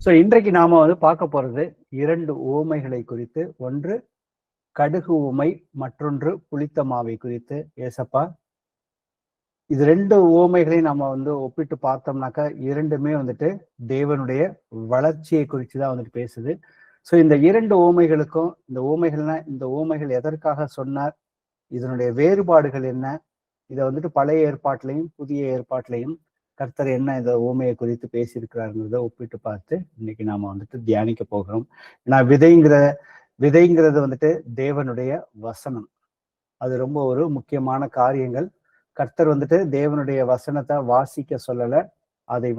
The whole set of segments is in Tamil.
இன்றைக்கு நாம பார்க்க போறது 2 உவமைகளை குறித்து. ஒன்று கடுகு உவமை, மற்றொன்று புளித்த மாவை குறித்து. ஏசப்பா, இது 2 உவமைகளையும் நம்ம ஒப்பிட்டு பார்த்தோம்னாக்கா, இரண்டுமே தேவனுடைய வளர்ச்சியை குறித்துதான் பேசுது. இந்த 2 உவமைகளுக்கும், இந்த உவமைகள் எதற்காக சொன்னார், இதனுடைய வேறுபாடுகள் என்ன, இதை பழைய ஏற்பாட்டிலையும் புதிய ஏற்பாட்டிலையும் கர்த்தர் என்ன இந்த உவமையை குறித்து பேசியிருக்கிறாருங்கிறத ஒப்பிட்டு பார்த்து இன்னைக்கு நாம தியானிக்க போகிறோம். ஏன்னா விதைங்கிறது தேவனுடைய வசனம். அது ரொம்ப ஒரு முக்கியமான காரியங்கள். கர்த்தர் தேவனுடைய வசனத்தை வாசிக்க சொல்லல, அதை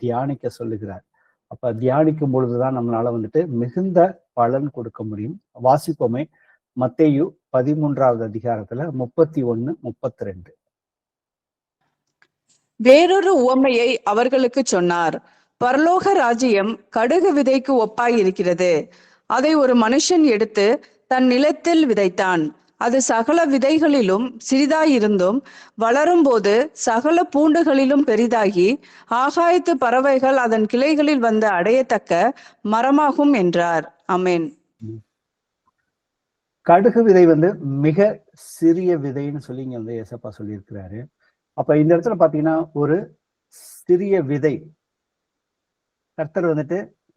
தியானிக்க சொல்லுகிறார். அப்ப தியானிக்கும் பொழுதுதான் நம்மளால மிகுந்த பலன் கொடுக்க முடியும். வாசிப்போமே. மத்தேயு 13வது அதிகாரத்துல 31, 32. வேறொரு உவமையை அவர்களுக்கு சொன்னார். பரலோக ராஜ்யம் கடுகு விதைக்கு ஒப்பாயிருக்கிறது. அதை ஒரு மனுஷன் எடுத்து தன் நிலத்தில் விதைத்தான். அது சகல விதைகளிலும் சிறிதாயிருந்தும் வளரும் போது சகல பூண்டுகளிலும் பெரிதாகி ஆகாயத்து பறவைகள் அதன் கிளைகளில் வந்து அடையத்தக்க மரமாகும் என்றார். ஆமென். கடுகு விதை மிக சிறிய விதைன்னு சொல்லி இங்க ஏசப்பா சொல்லியிருக்கிறாரு. அப்ப இந்த இடத்துல பாத்தீங்கன்னா ஒரு சிறிய விதை. கர்த்தர்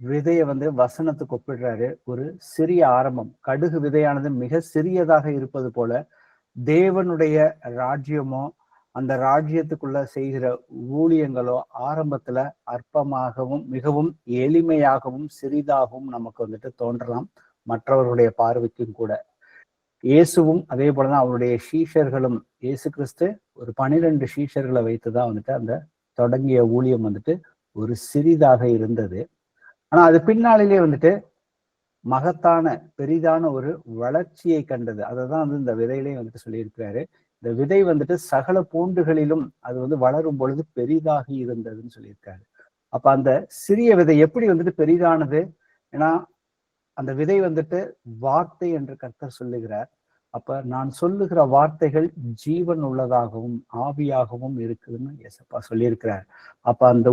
விதைய வசனத்துக்கு ஒப்பிடுறாரு. ஒரு சிறிய ஆரம்பம். கடுகு விதையானது மிக சிறியதாக இருப்பது போல தேவனுடைய ராஜ்யமோ அந்த ராஜ்யத்துக்குள்ள செய்கிற ஊழியங்களோ ஆரம்பத்துல அற்பமாகவும் மிகவும் எளிமையாகவும் சிறிதாகவும் நமக்கு தோன்றலாம், மற்றவர்களுடைய பார்வைக்கும் கூட. இயேசுவும் அதே போலதான் அவருடைய சீஷர்களும். இயேசு கிறிஸ்து ஒரு 12 சீஷர்களை வைத்துதான் அந்த தொடங்கிய ஊழியம் ஒரு சிறிதாக இருந்தது. ஆனா அது பின்னாளிலே மகத்தான பெரிதான ஒரு வளர்ச்சியை கண்டது. அதைதான் இந்த விதையிலையும் சொல்லியிருக்கிறாரு. இந்த விதை சகல பூண்டுகளிலும் அது வளரும் பொழுது பெரிதாகி இருந்ததுன்னு சொல்லியிருக்காரு. அப்ப அந்த சிறிய விதை எப்படி பெரிதானது? ஏன்னா அந்த விதை வார்த்தை என்று கர்த்தர் சொல்லுகிறார். அப்ப நான் சொல்லுகிற வார்த்தைகள் ஜீவன் உள்ளதாகவும் ஆவியாகவும் இருக்குதுன்னு ஏசப்பா சொல்லியிருக்கிறார். அப்ப அந்த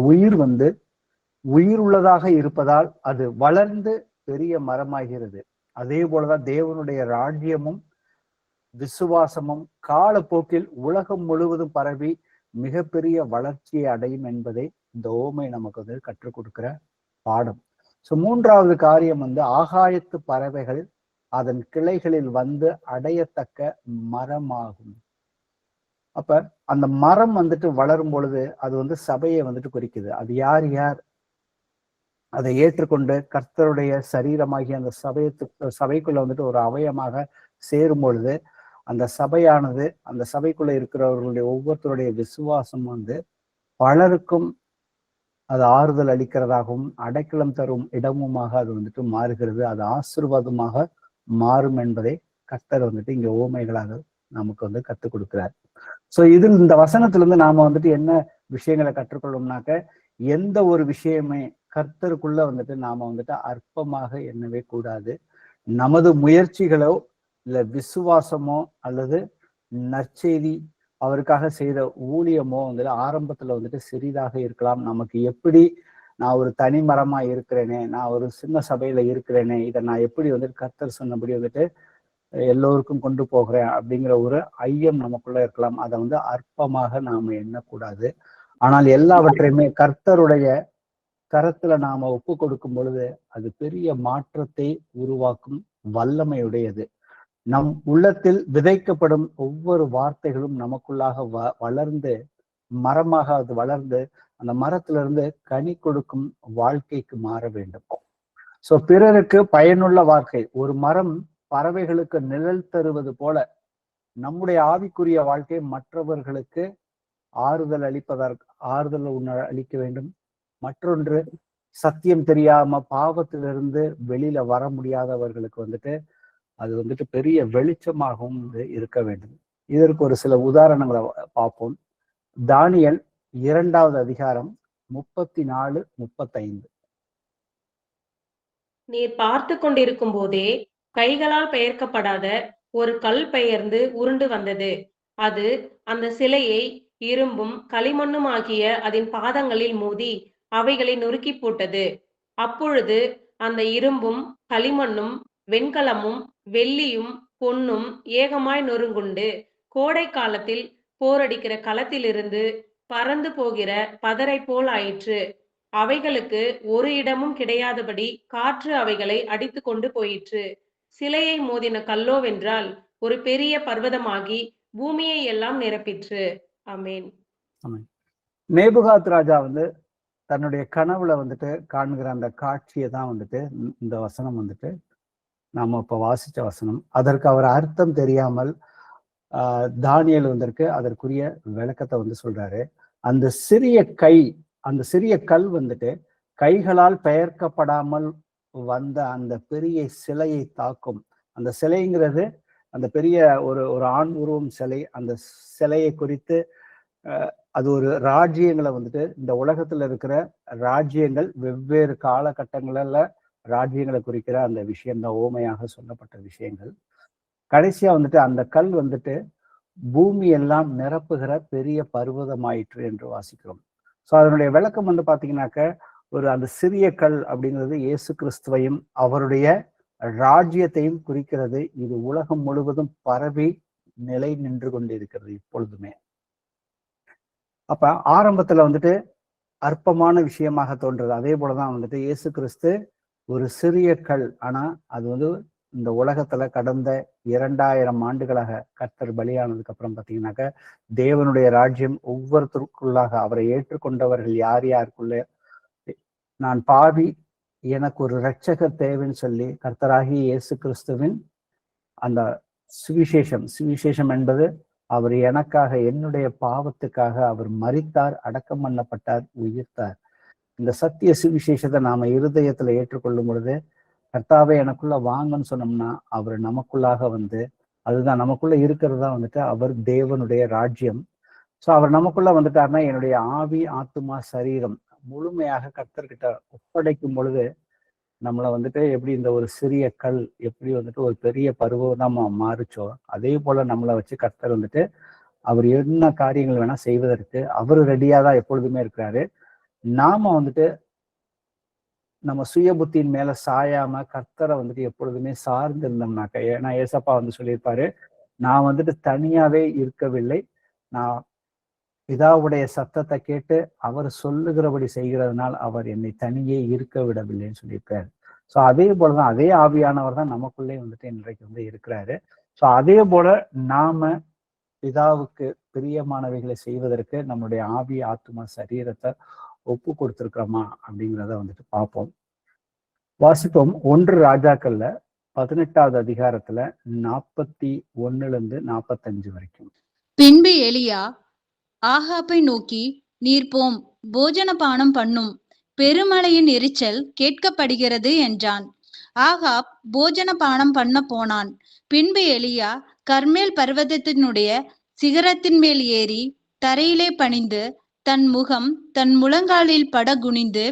உயிர் உள்ளதாக இருப்பதால் அது வளர்ந்து பெரிய மரமாகிறது. அதே போலதான் தேவனுடைய ராஜ்யமும் விசுவாசமும் காலப்போக்கில் உலகம் முழுவதும் பரவி மிகப்பெரிய வளர்ச்சியை அடையும் என்பதை இந்த ஓமை நமக்கு கற்றுக் கொடுக்கிற பாடம். மூன்றாவது காரியம் ஆகாயத்து பறவைகள் அதன் கிளைகளில் வந்து அடையத்தக்க மரமாகும். அப்ப அந்த மரம் வளரும் பொழுது அது சபையை குறிக்குது. அது யார் யார் அதை ஏற்றுக்கொண்டு கர்த்தருடைய சரீரமாகி அந்த சபைக்குள்ள ஒரு அவயமாக சேரும் பொழுது அந்த சபையானது அந்த சபைக்குள்ள இருக்கிறவர்களுடைய ஒவ்வொருத்தருடைய விசுவாசம் பலருக்கும் அது ஆறுதல் அளிக்கிறதாகவும் அடைக்கலம் தரும் இடமுமாக அது மாறுகிறது. அது ஆசீர்வாதமாக மாறும் என்பதை கர்த்தர் இங்க ஓமைகளாக நமக்கு கற்றுக் கொடுக்கிறார். இதில் இந்த வசனத்திலிருந்து நாம என்ன விஷயங்களை கற்றுக்கொள்ளும்னாக்க, எந்த ஒரு விஷயமே கர்த்தருக்குள்ள நாம அற்பமாக எண்ணவே கூடாது. நமது முயற்சிகளோ இல்ல விசுவாசமோ அல்லது நற்செய்தி அவருக்காக செய்த ஊழியமோ ஆரம்பத்துல சிறிதாக இருக்கலாம். நமக்கு எப்படி நான் ஒரு தனி மரமா இருக்கிறேனே, நான் ஒரு சின்ன சபையில இருக்கிறேனே, இதை நான் எப்படி கர்த்தர் சொன்னபடி எல்லோருக்கும் கொண்டு போகிறேன் அப்படிங்கிற ஒரு ஐயம் நமக்குள்ள இருக்கலாம். அதை அற்பமாக நாம எண்ணக்கூடாது. ஆனால் எல்லாவற்றையுமே கர்த்தருடைய கரத்துல நாம ஒப்பு கொடுக்கும் பொழுது அது பெரிய மாற்றத்தை உருவாக்கும் வல்லமையுடையது. நம் உள்ளத்தில் விதைக்கப்படும் ஒவ்வொரு வார்த்தைகளும் நமக்குள்ளாக வளர்ந்து மரமாக அது வளர்ந்து அந்த மரத்திலிருந்து கனி கொடுக்கும் வாழ்க்கைக்கு மாற வேண்டும். பிறருக்கு பயனுள்ள வாழ்க்கை. ஒரு மரம் பறவைகளுக்கு நிழல் தருவது போல நம்முடைய ஆவிக்குரிய வாழ்க்கை மற்றவர்களுக்கு ஆறுதல் அளிக்க வேண்டும். மற்றொன்று, சத்தியம் தெரியாம பாவத்திலிருந்து வெளியில வர முடியாதவர்களுக்கு அது பெரிய வெளிச்சமாகவும் இருக்க வேண்டும். இதற்கு ஒரு சில உதாரணங்களை பார்ப்போம். தானியேல் 2வது அதிகாரம் 34, 35. நீர் பார்த்து கொண்டிருக்கும் போதே கைகளால் பெயர்க்கப்படாத ஒரு கல் பெயர்ந்து உருண்டு வந்தது. அது அந்த சிலையை இரும்பும் களிமண்ணும் ஆகிய அதன் பாதங்களில் மோதி அவைகளை நொறுக்கி போட்டது. அப்பொழுது அந்த இரும்பும் களிமண்ணும் வெண்கலமும் வெள்ளியும் பொன்னும் ஏகமாய் நொறுங்குண்டு கோடை காலத்தில் போரடிக்கிற களத்திலிருந்து பறந்து போகிற பதரை போல் ஆயிற்று. அவைகளுக்கு ஒரு இடமும் கிடையாதபடி காற்று அவைகளை அடித்து கொண்டு போயிற்று. சிலையை மோதின கல்லோவென்றால் ஒரு பெரிய பர்வதமாகி பூமியை எல்லாம் நிரப்பிற்று. ஆமென். ஆமென். நேபுகாத் ராஜா வந்து தன்னுடைய கனவுல வந்துட்டு காண்கிற அந்த காட்சியை தான் வந்துட்டு இந்த வசனம் வந்துட்டு நாம இப்ப வாசிச்ச வசனம். அதற்கு அவர் அர்த்தம் தெரியாமல் தானியேல் வந்திருக்கு அதற்குரிய விளக்கத்தை வந்து சொல்றாரு. அந்த சிறிய கல் வந்துட்டு கைகளால் பெயர்க்கப்படாமல் வந்த அந்த பெரிய சிலையை தாக்கும். அந்த சிலைங்கிறது அந்த பெரிய ஒரு ஆண் உருவம் சிலை. அந்த சிலையை குறித்து அது ஒரு ராஜ்யங்களை வந்துட்டு இந்த உலகத்துல இருக்கிற ராஜ்யங்கள் வெவ்வேறு காலகட்டங்கள்ல ராஜ்யங்களை குறிக்கிற அந்த விஷயம் தான் ஓமையாக சொல்லப்பட்ட விஷயங்கள். கடைசியா வந்துட்டு அந்த கல் வந்துட்டு பூமி எல்லாம் நிரப்புகிற பெரிய பர்வதமாயிற்று என்று வாசிக்கிறோம். ஸோ அதனுடைய விளக்கம் வந்து பாத்தீங்கன்னாக்க அந்த சிறிய கல் அப்படிங்கிறது இயேசு கிறிஸ்துவையும் அவருடைய ராஜ்யத்தையும் குறிக்கிறது. இது உலகம் முழுவதும் பரவி நிலை நின்று கொண்டிருக்கிறது இப்பொழுதுமே. அப்ப ஆரம்பத்துல வந்துட்டு அற்பமான விஷயமாக தோன்றது. அதே போலதான் வந்துட்டு இயேசு கிறிஸ்து ஒரு சிறிய கல். ஆனா அது வந்து இந்த உலகத்துல கடந்த 2000 ஆண்டுகளாக கர்த்தர் பலியானதுக்கு அப்புறம் பாத்தீங்கன்னாக்க தேவனுடைய ராஜ்யம் ஒவ்வொருத்தருக்குள்ளாக அவரை ஏற்றுக்கொண்டவர்கள் யாருக்குள்ள நான் பாவி எனக்கு ஒரு இரட்சகர் தேவைன்னு சொல்லி கர்த்தராகிய இயேசு கிறிஸ்துவின் அந்த சுவிசேஷம் என்பது அவர் எனக்காக என்னுடைய பாவத்துக்காக அவர் மரித்தார், அடக்கம் பண்ணப்பட்டார், உயிர்த்தார். இந்த சத்திய சுவிசேஷத்தை நாம இருதயத்துல ஏற்றுக்கொள்ளும் பொழுது கர்த்தாவே எனக்குள்ள வாங்கன்னு சொன்னோம்னா அவர் நமக்குள்ளாக வந்து அதுதான் நமக்குள்ள இருக்கிறதா வந்துட்டு அவர் தேவனுடைய ராஜ்யம். ஸோ அவர் நமக்குள்ள வந்துட்டாருன்னா என்னுடைய ஆவி ஆத்துமா சரீரம் முழுமையாக கர்த்தர்கிட்ட ஒப்படைக்கும் பொழுது நம்மளை வந்துட்டு எப்படி இந்த ஒரு சிறிய கல் எப்படி வந்துட்டு ஒரு பெரிய பருவமா மாறுச்சோ அதே போல நம்மளை வச்சு கர்த்தர் வந்துட்டு அவர் என்ன காரியங்கள் வேணா செய்வதற்கு அவர் ரெடியா தான் எப்பொழுதுமே இருக்கிறாரு. நாம வந்துட்டு நம்ம சுய புத்தியின் மேல சாயாம கர்த்தரை வந்துட்டு எப்பொழுதுமே சார்ந்து இருந்தோம்னாக்க, ஏன்னா ஏசப்பா வந்து சொல்லியிருப்பாரு, நான் வந்துட்டு தனியாவே இருக்கவில்லை, நான் பிதாவுடைய சத்தத்தை கேட்டு அவர் சொல்லுகிறபடி செய்கிறதுனால் அவர் என்னை தனியே இருக்க விடவில்லைன்னு சொல்லியிருக்காரு. ஸோ அதே போலதான் அதே ஆவியானவர் தான் நமக்குள்ளே வந்துட்டு இன்றைக்கு வந்து இருக்கிறாரு. ஸோ அதே போல நாம பிதாவுக்கு பிரியமானவைகளை செய்வதற்கு நம்மளுடைய ஆவி ஆத்மா சரீரத்தை ஒப்பு கொடுத்திருக்கிறோமா அப்படிங்கிறத வந்துட்டு பார்ப்போம். வாசிப்போம் 1 ராஜாக்கள்ல 18வது அதிகாரத்துல 41 45 வரைக்கும். பின்பு எலியா ஆகாப்பை நோக்கி, நீர் போம், போஜன பானம் பண்ணும், பெருமழையின் எரிச்சல் கேட்கப்படுகிறது என்றான். ஆகாப் போஜன பானம் பண்ண போனான். பின்பு எலியா கர்மேல் பர்வதத்தினுடைய சிகரத்தின் மேல் ஏறி தரையிலே பணிந்து தன் முகம் தன் முழங்காலில் பட குனிந்து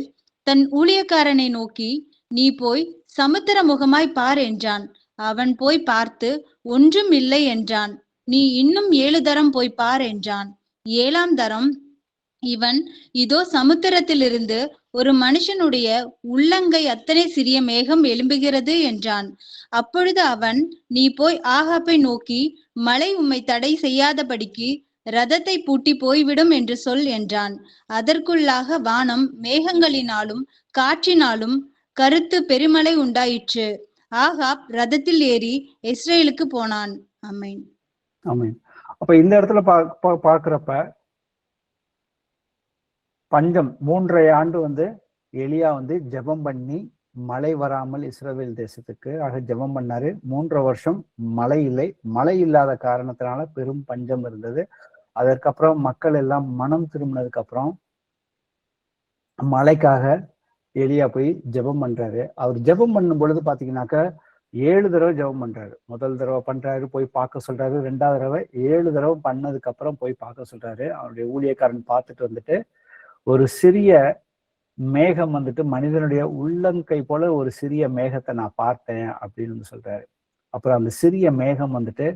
தன் ஊழியக்காரனை நோக்கி, நீ போய் சமுத்திர முகமாய் பார் என்றான். அவன் போய் பார்த்து ஒன்றும் இல்லை என்றான். நீ இன்னும் 7 தரம் போய் பார் என்றான். 7ஆம் தரம் இவன், இதோ சமுத்திரத்திலிருந்து ஒரு மனுஷனுடைய உள்ளங்கை அத்தனை சிறிய மேகம் எழும்புகிறது என்றான். அப்பொழுது அவன், நீ போய் ஆகாப்பை நோக்கி, மழை உம்மை தடை செய்யாதபடிக்கு ரதத்தை பூட்டி போய்விடும் என்று சொல் என்றான். அதற்குள்ளாக வானம் மேகங்களினாலும் காற்றினாலும் கருத்து பெருமழை உண்டாயிற்று. ஆகாப் ரதத்தில் ஏறி இஸ்ரேலுக்கு போனான். ஆமென். ஆமென். அப்ப இந்த இடத்துல பாக்குறப்ப பஞ்சம் 3.5 ஆண்டு வந்து எலியா வந்து ஜெபம் பண்ணி மழை வராமல் இஸ்ரவேல் தேசத்துக்கு ஜெபம் பண்ணாரு. 3 வருஷம் மழை இல்லை. மழை இல்லாத காரணத்தினால பெரும் பஞ்சம் இருந்தது. அதற்கப்புறம் மக்கள் எல்லாம் மனம் திரும்பினதுக்கு அப்புறம் மழைக்காக எலியா போய் ஜெபம் பண்றாரு. அவர் ஜெபம் பண்ணும் பொழுது பாத்தீங்கன்னாக்க 7 தடவை ஜெபம் பண்றாரு. முதல் தடவை பண்றாரு, போய் பார்க்க சொல்றாரு. 2வது தடவை 7 தடவை பண்ணதுக்கு அப்புறம் போய் பார்க்க சொல்றாரு. அவருடைய ஊழியக்காரன் பார்த்துட்டு வந்துட்டு, ஒரு சிறிய மேகம் வந்துட்டு மனிதனுடைய உள்ளங்கை போல ஒரு சிறிய மேகத்தை நான் பார்த்தேன் அப்படின்னு சொல்றாரு. அப்புறம் அந்த சிறிய மேகம் வந்துட்டு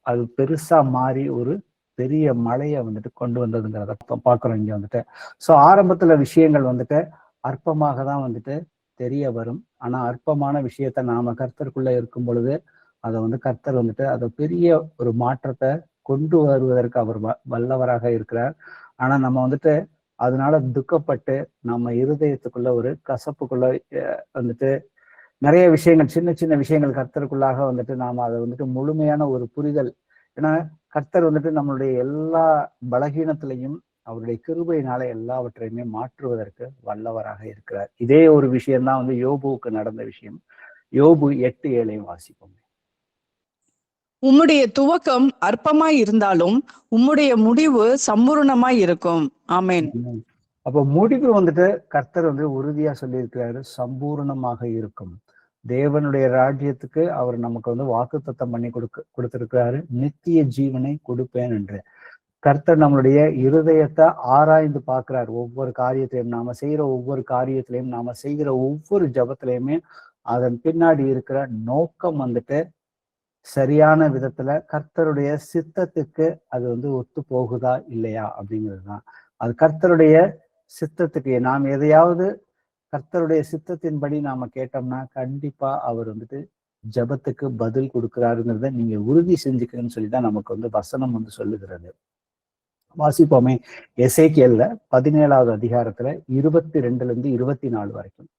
அது பெருசா மாறி ஒரு பெரிய மழையை வந்துட்டு கொண்டு வந்ததுங்கிறத பாக்குறோம் இங்க வந்துட்டு. ஸோ ஆரம்பத்துல விஷயங்கள் வந்துட்டு அற்பமாக தான் வந்துட்டு தெரிய வரும். ஆனா அற்பமான விஷயத்த நாம கர்த்தருக்குள்ள இருக்கும் பொழுது அதை வந்து கர்த்தர் வந்துட்டு அதை பெரிய ஒரு மாற்றத்தை கொண்டு வருவதற்கு அவர் வல்லவராக இருக்கிறார். ஆனா நம்ம வந்துட்டு அதனால துக்கப்பட்டு நம்ம இருதயத்துக்குள்ள ஒரு கசப்புக்குள்ள வந்துட்டு நிறைய விஷயங்கள், சின்ன சின்ன விஷயங்கள் கர்த்தருக்குள்ளாக வந்துட்டு நாம அதை வந்துட்டு முழுமையான ஒரு புரிதல். ஏன்னா கர்த்தர் வந்துட்டு நம்மளுடைய எல்லா பலகீனத்திலையும் அவருடைய கிருபையினால எல்லாவற்றையுமே மாற்றுவதற்கு வல்லவராக இருக்கிறார். இதே ஒரு விஷயம்தான் வந்து யோபுவுக்கு நடந்த விஷயம். யோபு 8:7 வாசிப்போம். உம்முடைய துவக்கம் அற்பமாய் இருந்தாலும் உம்முடைய முடிவு சம்பூர்ணமாய் இருக்கும். ஆமென். அப்போ முடிவு வந்துட்டு கர்த்தர் வந்து உறுதியா சொல்லியிருக்கிறாரு, சம்பூர்ணமாக இருக்கும். தேவனுடைய ராஜ்யத்துக்கு அவர் நமக்கு வந்து வாக்குத்தத்தம் பண்ணி கொடுத்திருக்கிறாரு, நித்திய ஜீவனை கொடுப்பேன் என்று. கர்த்தர் நம்மளுடைய இருதயத்தை ஆராய்ந்து பார்க்கிறார். ஒவ்வொரு காரியத்திலையும் நாம செய்யற ஒவ்வொரு காரியத்திலையும் நாம செய்கிற ஒவ்வொரு ஜபத்திலையுமே அதன் பின்னாடி இருக்கிற நோக்கம் வந்துட்டு சரியான விதத்துல கர்த்தருடைய சித்தத்துக்கு அது வந்து ஒத்து போகுதா இல்லையா அப்படிங்கிறதுதான். அது கர்த்தருடைய சித்தத்துக்கு நாம் எதையாவது கர்த்தருடைய சித்தத்தின்படி நாம கேட்டோம்னா கண்டிப்பா அவர் வந்துட்டு ஜபத்துக்கு பதில் கொடுக்கிறாருங்கிறத நீங்க உறுதி செஞ்சுக்கன்னு சொல்லிதான் நமக்கு வந்து வசனம் வந்து சொல்லுகிறது. வாசிப்போமே, எசேக்கியேல்ல 17வது அதிகாரத்துல 22 24 வரைக்கும்.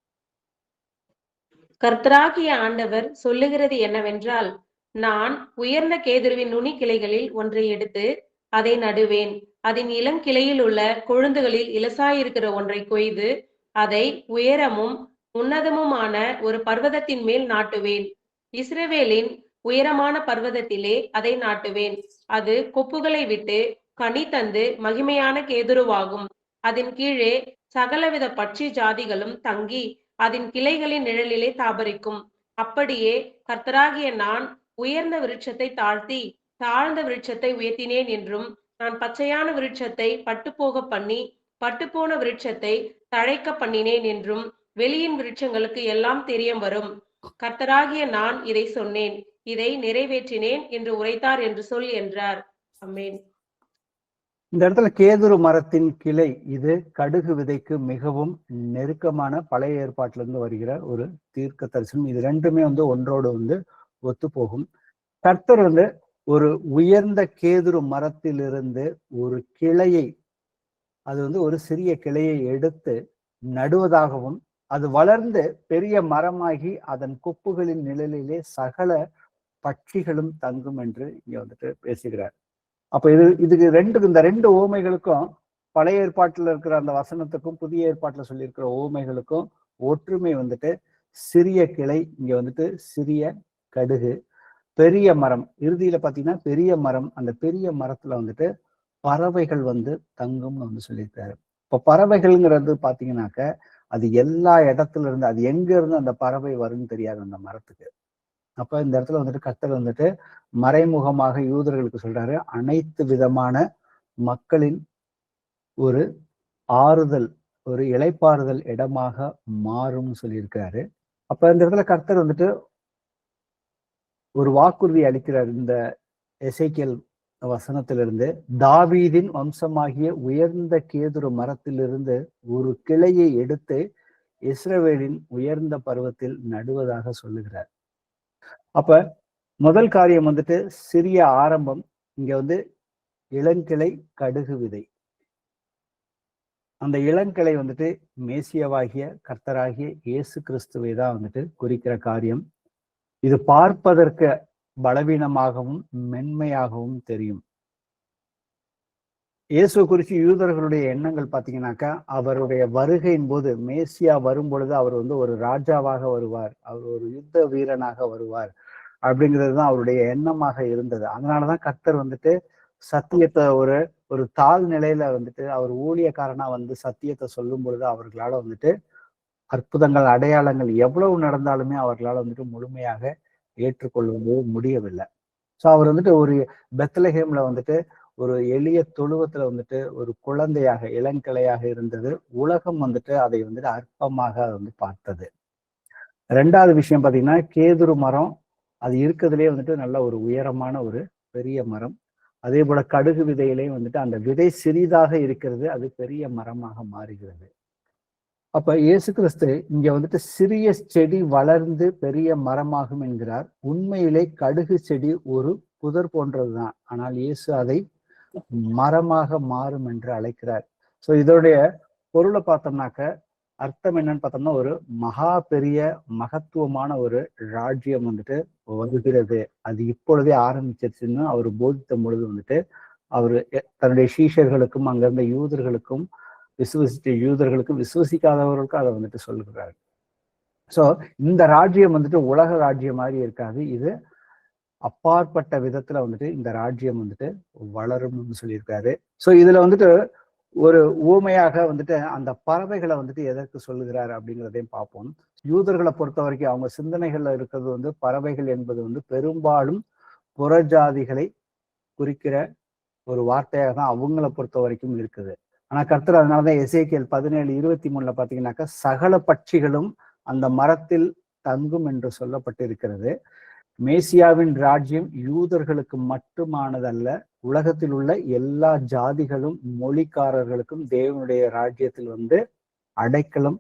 கர்த்தராகிய ஆண்டவர் சொல்லுகிறது என்னவென்றால், நான் உயர்ந்த கேதுருவின் நுனி கிளைகளில் ஒன்றை எடுத்து அதை நடுவேன். அதன் இளங்கிளையில் உள்ள கொழுந்துகளில் இலசாயிருக்கிற ஒன்றை கொய்து அதை உயரமும் உன்னதமுமான ஒரு பர்வதத்தின் மேல் நாட்டுவேன். இஸ்ரவேலின் உயரமான பர்வதத்திலே அதை நாட்டுவேன். அது கொப்புகளை விட்டு கனி தந்து மகிமையான கேதுருவாகும். அதன் கீழே சகலவித பட்சி ஜாதிகளும் தங்கி அதன் கிளைகளின் நிழலிலே தாபரிக்கும். அப்படியே கர்த்தராகிய நான் உயர்ந்த விருட்சத்தை தாழ்த்தி தாழ்ந்த விருட்சத்தை உயர்த்தினேன் என்றும், நான் பச்சையான விருட்சத்தை பட்டுப்போக பண்ணி பட்டுப்போன விருட்சத்தை தழைக்க பண்ணினேன் என்றும் வெளியின் விருட்சங்களுக்கு எல்லாம் தெரியம் வரும். கர்த்தராகிய நான் இதை சொன்னேன், இதை நிறைவேற்றினேன் என்று உரைத்தார் என்று சொல் என்றார். ஆமென். இந்த இடத்துல கேதுரு மரத்தின் கிளை, இது கடுகு விதைக்கு மிகவும் நெருக்கமான பழைய ஏற்பாட்டிலிருந்து வருகிற ஒரு தீர்க்க தரிசனம். இது ரெண்டுமே வந்து ஒன்றோடு வந்து ஒத்து போகும். கர்த்தர் வந்து ஒரு உயர்ந்த கேதுரு மரத்திலிருந்து ஒரு கிளையை, அது வந்து ஒரு சிறிய கிளையை எடுத்து நடுவதாகவும், அது வளர்ந்து பெரிய மரமாகி அதன் கொப்புகளின் நிழலிலே சகல பட்சிகளும் தங்கும் என்று இங்க வந்துட்டு பேசுகிறார். அப்ப இதுக்கு இந்த ரெண்டு ஓமைகளுக்கும், பழைய ஏற்பாட்டில் இருக்கிற அந்த வசனத்துக்கும் புதிய ஏற்பாட்டில் சொல்லியிருக்கிற ஓமைகளுக்கும் ஒற்றுமை வந்துட்டு சிறிய கிளை, இங்க வந்துட்டு சிறிய கடுகு, பெரிய மரம், இறுதியில பாத்தீங்கன்னா பெரிய மரம். அந்த பெரிய மரத்துல வந்துட்டு பறவைகள் வந்து தங்கும்னு வந்து சொல்லியிருக்காரு. இப்ப பறவைகள்ங்கிறது பாத்தீங்கன்னாக்க அது எல்லா இடத்துல இருந்து, அது எங்க இருந்து அந்த பறவை வரும்னு தெரியாது அந்த மரத்துக்கு. அப்ப இந்த இடத்துல வந்துட்டு கர்த்தர் வந்துட்டு மறைமுகமாக யூதர்களுக்கு சொல்றாரு, அனைத்து விதமான மக்களின் ஒரு ஆறுதல், ஒரு இளைப்பாறுதல் இடமாக மாறும்னு சொல்லியிருக்காரு. அப்ப இந்த இடத்துல கர்த்தர் வந்துட்டு ஒரு வாக்குறுதி அளிக்கிறார். இந்த எசேக்கியேல் வசனத்திலிருந்து, தாவீதின் வம்சமாகிய உயர்ந்த கேதுரு மரத்திலிருந்து ஒரு கிளையை எடுத்து இஸ்ரவேலின் உயர்ந்த பருவத்தில் நடுவதாக சொல்லுகிறார். அப்ப முதல் காரியம் வந்துட்டு சிறிய ஆரம்பம். இங்க வந்து இளங்கிளை கடுகு விதை. அந்த இளங்கிளை வந்துட்டு மேசியாவாகிய கர்த்தராகிய இயேசு கிறிஸ்துவை தான் வந்துட்டு குறிக்கிற காரியம். இது பார்ப்பதற்கு பலவீனமாகவும் மென்மையாகவும் தெரியும். இயேசு குறித்து யூதர்களுடைய எண்ணங்கள் பார்த்தீங்கன்னாக்கா, அவருடைய வருகையின் போது, மேசியா வரும் பொழுது அவர் வந்து ஒரு ராஜாவாக வருவார், அவர் ஒரு யுத்த வீரனாக வருவார் அப்படிங்கிறது தான் அவருடைய எண்ணமாக இருந்தது. அதனாலதான் கர்த்தர் வந்துட்டு சத்தியத்தை ஒரு தாழ் நிலையில வந்துட்டு அவர் ஊழியக்காரனா வந்து சத்தியத்தை சொல்லும் பொழுது அவர்களால வந்துட்டு அற்புதங்கள், அடையாளங்கள் எவ்வளவு நடந்தாலுமே அவர்களால் வந்துட்டு முழுமையாக ஏற்றுக்கொள்ளவே முடியவில்லை. ஸோ அவர் வந்துட்டு ஒரு பெத்லஹேம்ல வந்துட்டு ஒரு எளிய தொழுவத்துல வந்துட்டு ஒரு குழந்தையாக, இளங்கிளையாக இருந்தது. உலகம் வந்துட்டு அதை வந்துட்டு அற்பமாக வந்து பார்த்தது. ரெண்டாவது விஷயம் பார்த்தீங்கன்னா, கேதுரு மரம் அது இருக்கிறதுலே வந்துட்டு நல்ல ஒரு உயரமான ஒரு பெரிய மரம். அதே போல கடுகு விதையிலையும் வந்துட்டு அந்த விதை சிறிதாக இருக்கிறது, அது பெரிய மரமாக மாறுகிறது. அப்ப இயேசு கிறிஸ்து இங்க வந்துட்டு சிறிய செடி வளர்ந்து பெரிய மரமாகும் என்கிறார். உண்மையிலே கடுகு செடி ஒரு புதர் போன்றதுதான், ஆனால் இயேசு அதை மரமாக மாறும் என்று அழைக்கிறார். சோ இதோடைய பொருளை பார்த்தோம்னாக்க அர்த்தம் என்னன்னு பார்த்தோம்னா, ஒரு மகா பெரிய மகத்துவமான ஒரு ராஜ்யம் வந்துட்டு வருகிறது, அது இப்பொழுதே ஆரம்பிச்சிருச்சுன்னு அவர் போதித்த பொழுது வந்துட்டு அவரு தன்னுடைய சீஷர்களுக்கும் அங்கிருந்த யூதர்களுக்கும் விசுவசிக்காதவர்களுக்கும் அதை வந்துட்டு சொல்லுகிறாரு. சோ இந்த ராஜ்யம் வந்துட்டு உலக ராஜ்யம் மாதிரி இருக்காது, இது அப்பாற்பட்ட விதத்துல வந்துட்டு இந்த ராஜ்யம் வந்துட்டு வளரும்னு சொல்லியிருக்காரு. சோ இதுல வந்துட்டு ஒரு ஊமையாக வந்துட்டு அந்த பறவைகளை வந்துட்டு எதற்கு சொல்லுகிறாரு அப்படிங்கிறதையும் பார்ப்போம். யூதர்களை பொறுத்த வரைக்கும் அவங்க சிந்தனைகள்ல இருக்கிறது வந்து பறவைகள் என்பது வந்து பெரும்பாலும் புறஜாதிகளை குறிக்கிற ஒரு வார்த்தையாக தான் அவங்கள பொறுத்த வரைக்கும் இருக்குது. ஆனா கர்த்தர் அதனாலதான் எசேக்கியேல் 17:23 பாத்தீங்கன்னாக்கா சகல பட்சிகளும் அந்த மரத்தில் தங்கும் என்று சொல்லப்பட்டு இருக்கிறது. மேசியாவின் ராஜ்யம் யூதர்களுக்கு மட்டுமானதல்ல, உலகத்தில் உள்ள எல்லா ஜாதிகளும் மொழிக்காரர்களுக்கும் தேவனுடைய ராஜ்யத்தில் வந்து அடைக்கலம்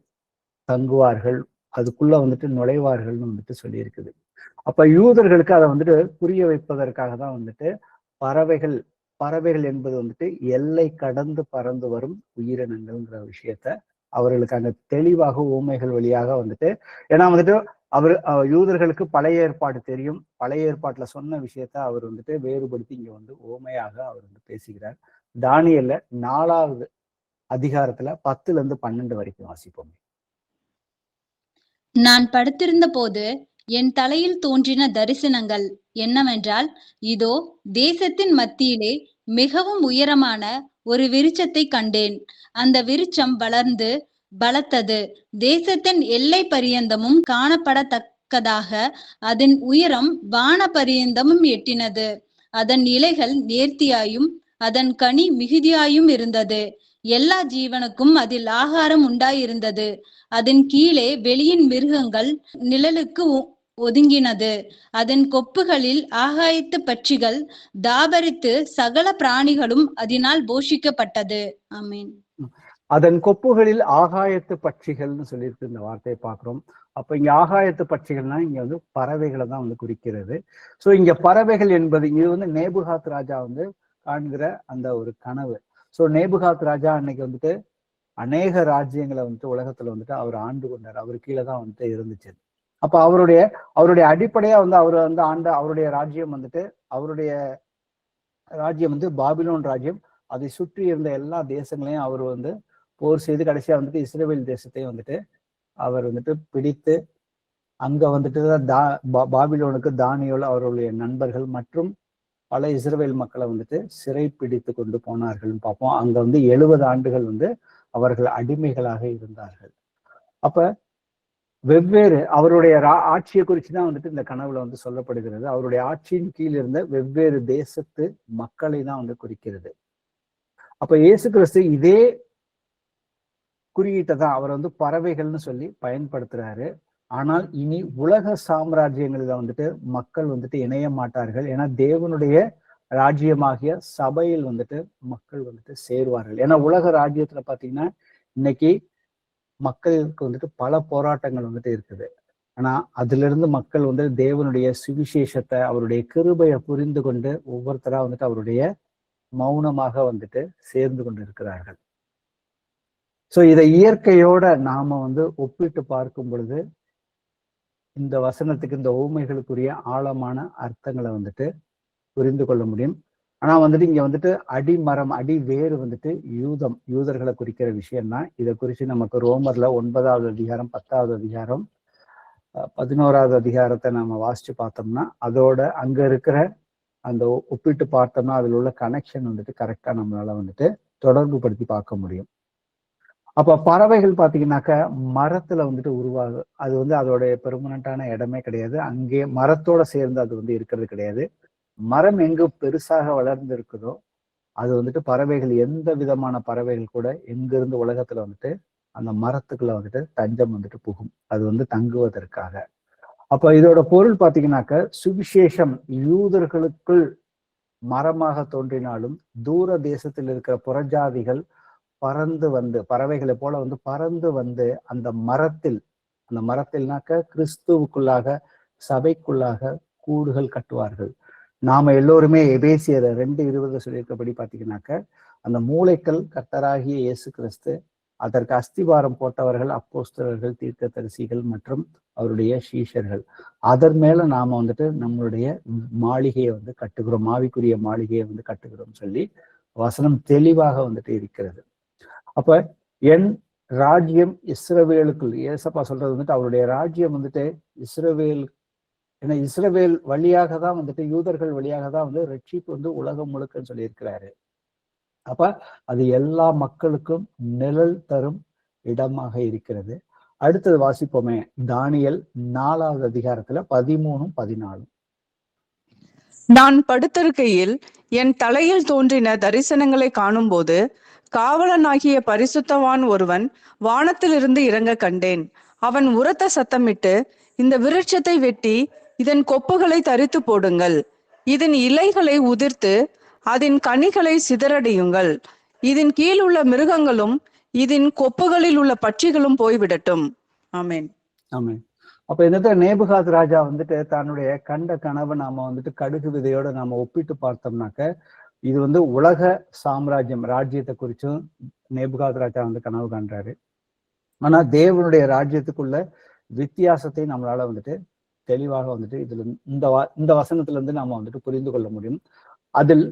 தங்குவார்கள், அதுக்குள்ள வந்துட்டு நுழைவார்கள்னு வந்துட்டு சொல்லி இருக்குது. அப்ப யூதர்களுக்கு அதை வந்துட்டு புரிய வைப்பதற்காக தான் வந்துட்டு பறவைகள் என்பது வந்துட்டு எல்லை கடந்து பறந்து வரும் உயிரினங்கள்ங்கிற விஷயத்த அவர்களுக்கு அங்க தெளிவாக ஊமைகள் வழியாக வந்துட்டு, ஏன்னா வந்துட்டு யூதர்களுக்கு பழைய ஏற்பாடு தெரியும், பழைய ஏற்பாட்டுல சொன்ன விஷயத்த அவர் வந்துட்டு வேறுபடுத்தி இங்க வந்து ஊமையாக அவர் வந்து பேசுகிறார். தானியேல்ல 4வது அதிகாரத்துல 10-12 வரைக்கும் வாசிப்போம். நான் படுத்திருந்த போது என் தலையில் தோன்றின தரிசனங்கள் என்னவென்றால், இதோ தேசத்தின் மத்தியிலே மிகவும் உயரமான ஒரு விருட்சத்தை கண்டேன். அந்த விருட்சம் வளர்ந்து பலத்தது, தேசத்தின் எல்லை பரியந்தமும் காணப்படத்தக்கதாக அதன் உயரம் வான பரியந்தமும் எட்டினது. அதன் இலைகள் நேர்த்தியாயும் அதன் கனி மிகுதியாயும் இருந்தது. எல்லா ஜீவனுக்கும் அதில் ஆகாரம் உண்டாயிருந்தது. அதன் கீழே வெளியின் மிருகங்கள் நிழலுக்கு ஒதுங்கினது. அதன் கொப்புகளில் ஆகாயத்து பட்சிகள் தாபரித்து சகல பிராணிகளும் அதனால் போஷிக்கப்பட்டது. ஆமீன். அதன் கொப்புகளில் ஆகாயத்து பட்சிகள்னு சொல்லியிருக்கு, இந்த வார்த்தையை பார்க்கிறோம். அப்ப இங்க ஆகாயத்து பட்சிகள்னா இங்க வந்து பறவைகளை தான் வந்து குறிக்கிறது. சோ இங்க பறவைகள் என்பது இது வந்து நேபுகாத் ராஜா வந்து காண்கிற அந்த ஒரு கனவு. சோ நேபுகாத் ராஜா அன்னைக்கு வந்துட்டு அநேக ராஜ்யங்களை வந்துட்டு உலகத்துல வந்துட்டு அவர் ஆண்டு கொண்டார், அவர் கீழே தான் வந்துட்டு இருந்துச்சு. அப்ப அவருடைய அடிப்படையா வந்து அவர் வந்து அவருடைய ராஜ்யம் வந்துட்டு வந்து பாபிலோன் ராஜ்யம். அதை சுற்றி இருந்த எல்லா தேசங்களையும் அவர் வந்து போர் செய்து கடைசியா வந்துட்டு இஸ்ரவேல் தேசத்தையும் வந்துட்டு அவர் வந்துட்டு பிடித்து அங்க வந்துட்டு பாபிலோனுக்கு தானியேல் அவருடைய நண்பர்கள் மற்றும் பல இஸ்ரவேல் மக்களை வந்துட்டு சிறை பிடித்து கொண்டு போனார்கள்னு பார்ப்போம். அங்க வந்து 70 ஆண்டுகள் வந்து அவர்கள் அடிமைகளாக இருந்தார்கள். அப்ப வெவ்வேறு அவருடைய ஆட்சியை குறிச்சுதான் வந்துட்டு இந்த கனவுல வந்து சொல்லப்படுகிறது. அவருடைய ஆட்சியின் கீழ் இருந்த வெவ்வேறு தேசத்து மக்களை தான் வந்து குறிக்கிறது. அப்ப இயேசு கிறிஸ்து இதே குறியீட்டை தான் அவர் வந்து பறவைகள்னு சொல்லி பயன்படுத்துறாரு. ஆனால் இனி உலக சாம்ராஜ்யங்களில வந்துட்டு மக்கள் வந்துட்டு இணைய மாட்டார்கள், ஏன்னா தேவனுடைய ராஜ்யமாகிய சபையில் வந்துட்டு மக்கள் வந்துட்டு சேருவார்கள். ஏன்னா உலக ராஜ்யத்துல பாத்தீங்கன்னா இன்னைக்கு மக்களுக்கு வந்துட்டு பல போராட்டங்கள் வந்துட்டு இருக்குது. ஆனா அதுல இருந்து மக்கள் வந்து தேவனுடைய சுவிசேஷத்தை அவருடைய கிருபையை புரிந்து கொண்டு ஒவ்வொருத்தரா வந்துட்டு அவருடைய மௌனமாக வந்துட்டு சேர்ந்து கொண்டு இருக்கிறார்கள். சோ இதை இயற்கையோட நாம வந்து ஒப்பிட்டு பார்க்கும் பொழுது இந்த வசனத்துக்கு இந்த ஊமைகளுக்குரிய ஆழமான அர்த்தங்களை வந்துட்டு புரிந்து கொள்ள முடியும். ஆனா வந்துட்டு இங்க வந்துட்டு அடிமரம் அடி வேறு வந்துட்டு யூதர்களை குறிக்கிற விஷயம்தான். இதை குறித்து நமக்கு ரோமர்ல 9வது அதிகாரம் 10வது அதிகாரம் 11வது அதிகாரத்தை நம்ம வாசிச்சு பார்த்தோம்னா அதோட அங்க இருக்கிற அந்த ஒப்பிட்டு பார்த்தோம்னா அதுல உள்ள கனெக்ஷன் வந்துட்டு கரெக்டா நம்மளால வந்துட்டு தொடர்பு படுத்தி பார்க்க முடியும். அப்ப பறவைகள் பாத்தீங்கன்னாக்க மரத்துல வந்துட்டு உருவாகும். அது வந்து அதோடைய பெர்மனண்டான இடமே கிடையாது, அங்கே மரத்தோட சேர்ந்து அது வந்து இருக்கிறது கிடையாது. மரம் எங்கு பெருசாக வளர்ந்து இருக்குதோ அது வந்துட்டு பறவைகள் எந்த விதமான பறவைகள் கூட எங்கிருந்து உலகத்துல வந்துட்டு அந்த மரத்துக்குள்ள வந்துட்டு தஞ்சம் வந்துட்டு புகும், அது வந்து தங்குவதற்காக. அப்ப இதோட பொருள் பாத்தீங்கன்னாக்க சுவிசேஷம் யூதர்களுக்குள் மரமாக தோன்றினாலும் தூர தேசத்தில் இருக்கிற புறஜாதிகள் பறந்து வந்து, பறவைகளை போல வந்து பறந்து வந்து அந்த மரத்தில்னாக்க கிறிஸ்துவுக்குள்ளாக, சபைக்குள்ளாக கூடுகள் கட்டுவார்கள். நாம எல்லோருமே எபேசியர் 2:20 சொல்லியிருக்கபடி பாத்தீங்கன்னாக்க, அந்த மூலைக்கல் கர்த்தராகிய இயேசு கிறிஸ்து, அதற்கு அஸ்திபாரம் போட்டவர்கள் அப்போஸ்தலர்கள், தீர்க்கதரிசிகள் மற்றும் அவருடைய சீஷர்கள். அதன் மேல நாம வந்துட்டு நம்மளுடைய மாளிகையை வந்து கட்டுகிறோம், ஆவிக்குரிய மாளிகையை வந்து கட்டுகிறோம் சொல்லி வசனம் தெளிவாக வந்துட்டு இருக்கிறது. அப்ப என் ராஜ்யம் இஸ்ரவேலுக்குள், ஏசப்பா சொல்றது வந்துட்டு அவருடைய ராஜ்யம் வந்துட்டு இஸ்ரவேல், ஏன்னா இஸ்ரவேல் வழியாக தான் வந்துட்டு, யூதர்கள் வழியாக தான் வந்து ரட்சிப்பு வந்து உலகம் முழுக்கன்னு சொல்லியிருக்கிறாரு. அப்ப அது எல்லா மக்களுக்கும் நிழல் தரும் இடமாக இருக்கிறது. அடுத்தது வாசிப்போமே, தானியேல் 4வது அதிகாரத்துல 13, 14. நான் படுத்திருக்கையில் என் தலையில் தோன்றின தரிசனங்களை காணும்போது, காவலனாகிய பரிசுத்தவான் ஒருவன் வானத்திலிருந்து இறங்க கண்டேன். அவன் உரத்த சத்தமிட்டு, இந்த விருட்சத்தை வெட்டி இதன் கொப்புகளை தரித்து போடுங்கள், இதன் இலைகளை உதிர்த்து அதன் கனிகளை சிதறடியுங்கள், இதன் கீழ் உள்ள மிருகங்களும் இதன் கொப்புகளில் உள்ள பட்சிகளும் போய்விடட்டும். ஆமென். ஆமென். அப்ப இந்த நேபுகாத் ராஜா வந்துட்டு தன்னுடைய கண்ட கனவை நாம வந்துட்டு கடுகு விதையோட நாம ஒப்பிட்டு பார்த்தோம்னாக்க, இது வந்து உலக சாம்ராஜ்யம், ராஜ்யத்தை குறிச்சும் நேபுகாத் ராஜா வந்து கனவு காண்றாரு. ஆனா தேவனுடைய ராஜ்யத்துக்குள்ள வித்தியாசத்தை நம்மளால வந்துட்டு தெளிவாக வந்துட்டு இதுல இந்த வசனத்துல இருந்து நாம வந்துட்டு புரிந்து கொள்ள முடியும். அதில்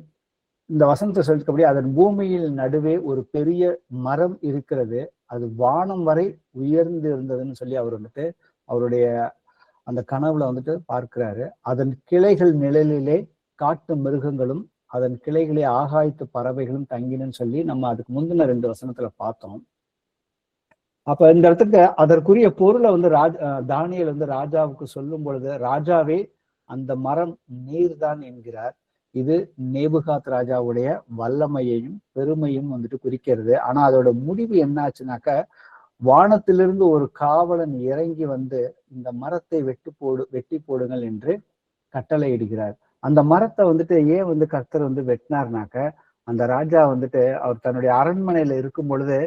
இந்த வசனத்தை சொல்லிக்கபடி, அதன் பூமியில் நடுவே ஒரு பெரிய மரம் இருக்கிறது, அது வானம் வரை உயர்ந்து இருந்ததுன்னு சொல்லி அவர் வந்துட்டு அவருடைய அந்த கனவுல வந்துட்டு பார்க்கிறாரு. அதன் கிளைகள் நிழலிலே காட்டு மிருகங்களும் அதன் கிளைகளே ஆகாயத்து பறவைகளும் தங்கினன்னு சொல்லி நம்ம அதுக்கு முந்தின 2 வசனத்துல பார்த்தோம். அப்ப இந்த இடத்துக்கு அதற்குரிய பொருளை வந்து தானியேல் வந்து ராஜாவுக்கு சொல்லும் பொழுது, ராஜாவே அந்த மரம் நீர்தான் என்கிறார். இது நேபுகாத் ராஜாவுடைய வல்லமையையும் பெருமையும் வந்துட்டு குறிக்கிறது. ஆனா அதோட முடிவு என்ன ஆச்சுனாக்க, வானத்திலிருந்து ஒரு காவலன் இறங்கி வந்து இந்த மரத்தை வெட்டி போடுங்கள் என்று கட்டளை இடுகிறார். அந்த மரத்தை வந்துட்டு ஏன் வந்து கர்த்தர் வந்து வெட்டினார்னாக்க, அந்த ராஜா வந்துட்டு அவர் தன்னுடைய அரண்மனையில இருக்கும் பொழுது,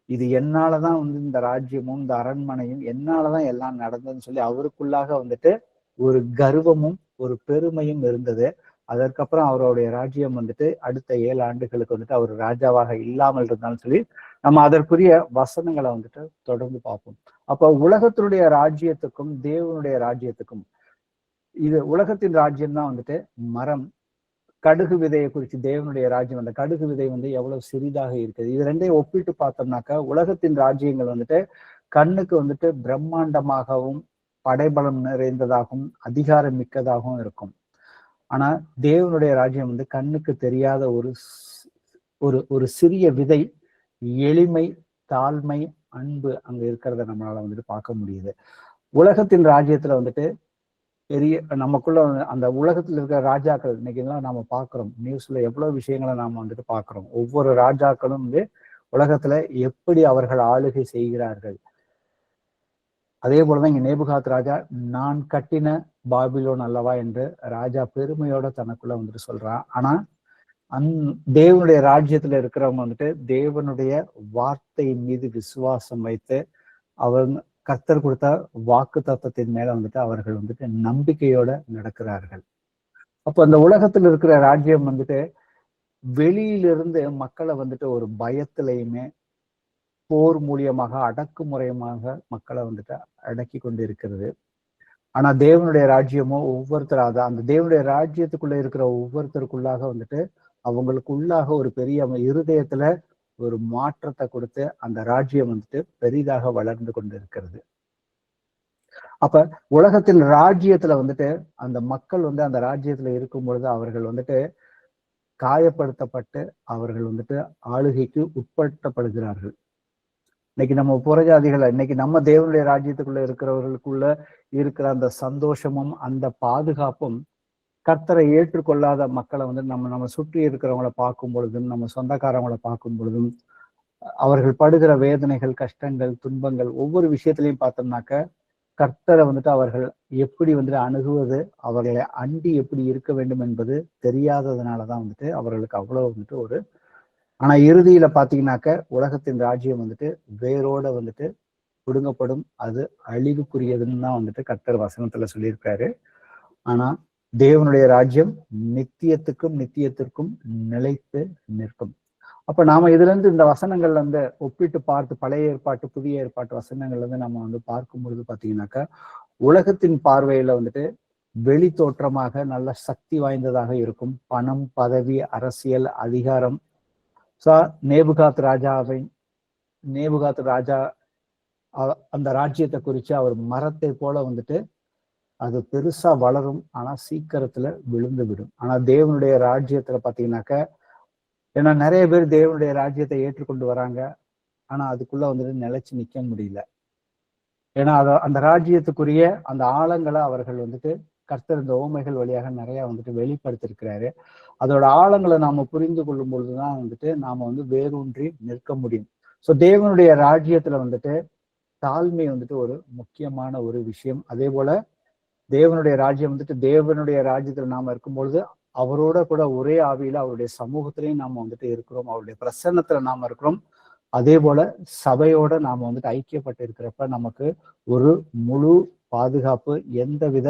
இது என்னாலதான் வந்து இந்த ராஜ்யமும் இந்த அரண்மனையும் என்னாலதான் எல்லாம் நடந்ததுன்னு சொல்லி அவருக்குள்ளாக வந்துட்டு ஒரு கர்வமும் ஒரு பெருமையும் இருந்தது. அதற்கப்புறம் அவருடைய ராஜ்யம் வந்துட்டு அடுத்த 7 ஆண்டுகளுக்கு வந்துட்டு அவர் ராஜாவாக இல்லாமல் இருந்தாலும் சொல்லி நம்ம அதற்குரிய வசனங்களை வந்துட்டு தொடர்ந்து பார்ப்போம். அப்ப உலகத்தினுடைய ராஜ்யத்துக்கும் தேவனுடைய ராஜ்யத்துக்கும், இது உலகத்தின் ராஜ்யம் தான் வந்துட்டு மரம். கடுகு விதையை குறித்து தேவனுடைய ராஜ்யம், அந்த கடுகு விதை வந்து எவ்வளவு சிறிதாக இருக்குது. இது ரெண்டையும் ஒப்பிட்டு பார்த்தோம்னாக்கா, உலகத்தின் ராஜ்யங்கள் வந்துட்டு கண்ணுக்கு வந்துட்டு பிரம்மாண்டமாகவும் படைபலம் நிறைந்ததாகவும் அதிகாரம் மிக்கதாகவும் இருக்கும். ஆனா தேவனுடைய ராஜ்யம் வந்து கண்ணுக்கு தெரியாத ஒரு சிறிய விதை, எளிமை, தாழ்மை, அன்பு அங்க இருக்கிறத நம்மளால வந்துட்டு பார்க்க முடியுது. உலகத்தின் ராஜ்யத்துல வந்துட்டு பெரிய நமக்குள்ள அந்த உலகத்துல இருக்கிற ராஜாக்கள் இன்னைக்கெல்லாம் நாம பாக்குறோம், நியூஸ்ல எவ்வளவு விஷயங்களை நாம வந்துட்டு பாக்குறோம். ஒவ்வொரு ராஜாக்களும் வந்து உலகத்துல எப்படி அவர்கள் ஆளுகை செய்கிறார்கள். அதே போலதான் இங்க நேபுகாத் ராஜா, நான் கட்டின பாபிலோன் அல்லவா என்று ராஜா பெருமையோட தனக்குள்ள வந்துட்டு சொல்றான். ஆனா தேவனுடைய ராஜ்யத்துல இருக்கிறவங்க வந்துட்டு தேவனுடைய வார்த்தையின் மீது விசுவாசம் வைத்து அவர் கர்த்தர் கொடுத்த வாக்கு தத்தத்தின் மேல வந்துட்டு அவர்கள் வந்துட்டு நம்பிக்கையோட நடக்கிறார்கள். அப்ப அந்த உலகத்துல இருக்கிற ராஜ்யம் வந்துட்டு வெளியிலிருந்து மக்களை வந்துட்டு ஒரு பயத்திலையுமே போர் மூலியமாக அடக்குமுறையமாக மக்களை வந்துட்டு அடக்கி கொண்டு இருக்கிறது. ஆனா தேவனுடைய ராஜ்யமோ ஒவ்வொருத்தராக அந்த தேவனுடைய ராஜ்யத்துக்குள்ள இருக்கிற ஒவ்வொருத்தருக்குள்ளாக வந்துட்டு அவங்களுக்குள்ளாக ஒரு பெரிய இருதயத்துல ஒரு மாற்றத்தை கொடுத்து அந்த ராஜ்யம் வந்துட்டு பெரிதாக வளர்ந்து கொண்டு இருக்கிறது. அப்ப உலகத்தின் ராஜ்யத்துல வந்துட்டு அந்த மக்கள் வந்து அந்த ராஜ்யத்துல இருக்கும் பொழுது அவர்கள் வந்துட்டு காயப்படுத்தப்பட்டு அவர்கள் வந்துட்டு ஆளுகைக்கு உட்படுத்தப்படுகிறார்கள். இன்னைக்கு நம்ம புறஜாதிகளை, இன்னைக்கு நம்ம தேவனுடைய ராஜ்யத்துக்குள்ள இருக்கிறவர்களுக்குள்ள இருக்கிற அந்த சந்தோஷமும் அந்த பாதுகாப்பும் கர்த்தரை ஏற்றுக்கொள்ளாத மக்களை வந்து நம்ம சுற்றி இருக்கிறவங்கள பார்க்கும் பொழுதும், நம்ம சொந்தக்காரவங்களை பார்க்கும் பொழுதும், அவர்கள் படுகிற வேதனைகள், கஷ்டங்கள், துன்பங்கள் ஒவ்வொரு விஷயத்திலையும் பார்த்தோம்னாக்க கர்த்தரை வந்துட்டு அவர்கள் எப்படி வந்துட்டு அணுகுவது, அவர்களை அண்டி எப்படி இருக்க வேண்டும் என்பது தெரியாததுனாலதான் வந்துட்டு அவர்களுக்கு அவ்வளவு வந்துட்டு ஒரு ஆனா இறுதியில பாத்தீங்கன்னாக்க உலகத்தின் ராஜ்யம் வந்துட்டு வேரோட வந்துட்டு பிடுங்கப்படும், அது அழிவுக்குரியதுன்னு தான் வந்துட்டு கர்த்தர் வசனத்துல சொல்லியிருக்காரு. ஆனா தேவனுடைய ராஜ்யம் நித்தியத்துக்கும் நித்தியத்திற்கும் நிலைத்து நிற்கும். அப்ப நாம இதுல இருந்து இந்த வசனங்கள்ல இருந்து ஒப்பிட்டு பார்த்து பழைய ஏற்பாட்டு புதிய ஏற்பாட்டு வசனங்கள்ல இருந்து நம்ம வந்து பார்க்கும் பொழுது பாத்தீங்கன்னாக்கா உலகத்தின் பார்வையில வந்துட்டு வெளி தோற்றமாக நல்ல சக்தி வாய்ந்ததாக இருக்கும். பணம், பதவி, அரசியல், அதிகாரம். நேபுகாத் ராஜா அந்த ராஜ்யத்தை குறிச்சு அவர் மரத்தை போல வந்துட்டு அது பெருசா வளரும், ஆனா சீக்கிரத்துல விழுந்து விடும். ஆனா தேவனுடைய ராஜ்யத்துல பாத்தீங்கன்னாக்க, ஏன்னா நிறைய பேர் தேவனுடைய ராஜ்யத்தை ஏற்றுக்கொண்டு வராங்க, ஆனா அதுக்குள்ள வந்துட்டு நிலைச்சு நிக்க முடியல. ஏன்னா அந்த ராஜ்யத்துக்குரிய அந்த ஆழங்களை அவர்கள் வந்துட்டு கர்த்தர் இந்த ஓமைகள் வழியாக நிறைய வந்துட்டு வெளிப்படுத்திருக்கிறாரு. அதோட ஆழங்களை நாம புரிந்து கொள்ளும் பொழுதுதான் வந்துட்டு நாம வந்து வேரூன்றி நிற்க முடியும். ஸோ தேவனுடைய ராஜ்யத்துல வந்துட்டு தாழ்மை வந்துட்டு ஒரு முக்கியமான ஒரு விஷயம். அதே போல தேவனுடைய ராஜ்யம் வந்துட்டு தேவனுடைய ராஜ்யத்துல நாம இருக்கும் பொழுது அவரோட கூட ஒரே ஆவியில அவருடைய சமூகத்திலையும் நாம வந்துட்டு இருக்கிறோம், அவருடைய பிரசன்னத்துல நாம இருக்கிறோம். அதே போல சபையோட நாம வந்துட்டு ஐக்கியப்பட்டு இருக்கிறப்ப நமக்கு ஒரு முழு பாதுகாப்பு, எந்தவித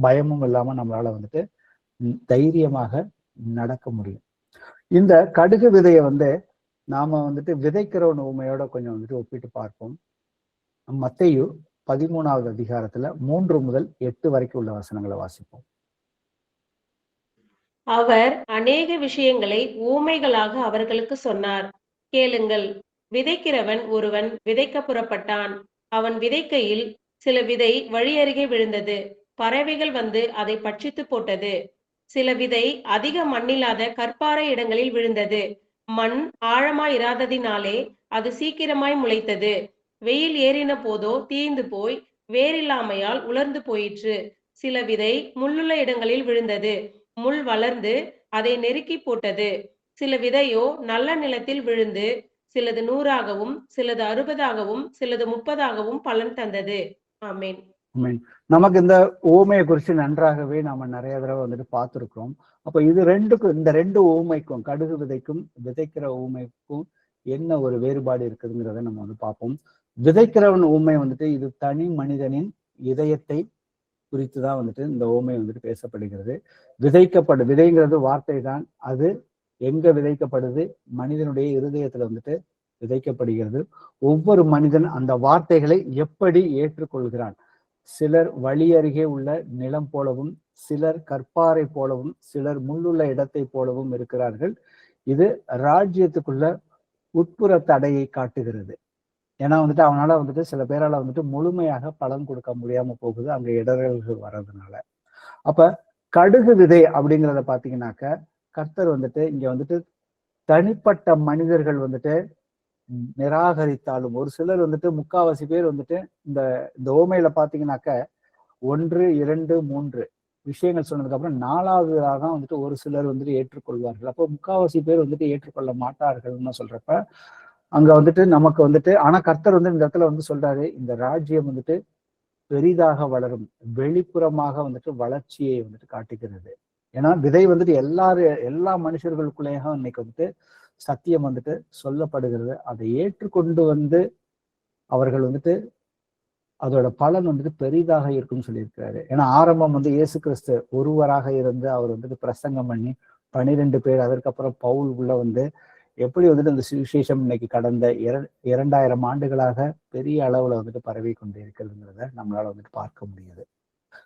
பயமும் இல்லாம நம்மளால வந்துட்டு தைரியமாக நடக்க முடியும். இந்த கடுகு விதையை வந்து நாம வந்துட்டு விதைக்கிறவன் உண்மையோட கொஞ்சம் வந்துட்டு ஒப்பிட்டு பார்ப்போம். மத்தேயு 13வது அதிகாரத்துல 3 முதல் 8 வரைக்கும் உள்ள வசனங்களை வாசிப்போம். அவர் அநேக விஷயங்களை ஊமைகளாக அவர்களுக்கு சொன்னார். கேளுங்கள். விதைக்கிறவன் ஒருவன் விதைக்க புறப்பட்டான். அவன் விதைக்கையில் சில விதை வழி அருகே விழுந்தது. பறவைகள் வந்து அதை பட்சித்து போட்டது. சில விதை அதிக மண்ணில்லாத கற்பாறை இடங்களில் விழுந்தது. மண் ஆழமாயிராததினாலே அது சீக்கிரமாய் முளைத்தது. வெயில் ஏறின போதோ தீய்ந்து போய் வேரில்லாமையால் உலர்ந்து போயிற்று. சில விதை முள்ளுள்ள இடங்களில் விழுந்தது. முள் வளர்ந்து அதை நெருக்கி போட்டது. சில விதையோ நல்ல நிலத்தில் விழுந்து சிலது 100ஆகவும் சிலது 60ஆகவும் சிலது 30ஆகவும் பலன் தந்தது. ஆமேன். நமக்கு இந்த ஊமையை குறித்து நன்றாகவே நாம நிறைய தடவை வந்துட்டு பார்த்திருக்கிறோம். அப்ப இது இந்த ரெண்டு ஊமைக்கும், கடுகு விதைக்கும் விதைக்கிற ஊமைக்கும் என்ன ஒரு வேறுபாடு இருக்குதுங்கிறத நம்ம வந்து பார்ப்போம். விதைக்கிறவன் ஊமை வந்துட்டு இது தனி மனிதனின் இதயத்தை குறித்துதான் வந்துட்டு இந்த ஊமை வந்துட்டு பேசப்படுகிறது. விதைங்கிறது வார்த்தை தான். அது எங்க விதைக்கப்படுது? மனிதனுடைய இருதயத்துல வந்துட்டு விதைக்கப்படுகிறது. ஒவ்வொரு மனிதன் அந்த வார்த்தைகளை எப்படி ஏற்றுக்கொள்கிறான்? சிலர் வழி அருகே உள்ள நிலம் போலவும், சிலர் கற்பாறை போலவும், சிலர் முள்ளுள்ள இடத்தை போலவும் இருக்கிறார்கள். இது ராஜ்யத்துக்குள்ள உட்புற தடையை காட்டுகிறது. ஏன்னா வந்துட்டு அவனால வந்துட்டு சில பேரால வந்துட்டு முழுமையாக பலன் கொடுக்க முடியாம போகுது, அங்க இடர்கள் வர்றதுனால. அப்ப கடுகு விதை அப்படிங்கிறத பாத்தீங்கன்னாக்க கர்த்தர் வந்துட்டு இங்க வந்துட்டு தனிப்பட்ட மனிதர்கள் வந்துட்டு நிராகரித்தாலும், ஒரு சிலர் வந்துட்டு முக்காவாசி பேர் வந்துட்டு இந்த ஓமையில பாத்தீங்கன்னாக்க 1, 2, 3 விஷயங்கள் சொன்னதுக்கு அப்புறம் 4வதாக தான் வந்துட்டு ஒரு சிலர் வந்துட்டு ஏற்றுக்கொள்வார்கள். அப்போ முக்காவாசி பேர் வந்துட்டு ஏற்றுக்கொள்ள மாட்டார்கள்னு சொல்றப்ப அங்க வந்துட்டு நமக்கு வந்துட்டு, ஆனா கர்த்தர் வந்து இந்த இடத்துல வந்து சொல்றாரு, இந்த ராஜ்யம் வந்துட்டு பெரிதாக வளரும், வெளிப்புறமாக வந்துட்டு வளர்ச்சியை வந்துட்டு காட்டுகிறது. ஏன்னா விதை வந்துட்டு எல்லா மனுஷர்களுக்குள்ளேயும் இன்னைக்கு வந்துட்டு சத்தியம் வந்துட்டு சொல்லப்படுகிறது. அதை ஏற்றுக்கொண்டு வந்து அவர்கள் வந்துட்டு அதோட பலன் வந்துட்டு பெரிதாக இருக்கும்னு சொல்லியிருக்கிறாரு. ஏன்னா ஆரம்பம் வந்து இயேசு கிறிஸ்து ஒருவராக இருந்து அவர் வந்துட்டு பிரசங்கம் பண்ணி 12 பேர், அதற்கப்புறம் பவுல் உள்ள வந்து எப்படி வந்துட்டு இந்த சுவிசேஷம் இன்னைக்கு கடந்த 2000 ஆண்டுகளாக பெரிய அளவுல வந்துட்டு பரவி கொண்டு இருக்கிறதுங்கிறத நம்மளால வந்துட்டு பார்க்க முடியுது.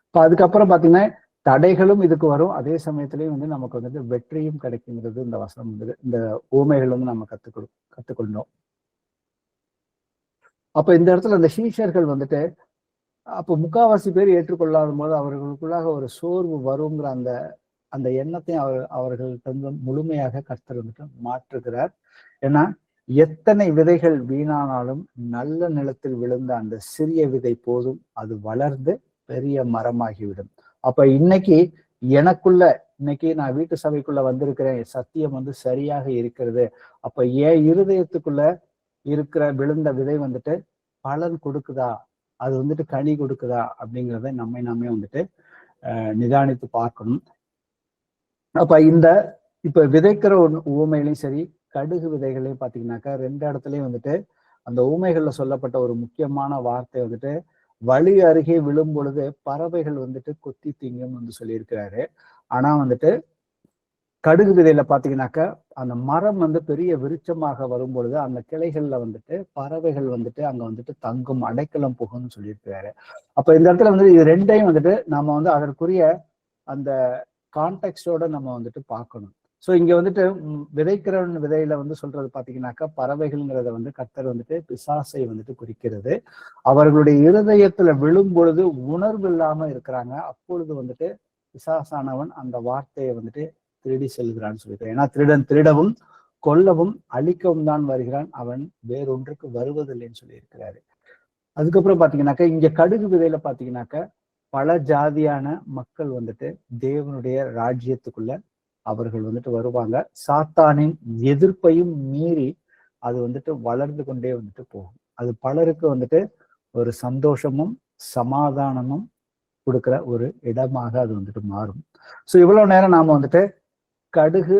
இப்ப அதுக்கப்புறம் பாத்தீங்கன்னா தடைகளும் இதுக்கு வரும், அதே சமயத்திலயும் வந்து நமக்கு வந்துட்டு வெற்றியும் கிடைக்குங்கிறது இந்த வசனம் வந்து இந்த ஊமைகள் வந்து நம்ம கத்துக்கொண்டோம். அப்ப இந்த இடத்துல அந்த சீஷர்கள் வந்துட்டு அப்போ முக்காவாசி பேர் ஏற்றுக்கொள்ளாத போது அவர்களுக்குள்ளாக ஒரு சோர்வு வருங்கிற அந்த எண்ணத்தையும் அவர்கள்ட்ட முழுமையாக கர்த்தர் வந்துட்டு மாற்றுகிறார். ஏன்னா எத்தனை விதைகள் வீணானாலும் நல்ல நிலத்தில் விழுந்த அந்த சிறிய விதை போதும், அது வளர்ந்து பெரிய மரமாகிவிடும். அப்ப இன்னைக்கு நான் வீட்டு சபைக்குள்ள வந்திருக்கிறேன், சத்தியம் வந்து சரியாக இருக்கிறது. அப்ப என் இருதயத்துக்குள்ள இருக்கிற விழுந்த விதை வந்துட்டு பலன் கொடுக்குதா, அது வந்துட்டு கனி கொடுக்குதா அப்படிங்கிறத நாமே வந்துட்டு நிதானித்து பார்க்கணும். அப்ப இப்ப விதைக்கிற ஊமையிலையும் சரி, கடுகு விதைகளையும் பாத்தீங்கன்னாக்கா 2 இடத்துலயும் வந்துட்டு அந்த ஊமைகள்ல சொல்லப்பட்ட ஒரு முக்கியமான வார்த்தை வந்துட்டு வழி அருகே விழும் பொழுது பறவைகள் வந்துட்டு கொத்தி திங்கும்னு வந்து சொல்லியிருக்கிறாரு. ஆனா வந்துட்டு கடுகு விதையில பாத்தீங்கன்னாக்கா அந்த மரம் வந்து பெரிய விருட்சமாக வரும் பொழுது அந்த கிளைகள்ல வந்துட்டு பறவைகள் வந்துட்டு அங்க வந்துட்டு தங்கும், அடைக்கலம் புகும்னு சொல்லியிருக்கிறாரு. அப்ப இந்த இடத்துல வந்து இது 2யும் வந்துட்டு நாம வந்து அதற்குரிய அந்த கான்டெக்ஸ்டோட நம்ம வந்துட்டு பார்க்கணும். ஸோ இங்க வந்துட்டு விதைக்கிறவன் விதையில வந்து சொல்றது பாத்தீங்கன்னாக்கா பறவைகள்ங்கிறத வந்து கர்த்தர் வந்துட்டு பிசாசை வந்துட்டு குறிக்கிறது. அவர்களுடைய இருதயத்துல விழும் பொழுது உணர்வு இல்லாம இருக்கிறாங்க. அப்பொழுது வந்துட்டு பிசாசானவன் அந்த வார்த்தையை வந்துட்டு திருடி செல்கிறான்னு சொல்லிட்டு, ஏன்னா திருடன் திருடவும் கொல்லவும் அழிக்கவும் தான் வருகிறான், அவன் வேறொன்றுக்கு வருவதில்லைன்னு சொல்லி இருக்கிறாரு. அதுக்கப்புறம் பாத்தீங்கன்னாக்கா இங்க கடுகு விதையில பாத்தீங்கன்னாக்கா பல ஜாதியான மக்கள் வந்துட்டு தேவனுடைய ராஜ்யத்துக்குள்ள அவர்கள் வந்துட்டு வருவாங்க. சாத்தானின் எதிர்ப்பையும் மீறி அது வந்துட்டு வளர்ந்து கொண்டே வந்துட்டு போகும். அது பலருக்கு வந்துட்டு ஒரு சந்தோஷமும் சமாதானமும் கொடுக்கிற ஒரு இடமாக அது வந்துட்டு மாறும். ஸோ இவ்வளவு நேரம் நாம வந்துட்டு கடுகு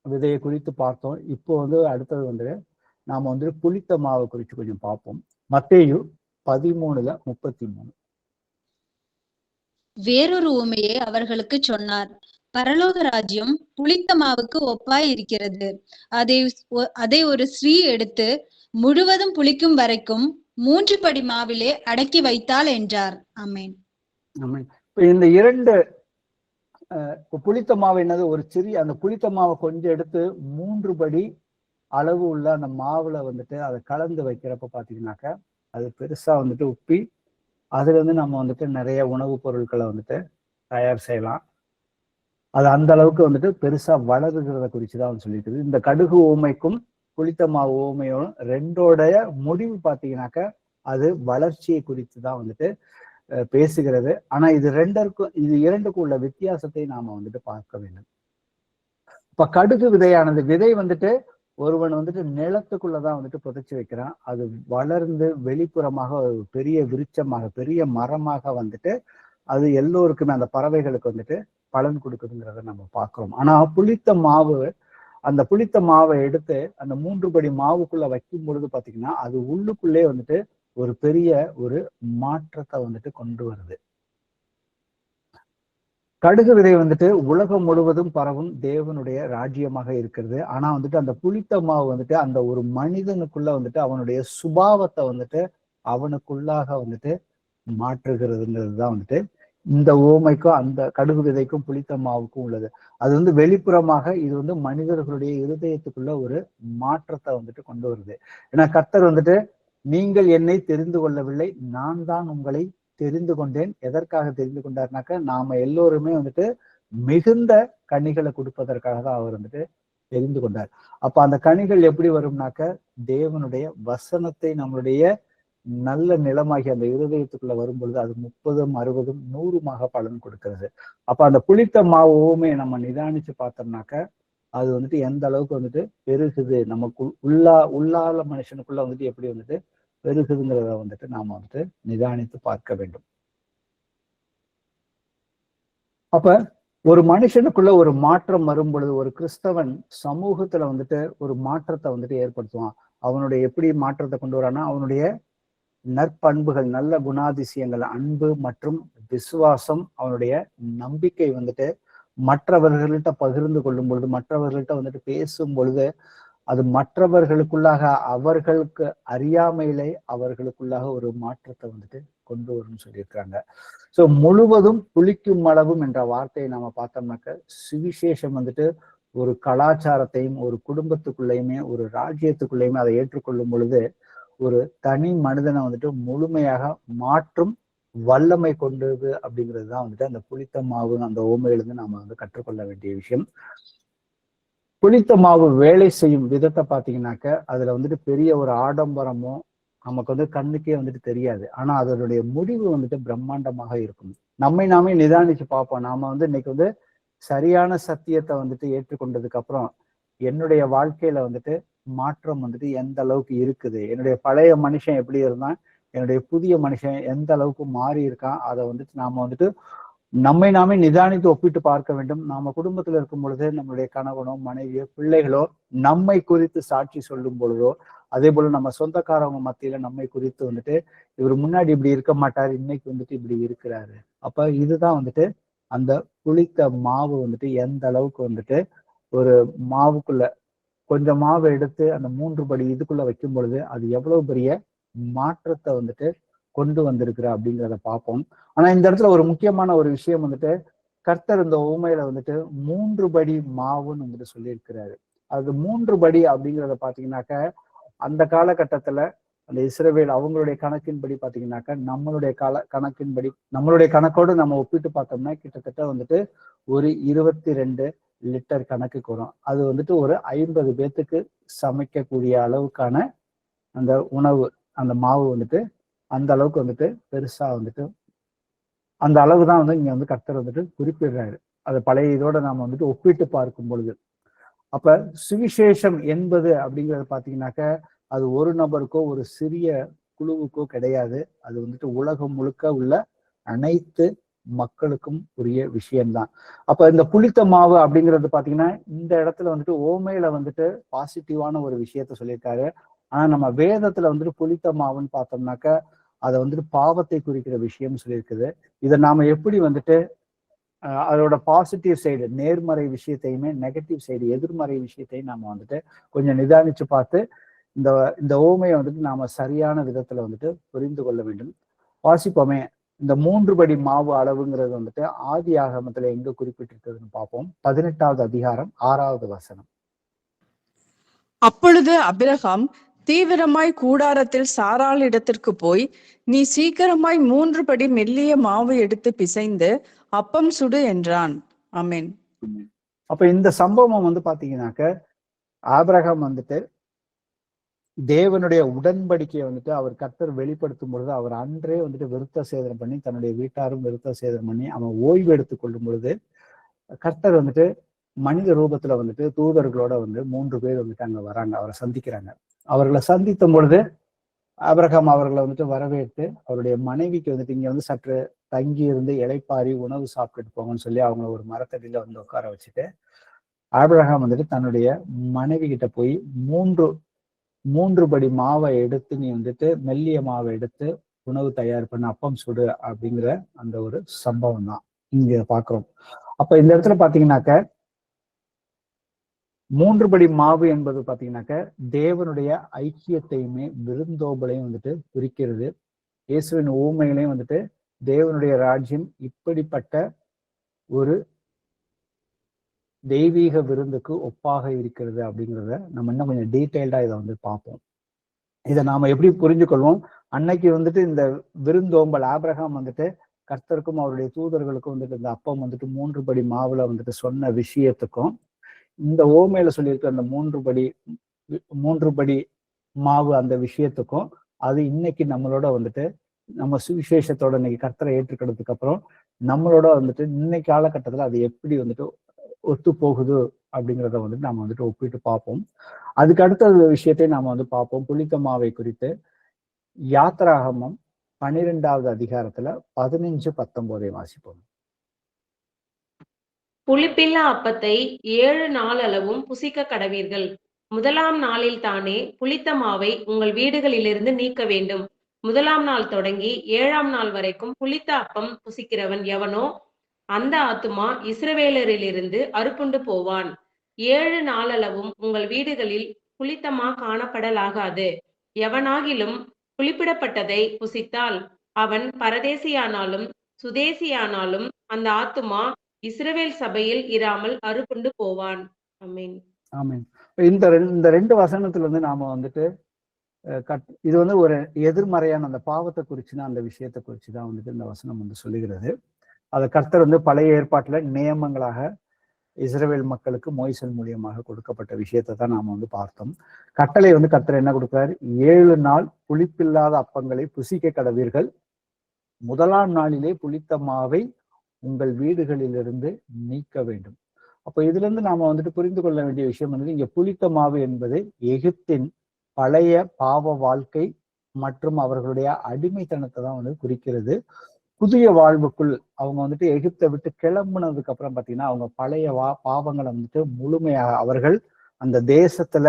விதையை குறித்து பார்த்தோம். இப்போ வந்து அடுத்தது வந்து நாம வந்து புளித்த மாவை குறித்து கொஞ்சம் பார்ப்போம். மத்தேயு 13:33. வேறொரு உவமையை அவர்களுக்கு சொன்னார். பரலோக ராஜ்யம் புளித்த மாவுக்கு ஒப்பாய் இருக்கிறது. அதை ஒரு ஸ்திரீ எடுத்து முழுவதும் புளிக்கும் வரைக்கும் 3 படி மாவிலே அடக்கி வைத்தாள் என்றார். ஆமென். ஆமென். இப்ப இந்த 2 புளித்த மாவு என்னது, ஒரு சிறிய அந்த புளித்த மாவை கொஞ்சம் எடுத்து 3 படி அளவு உள்ள அந்த மாவுல வந்துட்டு அதை கலந்து வைக்கிறப்ப பாத்தீங்கன்னாக்கா அது பெருசா வந்துட்டு உப்பி அதுல இருந்து நம்ம வந்துட்டு நிறைய உணவுப் பொருட்களை வந்துட்டு தயார் செய்யலாம். அது அந்த அளவுக்கு வந்துட்டு பெருசா வளருகிறத குறிச்சுதான் வந்து சொல்லியிருக்குது. இந்த கடுகு ஊமைக்கும் புளித்த மாவு ஊமையும் 2ஓடைய முடிவு பாத்தீங்கன்னாக்கா அது வளர்ச்சியை குறித்து தான் வந்துட்டு பேசுகிறது. ஆனா இது 2க்கும் உள்ள வித்தியாசத்தை நாம வந்துட்டு பார்க்க வேண்டும். இப்ப கடுகு விதையானது விதை வந்துட்டு ஒருவன் வந்துட்டு நிலத்துக்குள்ளதான் வந்துட்டு புதைச்சி வைக்கிறான். அது வளர்ந்து வெளிப்புறமாக ஒரு பெரிய விருட்சமாக பெரிய மரமாக வந்துட்டு அது எல்லோருக்குமே அந்த பறவைகளுக்கு வந்துட்டு பலன் கொடுக்குதுங்கிறத நம்ம பார்க்கிறோம். ஆனா அந்த புளித்த மாவை எடுத்து அந்த 3 படி மாவுக்குள்ள வைக்கும் பொழுது பாத்தீங்கன்னா அது உள்ளுக்குள்ளே வந்துட்டு ஒரு பெரிய ஒரு மாற்றத்தை வந்துட்டு கொண்டு வருது. கடுகு விதை வந்துட்டு உலகம் முழுவதும் பரவும் தேவனுடைய ராஜ்யமாக இருக்கிறது. ஆனா வந்துட்டு அந்த புளித்த மாவு வந்துட்டு அந்த ஒரு மனிதனுக்குள்ள வந்துட்டு அவனுடைய சுபாவத்தை வந்துட்டு அவனுக்குள்ளாக வந்துட்டு மாற்றுகிறதுங்கிறது தான் வந்துட்டு இந்த ஓமைக்கும் அந்த கடுகு விதைக்கும் புளித்த மாவுக்கும் உள்ளது. அது வந்து வெளிப்புறமாக இது வந்து மனிதர்களுடைய இருதயத்துக்குள்ள ஒரு மாற்றத்தை வந்துட்டு கொண்டு வருது. ஏன்னா கர்த்தர் வந்துட்டு நீங்கள் என்னை தெரிந்து கொள்ளவில்லை, நான் தான் உங்களை தெரிந்து கொண்டேன். எதற்காக தெரிந்து கொண்டார்னாக்க நாம எல்லோருமே வந்துட்டு மிகுந்த கனிகளை கொடுப்பதற்காக தான் அவர் வந்துட்டு தெரிந்து கொண்டார். அப்ப அந்த கனிகள் எப்படி வரும்னாக்க தேவனுடைய வசனத்தை நம்மளுடைய நல்ல நிலமாகி அந்த இருதயத்துக்குள்ள வரும் பொழுது அது 30, 60, 100 பலன் கொடுக்கிறது. அப்ப அந்த புளித்த மாவுமே நம்ம நிதானிச்சு பார்த்தோம்னாக்க அது வந்துட்டு எந்த அளவுக்கு வந்துட்டு பெருகுது, நமக்கு உள்ளால மனுஷனுக்குள்ள வந்துட்டு எப்படி வந்துட்டு பெருகுதுங்கிறத வந்துட்டு நாம வந்துட்டு நிதானித்து பார்க்க வேண்டும். அப்ப ஒரு மனுஷனுக்குள்ள ஒரு மாற்றம் வரும் பொழுது ஒரு கிறிஸ்தவன் சமூகத்துல வந்துட்டு ஒரு மாற்றத்தை வந்துட்டு ஏற்படுத்துவான். அவனுடைய எப்படி மாற்றத்தை கொண்டு வரான்னா அவனுடைய நற்பண்புகள், நல்ல குணாதிசயங்கள், அன்பு மற்றும் விசுவாசம், அவனுடைய நம்பிக்கை வந்துட்டு மற்றவர்கள்ட்ட பகிர்ந்து கொள்ளும் பொழுது மற்றவர்கள்ட்ட வந்துட்டு பேசும் பொழுது அது மற்றவர்களுக்குள்ளாக அவர்களுக்கு அறியாமையிலே அவர்களுக்குள்ளாக ஒரு மாற்றத்தை வந்துட்டு கொண்டு வரும்னு சொல்லியிருக்காங்க. ஸோ முழுவதும் புளிக்கும் அளவும் என்ற வார்த்தையை நம்ம பார்த்தோம்னாக்க சுவிசேஷம் வந்துட்டு ஒரு கலாச்சாரத்தையும் ஒரு குடும்பத்துக்குள்ளேயுமே ஒரு ராஜ்யத்துக்குள்ளேயுமே அதை ஏற்றுக்கொள்ளும் பொழுது ஒரு தனி மனிதனை வந்துட்டு முழுமையாக மாற்றும் வல்லமை கொண்டது அப்படிங்கிறது தான் வந்துட்டு அந்த புளித்த மாவு அந்த ஓமையிலிருந்து நாம வந்து கற்றுக்கொள்ள வேண்டிய விஷயம். புளித்த மாவு வேலை செய்யும் விதத்தை பார்த்தீங்கன்னாக்க அதுல வந்துட்டு பெரிய ஒரு ஆடம்பரமோ நமக்கு வந்து கண்ணுக்கே வந்துட்டு தெரியாது. ஆனா அதனுடைய முடிவு வந்துட்டு பிரம்மாண்டமாக இருக்கும். நம்மை நாமே நிதானிச்சு பார்ப்போம். நாம வந்து இன்னைக்கு வந்து சரியான சத்தியத்தை வந்துட்டு ஏற்றுக்கொண்டதுக்கு அப்புறம் என்னுடைய வாழ்க்கையில வந்துட்டு மாற்றம் வந்துட்டு எந்த அளவுக்கு இருக்குது, என்னுடைய பழைய மனுஷன் எப்படி இருந்தான், என்னுடைய புதிய மனுஷன் எந்த அளவுக்கு மாறி இருக்கான், அதை வந்துட்டு நாம வந்துட்டு நம்மை நாமே நிதானித்து ஒப்பிட்டு பார்க்க வேண்டும். நாம குடும்பத்துல இருக்கும் பொழுது நம்மளுடைய கணவனோ மனைவியோ பிள்ளைகளோ நம்மை குறித்து சாட்சி சொல்லும் பொழுதோ, அதே போல நம்ம சொந்தக்காரவங்க மத்தியில நம்மை குறித்து வந்துட்டு இவர் முன்னாடி இப்படி இருக்க மாட்டாரு, இன்னைக்கு வந்துட்டு இப்படி இருக்கிறாரு. அப்ப இதுதான் வந்துட்டு அந்த புளித்த மாவு வந்துட்டு எந்த அளவுக்கு வந்துட்டு ஒரு மாவுக்குள்ள கொஞ்சம் மாவு எடுத்து அந்த 3 படி இதுக்குள்ள வைக்கும் பொழுது அது எவ்வளவு பெரிய மாற்றத்தை வந்துட்டு கொண்டு வந்திருக்கிற அப்படிங்கிறத பார்ப்போம். ஆனா இந்த இடத்துல ஒரு முக்கியமான ஒரு விஷயம் வந்துட்டு கர்த்தர் இந்த உவமையில வந்துட்டு 3 படி மாவுன்னு வந்துட்டு சொல்லியிருக்கிறாரு. அது 3 படி அப்படிங்கிறத பாத்தீங்கன்னாக்க அந்த காலகட்டத்துல அந்த இஸ்ரவேல் அவங்களுடைய கணக்கின்படி பாத்தீங்கன்னாக்க நம்மளுடைய கணக்கின்படி நம்மளுடைய கணக்கோடு நம்ம ஒப்பிட்டு பார்த்தோம்னா கிட்டத்தட்ட வந்துட்டு ஒரு 22 லிட்டர் கணக்குக்கு வரும். அது வந்துட்டு ஒரு 50 பேத்துக்கு சமைக்கக்கூடிய அளவுக்கான அந்த உணவு, அந்த மாவு வந்துட்டு அந்த அளவுக்கு வந்துட்டு பெருசா வந்துட்டு அந்த அளவு தான் வந்து இங்க வந்து கர்த்தர் வந்துட்டு குறிப்பிடுறாரு. அது பழைய இதோட நாம வந்துட்டு ஒப்பிட்டு பார்க்கும் பொழுது. அப்ப சுவிசேஷம் என்பது அப்படிங்கிறது பாத்தீங்கன்னாக்க அது ஒரு நபருக்கோ ஒரு சிறிய குழுவுக்கோ கிடையாது. அது வந்துட்டு உலகம் முழுக்க உள்ள அனைத்து மக்களுக்கும் உரிய விஷயம்தான். அப்ப இந்த புளித்த மாவு அப்படிங்கிறது பாத்தீங்கன்னா இந்த இடத்துல வந்துட்டு ஓமையில வந்துட்டு பாசிட்டிவான ஒரு விஷயத்த சொல்லியிருக்காரு. ஆனா நம்ம வேதத்துல வந்துட்டு புளித்த மாவுன்னு பார்த்தோம்னாக்க அதை வந்துட்டு பாவத்தை குறிக்கிற விஷயம் சொல்லியிருக்குது. இதை நாம எப்படி வந்துட்டு அதோட பாசிட்டிவ் சைடு நேர்மறை விஷயத்தையுமே நெகட்டிவ் சைடு எதிர்மறை விஷயத்தையும் நாம வந்துட்டு கொஞ்சம் நிதானிச்சு பார்த்து இந்த இந்த ஓமையை வந்துட்டு நாம சரியான விதத்துல வந்துட்டு புரிந்து கொள்ள வேண்டும். வாசிப்போமே. இந்த 3 படி மாவு அளவுங்கிறது வந்துட்டு ஆதி ஆகமத்துல எங்க குறிப்பிட்டிருக்குதுன்னு பார்ப்போம். 18வது அதிகாரம் 6வது வசனம். அப்பொழுது அபிரகாம் தீவிரமாய் கூடாரத்தில் சாராள் இடத்திற்கு போய், நீ சீக்கிரமாய் 3 படி மெல்லிய மாவு எடுத்து பிசைந்து அப்பம் சுடு என்றான். ஆமென். அப்ப இந்த சம்பவம் வந்து பாத்தீங்கன்னாக்க ஆபிரகாம் வந்துட்டு தேவனுடைய உடன்படிக்கையை வந்துட்டு அவர் கர்த்தர் வெளிப்படுத்தும் பொழுது அவர் அன்றே வந்துட்டு விருத்த சேதனம் பண்ணி தன்னுடைய வீட்டாரும் விருத்த சேதனம் பண்ணி அவன் ஓய்வு எடுத்துக் கொள்ளும் பொழுது கர்த்தர் வந்துட்டு மனித ரூபத்துல வந்துட்டு தூதர்களோட வந்து 3 பேர் வந்துட்டு அங்க வராங்க, அவரை சந்திக்கிறாங்க. அவர்களை சந்தித்த பொழுது ஆபிரகாம் அவர்களை வந்துட்டு வரவேற்று அவருடைய மனைவிக்கு வந்துட்டு இங்க வந்து சற்று தங்கி இருந்து இளைப்பாரி உணவு சாப்பிட்டுட்டு போங்கன்னு சொல்லி அவங்கள ஒரு மரத்தடியில வந்து உட்கார வச்சுட்டு ஆபிரகாம் வந்துட்டு தன்னுடைய மனைவி கிட்ட போய் 3 படி மாவை எடுத்து நீ வந்துட்டு மெல்லிய மாவை எடுத்து உணவு தயார் பண்ண அப்பம் சுடு அப்படிங்கிற அந்த ஒரு சம்பவம் தான் இங்க பாக்குறோம். அப்ப இந்த இடத்துல பாத்தீங்கன்னாக்க 3 படி மாவு என்பது பாத்தீங்கன்னாக்க தேவனுடைய ஐக்கியத்தையுமே விருந்தோம்பலையும் வந்துட்டு குறிக்கிறது. இயேசுவின் ஊமைகளையும் வந்துட்டு தேவனுடைய ராஜ்யம் இப்படிப்பட்ட ஒரு தெய்வீக விருந்துக்கு ஒப்பாக இருக்கிறது அப்படிங்கிறத நம்ம இன்னும் கொஞ்சம் டீட்டெயில்டா இதை வந்து பார்ப்போம். இதை நாம எப்படி புரிஞ்சு கொள்வோம்? அன்னைக்கு வந்துட்டு இந்த விருந்தோம்பல் ஆபிரகாம் வந்துட்டு கர்த்தருக்கும் அவருடைய தூதர்களுக்கும் வந்துட்டு இந்த அப்பம் வந்துட்டு 3 படி மாவுல வந்துட்டு சொன்ன விஷயத்துக்கும் இந்த ஓமையில சொல்லியிருக்க அந்த 3 படி மாவு அந்த விஷயத்துக்கும் அது இன்னைக்கு நம்மளோட வந்துட்டு நம்ம சுவிசேஷத்தோட இன்னைக்கு கர்த்தரை ஏற்றுக்கிறதுக்கு அப்புறம் நம்மளோட வந்துட்டு இன்னைக்கு காலகட்டத்துல அது எப்படி வந்துட்டு ஒத்து போகுது அப்படிங்கிறத வந்துட்டு நம்ம வந்துட்டு ஒப்பிட்டு பார்ப்போம். அதுக்கு அடுத்த விஷயத்தை நாம வந்து பார்ப்போம். புளித்த மாவை குறித்து யாத்திராகமம் 12வது அதிகாரத்துல 15-19 வாசிப்போம். புளிப்பில்லா அப்பத்தை 7 நாளளவும் புசிக்க கடவீர்கள். 1ஆம் நாளில் தானே புளித்த மாவை உங்கள் வீடுகளிலிருந்து நீக்க வேண்டும். 1ஆம் நாள் தொடங்கி 7ஆம் நாள் வரைக்கும் புளித்த அப்பம் புசிக்கிறவன் எவனோ அந்த ஆத்துமா இஸ்ரவேலரிலிருந்து அறுப்புண்டு போவான். 7 நாளளவும் உங்கள் வீடுகளில் புளித்தமா காணப்படலாகாது. எவனாகிலும் புளிப்பிடப்பட்டதை புசித்தால் அவன் பரதேசியானாலும் சுதேசியானாலும் அந்த ஆத்துமா இஸ்ரவேல் சபையில் இராமல் அறுப்புண்டு போவான். ஆமென். ஆமென். இந்த 2 வசனத்துல இருந்து நாம வந்துட்டு இது வந்து ஒரு எதிர்மறையான அந்த பாவத்தை குறிச்சுதான் அந்த விஷயத்தை குறிச்சுதான் வந்துட்டு இந்த வசனம் வந்து சொல்லுகிறது. அதை கர்த்தர் வந்து பழைய ஏற்பாட்டுல நியமங்களாக இஸ்ரவேல் மக்களுக்கு மோய்சல் மூலியமாக கொடுக்கப்பட்ட விஷயத்தை தான் நாம வந்து பார்த்தோம். கட்டளை வந்து கர்த்தர் என்ன கொடுக்கிறார்? 7 நாள் புளிப்பில்லாத அப்பங்களை புசிக்க கடவீர்கள். 1ஆம் நாளிலே புளித்த மாவை உங்கள் வீடுகளிலிருந்து நீக்க வேண்டும். அப்ப இதுல இருந்து நாம வந்துட்டு புரிந்து கொள்ள வேண்டிய விஷயம் வந்து இங்க புளித்த மாவு என்பது எகிப்தின் பழைய பாவ வாழ்க்கை மற்றும் அவர்களுடைய அடிமைத்தனத்தை தான் வந்து குறிக்கிறது. புதிய வாழ்வுக்குள் அவங்க வந்துட்டு எகிப்தை விட்டு கிளம்புனதுக்கு அப்புறம் பாத்தீங்கன்னா அவங்க பழைய பாவங்களை வந்துட்டு முழுமையாக அவர்கள் அந்த தேசத்துல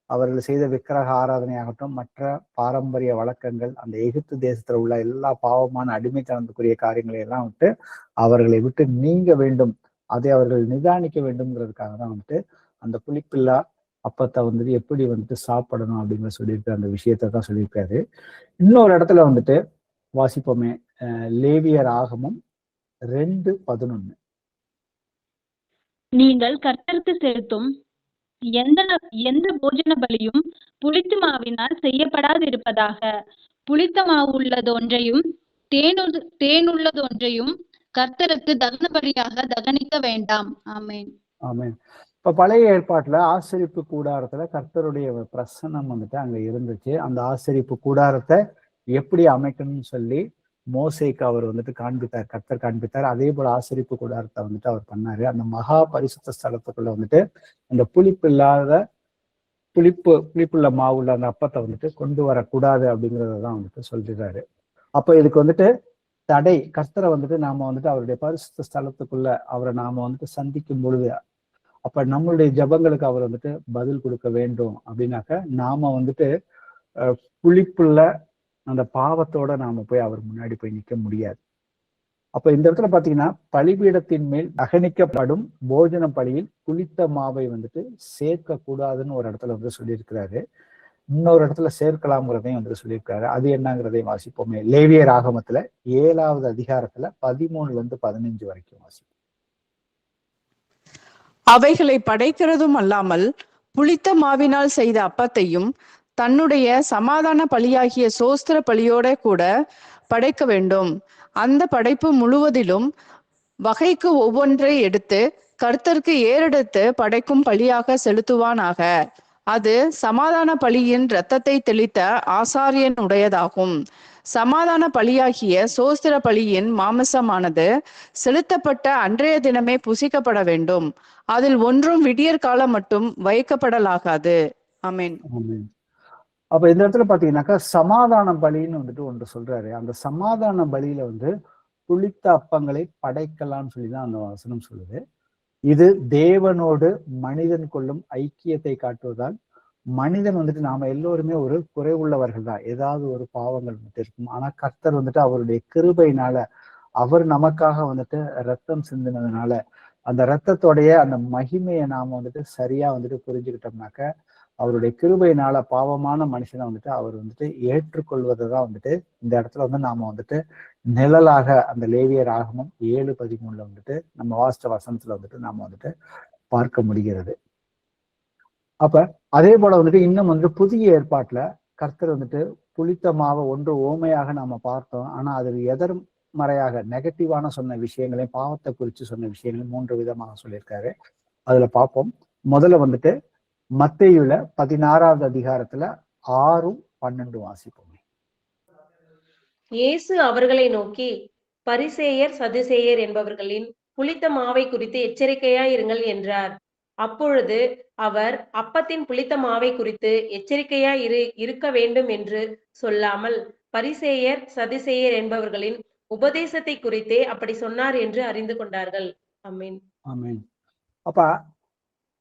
அவர்கள் செய்த விக்கிரக ஆராதனையாகட்டும், மற்ற பாரம்பரிய வழக்கங்கள், அந்த எகிப்து தேசத்துல உள்ள எல்லா பாவமான அடிமைத்தனத்துக்குரிய காரியங்களை எல்லாம் வந்துட்டு அவர்களை விட்டு நீங்க வேண்டும், அதை அவர்கள் நிதானிக்க வேண்டும்ங்கிறதுக்காக தான் வந்துட்டு அந்த புளிப்பில்லா அப்பத்தை வந்துட்டு எப்படி வந்துட்டு சாப்பிடணும் அப்படிங்கிற சொல்லியிருக்க அந்த விஷயத்த தான் சொல்லியிருக்காரு. இன்னொரு இடத்துல வந்துட்டு வாசிப்போமே, லேவியர் ஆகமம் 2:11. நீங்கள் கர்த்தருக்கு செலுத்தும் எந்த எந்த போஜன பலியும் புளித்த மாவினால் செய்யப்படாதிருப்பதாக. புளித்த மாவு உள்ளதொன்றையும் தேனுள்ளதொன்றையும் கர்த்தருக்கு தகன பலியாக தகனிக்க வேண்டாம். ஆமென். ஆமென். இப்ப பழைய ஏற்பாட்டுல ஆசரிப்பு கூடாரத்துல கர்த்தருடைய பிரசன்னம் வந்துட்டு அங்க இருந்துச்சு. அந்த ஆசரிப்பு கூடாரத்தை எப்படி அமைக்கணும்னு சொல்லி மோசேக்கு அவர் வந்துட்டு காண்பித்தார், கர்த்தர் காண்பித்தார். அதே போல ஆசரிப்பு கூடாரத்தை வந்துட்டு அவர் பண்ணாரு. அந்த மகா பரிசுத்த ஸ்தலத்துக்குள்ள வந்துட்டு அந்த புளிப்புள்ள மாவுள்ள அந்த அப்பத்தை வந்துட்டு கொண்டு வரக்கூடாது அப்படிங்கிறதான் வந்துட்டு சொல்லிடுறாரு. அப்ப இதுக்கு வந்துட்டு தடை, கர்த்தரை வந்துட்டு நாம வந்துட்டு அவருடைய பரிசுத்த ஸ்தலத்துக்குள்ள அவரை நாம வந்துட்டு சந்திக்கும் பொழுது, அப்ப நம்மளுடைய ஜபங்களுக்கு அவர் வந்துட்டு பதில் கொடுக்க வேண்டும் அப்படின்னாக்க நாம வந்துட்டு புளிப்புள்ள அந்த பாவத்தோட நாம போய் அவர் முன்னாடி போய் நிற்க முடியாது. அப்ப இந்த இடத்துல பாத்தீங்கன்னா பலிபீடத்தின் மேல் தகனிக்கப்படும் போஜன பலியில் புளித்த மாவை வந்துட்டு சேர்க்க கூடாதுன்னு ஒரு இடத்துல வந்து சொல்லியிருக்கிறாரு. இன்னொரு இடத்துல சேர்க்கலாம்ங்கிறதையும் வந்து சொல்லியிருக்காரு. அது என்னங்கிறதையும் வாசிப்போமே. லேவியர் ஆகமத்துல 7வது அதிகாரத்துல 13-15 வரைக்கும் வாசிப்போம். அவைகளை படைக்கிறதும் அல்லாமல் புளித்த மாவினால் செய்த அப்பத்தையும் தன்னுடைய சமாதான பலியாகிய சோஸ்திர பலியோட கூட படைக்க வேண்டும். அந்த படைப்பு முழுவதிலும் வகைக்கு ஒவ்வொன்றை எடுத்து கர்த்தருக்கு ஏறெடுத்து படைக்கும் பலியாக செலுத்துவானாக. அது சமாதான பலியின் இரத்தத்தை தெளித்த ஆசாரியன் உடையதாகும். சமாதான பலியாகிய சோஸ்திர பலியின் மாமிசமானது செலுத்தப்பட்ட அன்றைய தினமே புசிக்கப்பட வேண்டும். அதில் ஒன்றும் விடியற் காலம் மட்டும் வைக்கப்படலாகாது. ஆமென். அப்ப இந்த இடத்துல பாத்தீங்கன்னாக்கா சமாதான பலின்னு வந்துட்டு ஒன்று சொல்றாரு. அந்த சமாதான பலியில வந்து புளித்த அப்பங்களை படைக்கலாம்னு சொல்லிதான் அந்த வசனம் சொல்லுது. இது தேவனோடு மனிதன் கொள்ளும் ஐக்கியத்தை காட்டுவதால், மனிதன் வந்துட்டு நாம எல்லோருமே ஒரு குறைவுள்ளவர்கள் தான், ஏதாவது ஒரு பாவங்கள் வந்துட்டு இருக்கும். ஆனா கர்த்தர் வந்துட்டு அவருடைய கிருபையினால, அவர் நமக்காக வந்துட்டு ரத்தம் சிந்தினதுனால, அந்த ரத்தத்தோடைய அந்த மகிமையை நாம வந்துட்டு சரியா வந்துட்டு புரிஞ்சுக்கிட்டோம்னாக்க, அவருடைய கிருபையினால பாவமான மனுஷனை வந்துட்டு அவர் வந்துட்டு ஏற்றுக்கொள்வதை தான் வந்துட்டு இந்த இடத்துல வந்து நாம வந்துட்டு நிழலாக அந்த லேவியர் ஆகமம் 7:13 வந்துட்டு நம்ம வாசிச்ச வசனத்துல வந்துட்டு நாம வந்துட்டு பார்க்க முடிகிறது. அப்ப அதே போல வந்துட்டு இன்னும் வந்து புதிய ஏற்பாட்டுல கர்த்தர் வந்துட்டு புளித்த மாவை ஒன்று ஓமையாக நாம பார்த்தோம். ஆனா அது எதிர்மறையாக நெகட்டிவான சொன்ன விஷயங்களையும், பாவத்தை குறித்து சொன்ன விஷயங்களையும் 3 விதமாக சொல்லியிருக்காரு. அதுல பார்ப்போம். முதல்ல வந்துட்டு மத்தேயுல 16வது அதிகாரத்துல 6-12 வாசிப்போம். இயேசு அவர்களை நோக்கி, பரிசேயர் சதுசேயர் என்பவர்களின் புளித்த மாவை குறித்து எச்சரிக்கையாயிருங்கள் என்றார். அப்பொழுது அவர் அப்பத்தின் புளித்த மாவை குறித்து எச்சரிக்கையாய் இருக்க வேண்டும் என்று சொல்லாமல், பரிசேயர் சதுசேயர் என்பவர்களின் உபதேசத்தை குறித்தே அப்படி சொன்னார் என்று அறிந்து கொண்டார்கள். ஆமென். ஆமென். அப்ப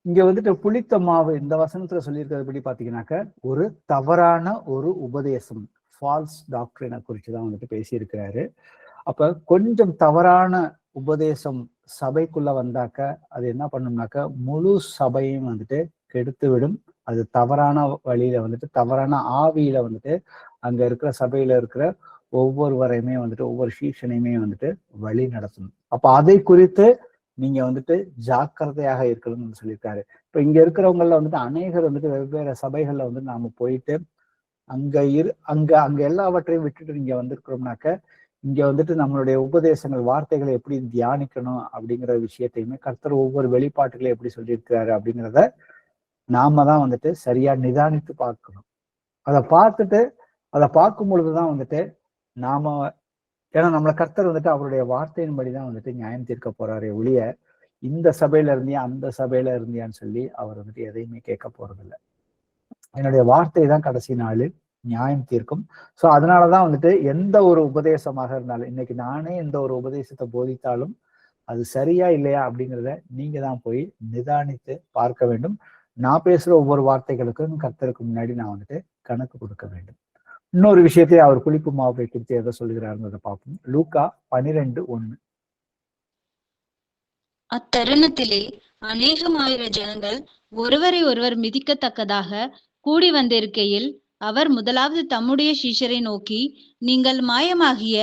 இங்க வந்துட்டு புளித்த மாவு இந்த வசனத்துல சொல்லியிருக்கிறபடி பாத்தீங்கன்னாக்க ஒரு தவறான ஒரு உபதேசம், ஃபால்ஸ் டாக்டரினை குறிச்சுதான் வந்துட்டு பேசியிருக்கிறாரு. அப்ப கொஞ்சம் தவறான உபதேசம் சபைக்குள்ள வந்தாக்க அது என்ன பண்ணும்னாக்க முழு சபையும் வந்துட்டு கெடுத்து விடும். அது தவறான வழியில வந்துட்டு, தவறான ஆவியில வந்துட்டு அங்க இருக்கிற சபையில இருக்கிற ஒவ்வொருவரையுமே வந்துட்டு, ஒவ்வொரு சீஷனையுமே வந்துட்டு வழி நடத்தணும். அப்ப அதை குறித்து நீங்க வந்துட்டு ஜாக்கிரதையாக இருக்கணும்னு சொல்லியிருக்காரு. இப்ப இங்க இருக்கிறவங்கல வந்துட்டு அநேகர் வந்துட்டு வெவ்வேறு சபைகள்ல வந்து நாம போயிட்டு அங்க எல்லாவற்றையும் விட்டுட்டு இங்க வந்திருக்கிறோம்னாக்க, இங்க வந்துட்டு நம்மளுடைய உபதேசங்கள், வார்த்தைகளை எப்படி தியானிக்கணும் அப்படிங்கிற விஷயத்தையுமே கர்த்தர் ஒவ்வொரு வெளிப்பாட்டுகளை எப்படி சொல்லியிருக்கிறாரு அப்படிங்கிறத நாம தான் வந்துட்டு சரியா நிதானித்து பார்க்கணும். அதை பார்க்கும் பொழுதுதான் வந்துட்டு நாம, ஏன்னா நம்மளை கர்த்தர் வந்துட்டு அவருடைய வார்த்தையின்படிதான் வந்துட்டு நியாயம் தீர்க்க போறாரே ஒழிய இந்த சபையில இருந்தியா அந்த சபையில இருந்தியான்னு சொல்லி அவர் வந்துட்டு எதையுமே கேட்க போறதில்லை. என்னுடைய வார்த்தை தான் கடைசி நாள், நியாயம் தீர்க்கும். சோ அதனாலதான் வந்துட்டு எந்த ஒரு உபதேசமாக இருந்தாலும், இன்னைக்கு நானே எந்த ஒரு உபதேசத்தை போதித்தாலும் அது சரியா இல்லையா அப்படிங்கிறத நீங்க தான் போய் நிதானித்து பார்க்க வேண்டும். நான் பேசுற ஒவ்வொரு வார்த்தைகளுக்கும் கர்த்தருக்கு முன்னாடி நான் வந்துட்டு கணக்கு கொடுக்க வேண்டும். இன்னொரு விஷயத்தை அவர் புளிப்பு மாவை குறித்து எதை சொல்லுகிறாருன்றதை பார்ப்போம். லூக்கா 12:1. அத்தருணத்திலே அநேகமாயிர ஜனங்கள் ஒருவரை ஒருவர் மிதிக்கத்தக்கதாக கூடி வந்திருக்கையில் அவர் முதலாவது தம்முடைய சீஷரை நோக்கி, நீங்கள் மாயமாகிய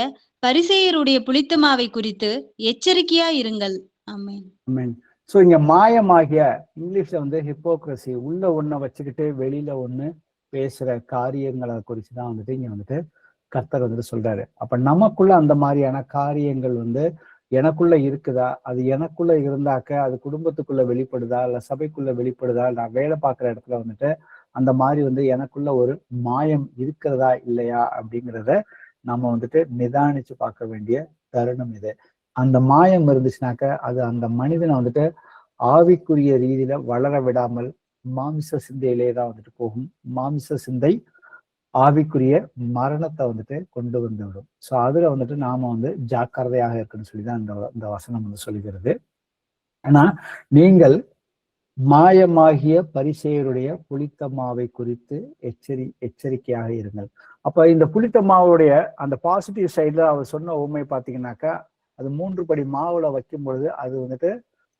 பரிசேயருடைய புளித்த மாவை குறித்து எச்சரிக்கையா இருங்கள். ஆமென். ஆமென். சோ இங்க மாயமாகிய, இங்கிலீஷ்ல வந்து ஹிப்போக்ரசி, உள்ள ஒண்ணை வச்சுக்கிட்டு வெளியில ஒண்ணு பேசுற காரியங்களை குறிச்சுதான் வந்துட்டு இங்க வந்துட்டு கர்த்தர் வந்துட்டு சொல்றாரு. அப்ப நமக்குள்ள அந்த மாதிரியான காரியங்கள் வந்து எனக்குள்ள இருக்குதா, அது எனக்குள்ள இருந்தாக்க அது குடும்பத்துக்குள்ள வெளிப்படுதா, இல்ல சபைக்குள்ள வெளிப்படுதா, நான் வேலை பார்க்குற இடத்துல வந்துட்டு அந்த மாதிரி வந்து எனக்குள்ள ஒரு மாயம் இருக்கிறதா இல்லையா அப்படிங்கிறத நம்ம வந்துட்டு நிதானிச்சு பார்க்க வேண்டிய தருணம் இது. அந்த மாயம் இருந்துச்சுனாக்க அது அந்த மனிதனை வந்துட்டு ஆவிக்குரிய ரீதியில வளர விடாமல் மாமிச சிந்தையிலே தான் வந்துட்டு போகும். மாமிச சிந்தை ஆவிக்குரிய மரணத்தை வந்துட்டு கொண்டு வந்து விடும். சோ அதுல வந்துட்டு நாம வந்து ஜாக்கிரதையாக இருக்குன்னு சொல்லிதான் இந்த வசனம் வந்து சொல்லுகிறது. ஆனா நீங்கள் மாயமாகிய பரிசேயருடைய புளித்த மாவை குறித்து எச்சரிக்கையாக இருங்கள். அப்ப இந்த புளித்த மாவுடைய அந்த பாசிட்டிவ் சைட்ல அவர் சொன்ன உண்மை பார்த்தீங்கன்னாக்கா, அது 3 படி மாவுல வைக்கும் பொழுது அது வந்துட்டு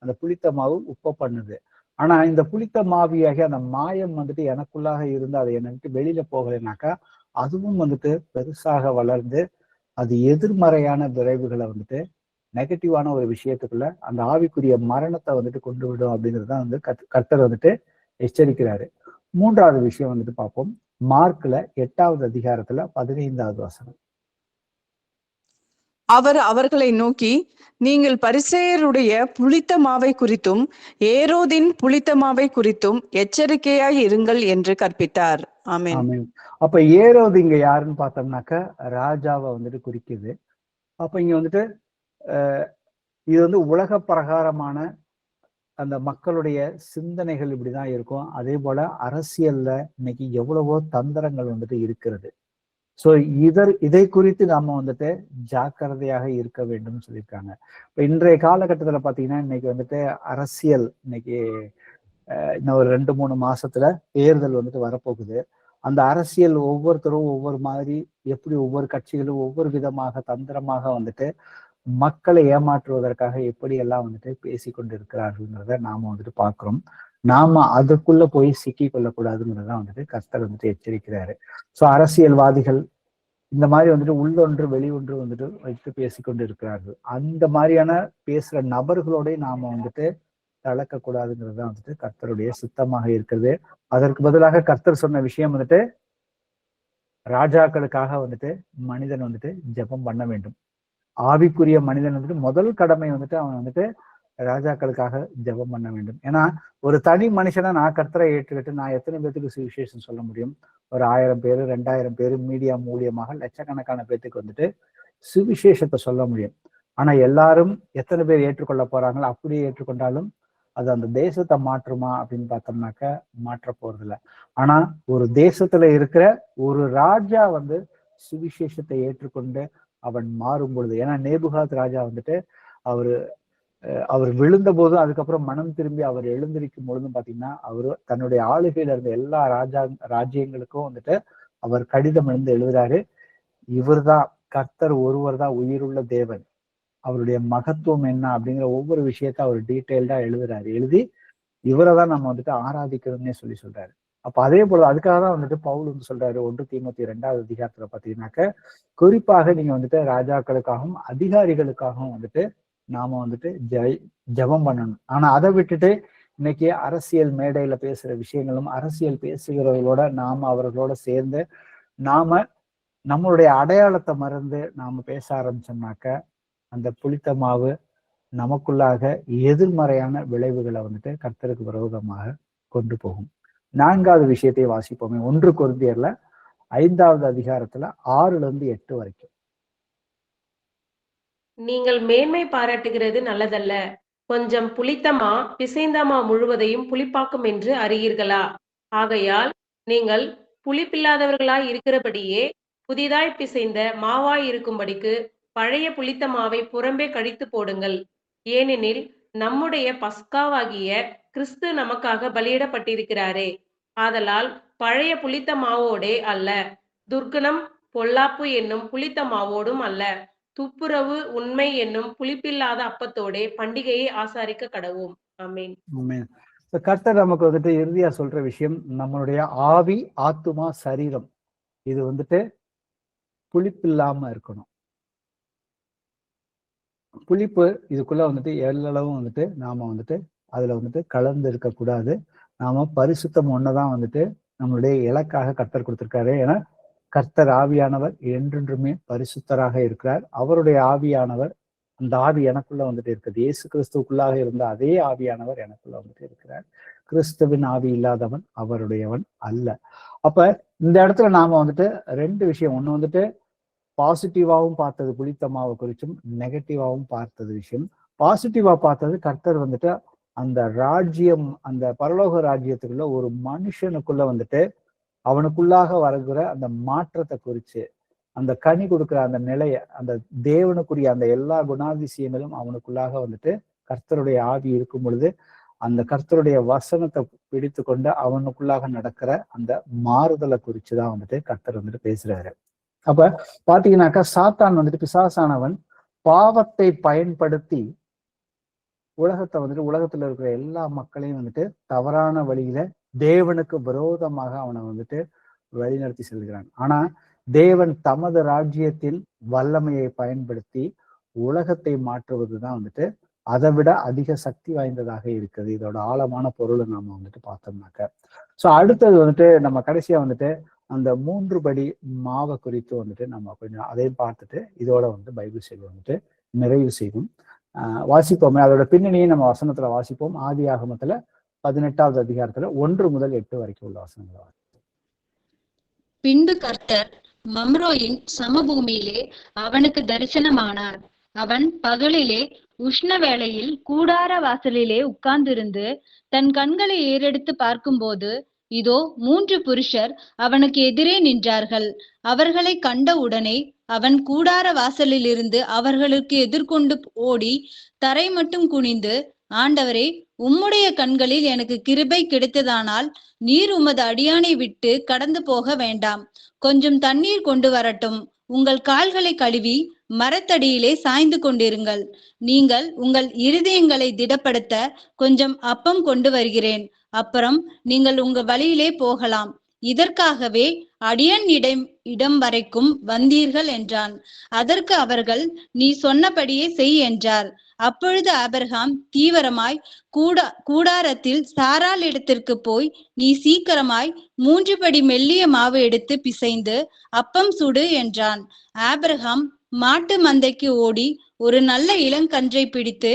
அந்த புளித்த மாவு உப்ப பண்ணுது. ஆனா இந்த புளித்த மாவியாகிய அந்த மாயம் வந்துட்டு எனக்குள்ளாக இருந்து அதை என்னை விட்டு வெளியில போகலைனாக்கா அதுவும் வந்துட்டு பெருசாக வளர்ந்து அது எதிர்மறையான விளைவுகளை வந்துட்டு நெகட்டிவான ஒரு விஷயத்துக்குள்ள அந்த ஆவிக்குரிய மரணத்தை வந்துட்டு கொண்டு விடும் அப்படிங்கிறது தான் வந்து கர்த்தர் வந்துட்டு எச்சரிக்கிறாரு. 3வது விஷயம் வந்துட்டு பார்ப்போம். மார்க்ல 8வது அதிகாரத்துல 15வது வசனம். அவர் அவர்களை நோக்கி, நீங்கள் பரிசேயருடைய புளித்த மாவை குறித்தும் ஏரோதின் புளித்த மாவை குறித்தும் எச்சரிக்கையாய் இருங்கள் என்று கற்பித்தார். ஆமென். ஆமென். அப்ப ஏரோது இங்க யாருன்னு பார்த்தோம்னாக்க ராஜாவை வந்துட்டு குறிக்குது. அப்ப இங்க வந்துட்டு இது வந்து உலக பிரகாரமான அந்த மக்களுடைய சிந்தனைகள் இப்படிதான் இருக்கும். அதே போல அரசியல்ல இன்னைக்கு எவ்வளவோ தந்திரங்கள் வந்துட்டு இருக்கிறது. சோ இதை குறித்து நாம வந்துட்டு ஜாக்கிரதையாக இருக்க வேண்டும் சொல்லியிருக்காங்க. இப்ப இன்றைய காலகட்டத்துல பாத்தீங்கன்னா இன்னைக்கு வந்துட்டு அரசியல் இன்னைக்கு இன்னும் ஒரு 2-3 மாசத்துல தேர்தல் வந்துட்டு வரப்போகுது. அந்த அரசியல் ஒவ்வொருத்தரும் ஒவ்வொரு மாதிரி, எப்படி ஒவ்வொரு கட்சிகளும் ஒவ்வொரு விதமாக தந்திரமாக வந்துட்டு மக்களை ஏமாற்றுவதற்காக எப்படி எல்லாம் வந்துட்டு பேசி கொண்டு இருக்கிறார்கள்ங்கிறத நாம வந்துட்டு பாக்குறோம். நாம அதுக்குள்ள போய் சிக்கி கொள்ளக்கூடாதுங்கிறத வந்துட்டு கர்த்தர் வந்துட்டு எச்சரிக்கிறாரு. சோ அரசியல்வாதிகள் இந்த மாதிரி வந்துட்டு உள்ளொன்று வெளியொன்று வந்துட்டு வைத்து பேசிக்கொண்டு இருக்கிறார்கள். அந்த மாதிரியான பேசுற நபர்களோட நாம வந்துட்டு கலக்கக்கூடாதுங்கிறது தான் வந்துட்டு கர்த்தருடைய சித்தமாக இருக்கிறது. அதற்கு பதிலாக கர்த்தர் சொன்ன விஷயம் வந்துட்டு ராஜாக்களுக்காக வந்துட்டு மனிதன் வந்துட்டு ஜெபம் பண்ண வேண்டும். ஆவிக்குரிய மனிதன் வந்துட்டு முதல் கடமை வந்துட்டு அவன் வந்துட்டு ராஜாக்களுக்காக ஜெபம் பண்ண வேண்டும். ஏன்னா ஒரு தனி மனுஷனை நான் கர்த்தரை ஏற்றுக்கிட்டு நான் எத்தனை பேருக்கு சுவிசேஷம் சொல்ல முடியும்? ஒரு 1000 பேரு 2000 பேரு மீடியா மூலியமாக லட்சக்கணக்கான பேத்துக்கு வந்துட்டு சுவிசேஷத்தை சொல்ல முடியும். ஆனா எல்லாரும் எத்தனை பேர் ஏற்றுக்கொள்ள போறாங்களோ அப்படியே ஏற்றுக்கொண்டாலும் அது அந்த தேசத்தை மாற்றுமா அப்படின்னு பார்த்தோம்னாக்க மாற்ற போறது இல்லை. ஆனா ஒரு தேசத்துல இருக்கிற ஒரு ராஜா வந்து சுவிசேஷத்தை ஏற்றுக்கொண்டு அவன் மாறும் பொழுது, ஏன்னா நேபுகாத் ராஜா வந்துட்டு அவர் விழுந்த போதும் அதுக்கப்புறம் மனம் திரும்பி அவர் எழுந்திருக்கும் பொழுதும் பாத்தீங்கன்னா அவரு தன்னுடைய ஆளுகையில இருந்த எல்லா ராஜ்யங்களுக்கும் வந்துட்டு அவர் கடிதம் எழுதுறாரு. இவர்தான் கர்த்தர் ஒருவர் தான் உயிருள்ள தேவன், அவருடைய மகத்துவம் என்ன அப்படிங்கிற ஒவ்வொரு விஷயத்த அவர் டீட்டெயில்டா எழுதுறாரு. எழுதி இவரை தான் நம்ம வந்துட்டு ஆராதிக்கணும்னே சொல்றாரு. அப்ப அதே போல அதுக்காக தான் வந்துட்டு பவுல் வந்து சொல்றாரு 1 தீமோத்தேயு 2வது அதிகாரத்துல பாத்தீங்கன்னாக்க குறிப்பாக நீங்க வந்துட்டு ராஜாக்களுக்காகவும் அதிகாரிகளுக்காகவும் வந்துட்டு நாம வந்துட்டு ஜெபம் பண்ணணும். ஆனா அதை விட்டுட்டு இன்னைக்கு அரசியல் மேடையில பேசுற விஷயங்களும் அரசியல் பேசுகிறவர்களோட நாம அவர்களோட சேர்ந்து நாம நம்மளுடைய அடையாளத்தை மறந்து நாம பேச ஆரம்பிச்சோம்னாக்க அந்த புளித்த மாவு நமக்குள்ளாக எதிர்மறையான விளைவுகளை வந்துட்டு கர்த்தருக்கு விரோதமாக கொண்டு போகும். 4வது விஷயத்தை வாசிப்போமே. 1 கொரிந்தியர்ல 5வது அதிகாரத்துல 6-8 வரைக்கும். நீங்கள் மேன்மை பாராட்டுகிறது நல்லதல்ல. கொஞ்சம் புளித்தமா பிசைந்தமா முழுவதையும் புளிப்பாக்கும் என்று அறியீர்களா? ஆகையால் நீங்கள் புளிப்பில்லாதவர்களாய் இருக்கிறபடியே புதிதாய் பிசைந்த மாவாய் இருக்கும்படிக்கு பழைய புளித்த மாவை புறம்பே கழித்து போடுங்கள். ஏனெனில் நம்முடைய பஸ்காவாகிய கிறிஸ்து நமக்காக பலியிடப்பட்டிருக்கிறாரே. ஆதலால் பழைய புளித்த மாவோடே அல்ல, துர்க்குணம் பொல்லாப்பு என்னும் புளித்த மாவோடும் அல்ல, துப்புரவு உண்மை என்னும் புளிப்பில்லாத அப்பத்தோடே பண்டிகையை ஆசாரிக்க கடவோம். ஆமென். ஆமென். கர்த்தர் நமக்கு வந்துட்டு இறுதியா சொல்ற விஷயம், நம்மளுடைய ஆவி, ஆத்துமா, சரீரம் இது வந்துட்டு புளிப்பில்லாம இருக்கணும். புளிப்பு இதுக்குள்ள வந்துட்டு எல்லளவும் வந்துட்டு நாம வந்துட்டு அதுல வந்துட்டு கலந்து இருக்கக்கூடாது. நாம பரிசுத்தம் ஒண்ணுதான் வந்துட்டு நம்மளுடைய இலக்காக கர்த்தர் கொடுத்திருக்காரு. ஏன்னா கர்த்தர் ஆவியானவர் என்றென்றுமே பரிசுத்தராக இருக்கிறார். அவருடைய ஆவியானவர், அந்த ஆவி எனக்குள்ள வந்துட்டு இருக்குது. இயேசு கிறிஸ்துவுக்குள்ளாக இருந்த அதே ஆவியானவர் எனக்குள்ள வந்துட்டு இருக்கிறார். கிறிஸ்துவின் ஆவி இல்லாதவன் அவருடையவன் அல்ல. அப்ப இந்த இடத்துல நாம வந்துட்டு ரெண்டு விஷயம், ஒண்ணு வந்துட்டு பாசிட்டிவாவும் பார்த்தது புளித்த மாவை குறிச்சும், நெகட்டிவாவும் பார்த்தது விஷயம். பாசிட்டிவா பார்த்தது கர்த்தர் வந்துட்டு அந்த ராஜ்யம், அந்த பரலோக ராஜ்யத்துக்குள்ள ஒரு மனுஷனுக்குள்ள வந்துட்டு அவனுக்குள்ளாக வருகிற அந்த மாற்றத்தை குறிச்சு, அந்த கனி கொடுக்குற அந்த நிலைய, அந்த தேவனுக்குரிய அந்த எல்லா குணாதிசயங்களும் அவனுக்குள்ளாக வந்துட்டு கர்த்தருடைய ஆவி இருக்கும் பொழுது அந்த கர்த்தருடைய வசனத்தை பிடித்து கொண்டு அவனுக்குள்ளாக நடக்கிற அந்த மாறுதலை குறிச்சுதான் வந்துட்டு கர்த்தர் வந்துட்டு பேசுறாரு. அப்ப பாத்தீங்கன்னாக்கா சாத்தான் வந்துட்டு, பிசாசானவன் பாவத்தை பயன்படுத்தி உலகத்தை வந்துட்டு, உலகத்துல இருக்கிற எல்லா மக்களையும் வந்துட்டு தவறான வழியில தேவனுக்கு விரோதமாக அவனை வந்துட்டு வழிநடத்தி செல்கிறான். ஆனா தேவன் தமது ராஜ்யத்தில் வல்லமையை பயன்படுத்தி உலகத்தை மாற்றுவதுதான் வந்துட்டு அதை விட அதிக சக்தி வாய்ந்ததாக இருக்குது. இதோட ஆழமான பொருளை நாம வந்துட்டு பார்த்தோம்னாக்க, சோ அடுத்தது வந்துட்டு நம்ம கடைசியா வந்துட்டு அந்த 3 படி மாவை குறித்து வந்துட்டு நம்ம கொஞ்சம் அதையும் பார்த்துட்டு இதோட வந்து பைபிள் செய்தி வந்துட்டு நிறைவு செய்வோம். வாசிப்போமே, அதோட பின்னணியை நம்ம வசனத்துல வாசிப்போம். ஆதியாகமத்துல 18வது அதிகாரத்துல 1 முதல் 8 வரைக்கும் உள்ள வசனங்களை. பின்பு கர்த்தர் மம்ரோயின் சமபூமியிலே அவனுக்கு தரிசனமானார். அவன் பகலிலே உஷ்ண வேளையில் கூடார வாசலிலே உட்கார்ந்திருந்து தன் கண்களை ஏறெடுத்து பார்க்கும்போது, இதோ 3 புருஷர் அவனுக்கு எதிரே நின்றார்கள். அவர்களை கண்ட உடனே அவன் கூடார வாசலிலிருந்து அவர்களுக்கு எதிர்கொண்டு ஓடி தரை மட்டும் குனிந்து, ஆண்டவரே, உம்முடைய கண்களில் எனக்கு கிருபை கிடைத்ததானால் நீர் உமது அடியானை விட்டு கடந்து போக வேண்டாம். கொஞ்சம் தண்ணீர் கொண்டு வரட்டும். உங்கள் கால்களை கழுவி மரத்தடியிலே சாய்ந்து கொண்டிருங்கள். நீங்கள் உங்கள் இருதயங்களை திடப்படுத்த கொஞ்சம் அப்பம் கொண்டு வருகிறேன். அப்புறம் நீங்கள் உங்க வழியிலே போகலாம். இதற்காகவே அடியன் இடம் வரைக்கும் வந்தீர்கள் என்றான். அதற்கு அவர்கள், நீ சொன்னபடியே செய் என்றார். அப்பொழுது ஆபிரகாம் தீவிரமாய் கூடாரத்தில் சாராள் இடத்திற்கு போய், நீ சீக்கிரமாய் 3 படி மெல்லிய மாவு எடுத்து பிசைந்து அப்பம் சுடு என்றான். ஆபிரகாம் மாட்டு மந்தைக்கு ஓடி ஒரு நல்ல இளங்கன்றை பிடித்து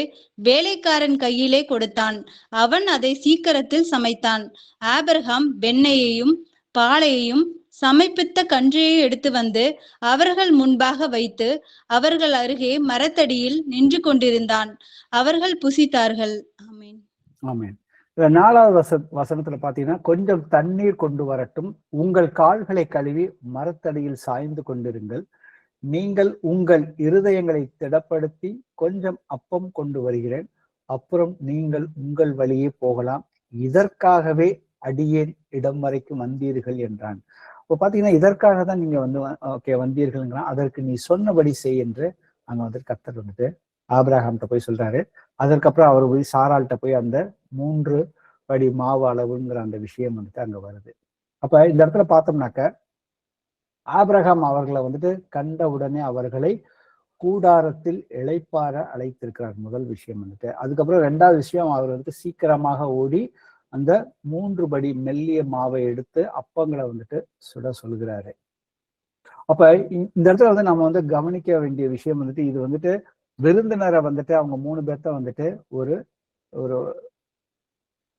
வேலைக்காரன் கையிலே கொடுத்தான். அவன் அதை சீக்கிரத்தில் சமைத்தான். ஆபிரகாம் வெண்ணெயையும் பாலையையும் சமைப்பித்த கன்றையை எடுத்து வந்து அவர்கள் முன்பாக வைத்து அவர்கள் அருகே மரத்தடியில் நின்று கொண்டிருந்தான். அவர்கள் புசித்தார்கள். ஆமென். ஆமென். 4வது வசனத்துல பாத்தீங்கன்னா, கொஞ்சம் தண்ணீர் கொண்டு வரட்டும். உங்கள் கால்களை கழுவி மரத்தடியில் சாய்ந்து கொண்டிருங்கள். நீங்கள் உங்கள் இருதயங்களை திடப்படுத்தி கொஞ்சம் அப்பம் கொண்டு வருகிறேன். அப்புறம் நீங்கள் உங்கள் வழியே போகலாம். இதற்காகவே அடியேன் இடம் வரைக்கும் வந்தீர்கள் என்றான். இப்போ பாத்தீங்கன்னா, இதற்காக தான் நீங்க வந்து வந்தீர்கள்ங்கிறான். அதற்கு நீ சொன்னபடி செய் என்று அங்க வந்துட்டு கர்த்தர் வந்துட்டு ஆபிரகாம்கிட்ட போய் சொல்றாரு. அதற்கப்புறம் அவர் போய் சாராள்கிட்ட போய் அந்த 3 படி மாவு அளவுங்கிற அந்த விஷயம் வந்துட்டு அங்க வருது. அப்ப இந்த இடத்துல பார்த்தோம்னாக்க, ஆபிரகாம் அவர்களை வந்துட்டு கண்ட உடனே அவர்களை கூடாரத்தில் இளைப்பாற அழைத்திருக்கிறார். முதல் விஷயம் வந்துட்டு. அதுக்கப்புறம் 2வது விஷயம், அவர் வந்துட்டு சீக்கிரமாக ஓடி அந்த 3 படி மெல்லிய மாவை எடுத்து அப்பங்களை வந்துட்டு சுட சொல்கிறாரு. அப்ப இந்த இடத்துல வந்து நம்ம வந்து கவனிக்க வேண்டிய விஷயம் வந்துட்டு, இது வந்துட்டு விருந்தினரை வந்துட்டு அவங்க 3 பேர்த்த வந்துட்டு ஒரு ஒரு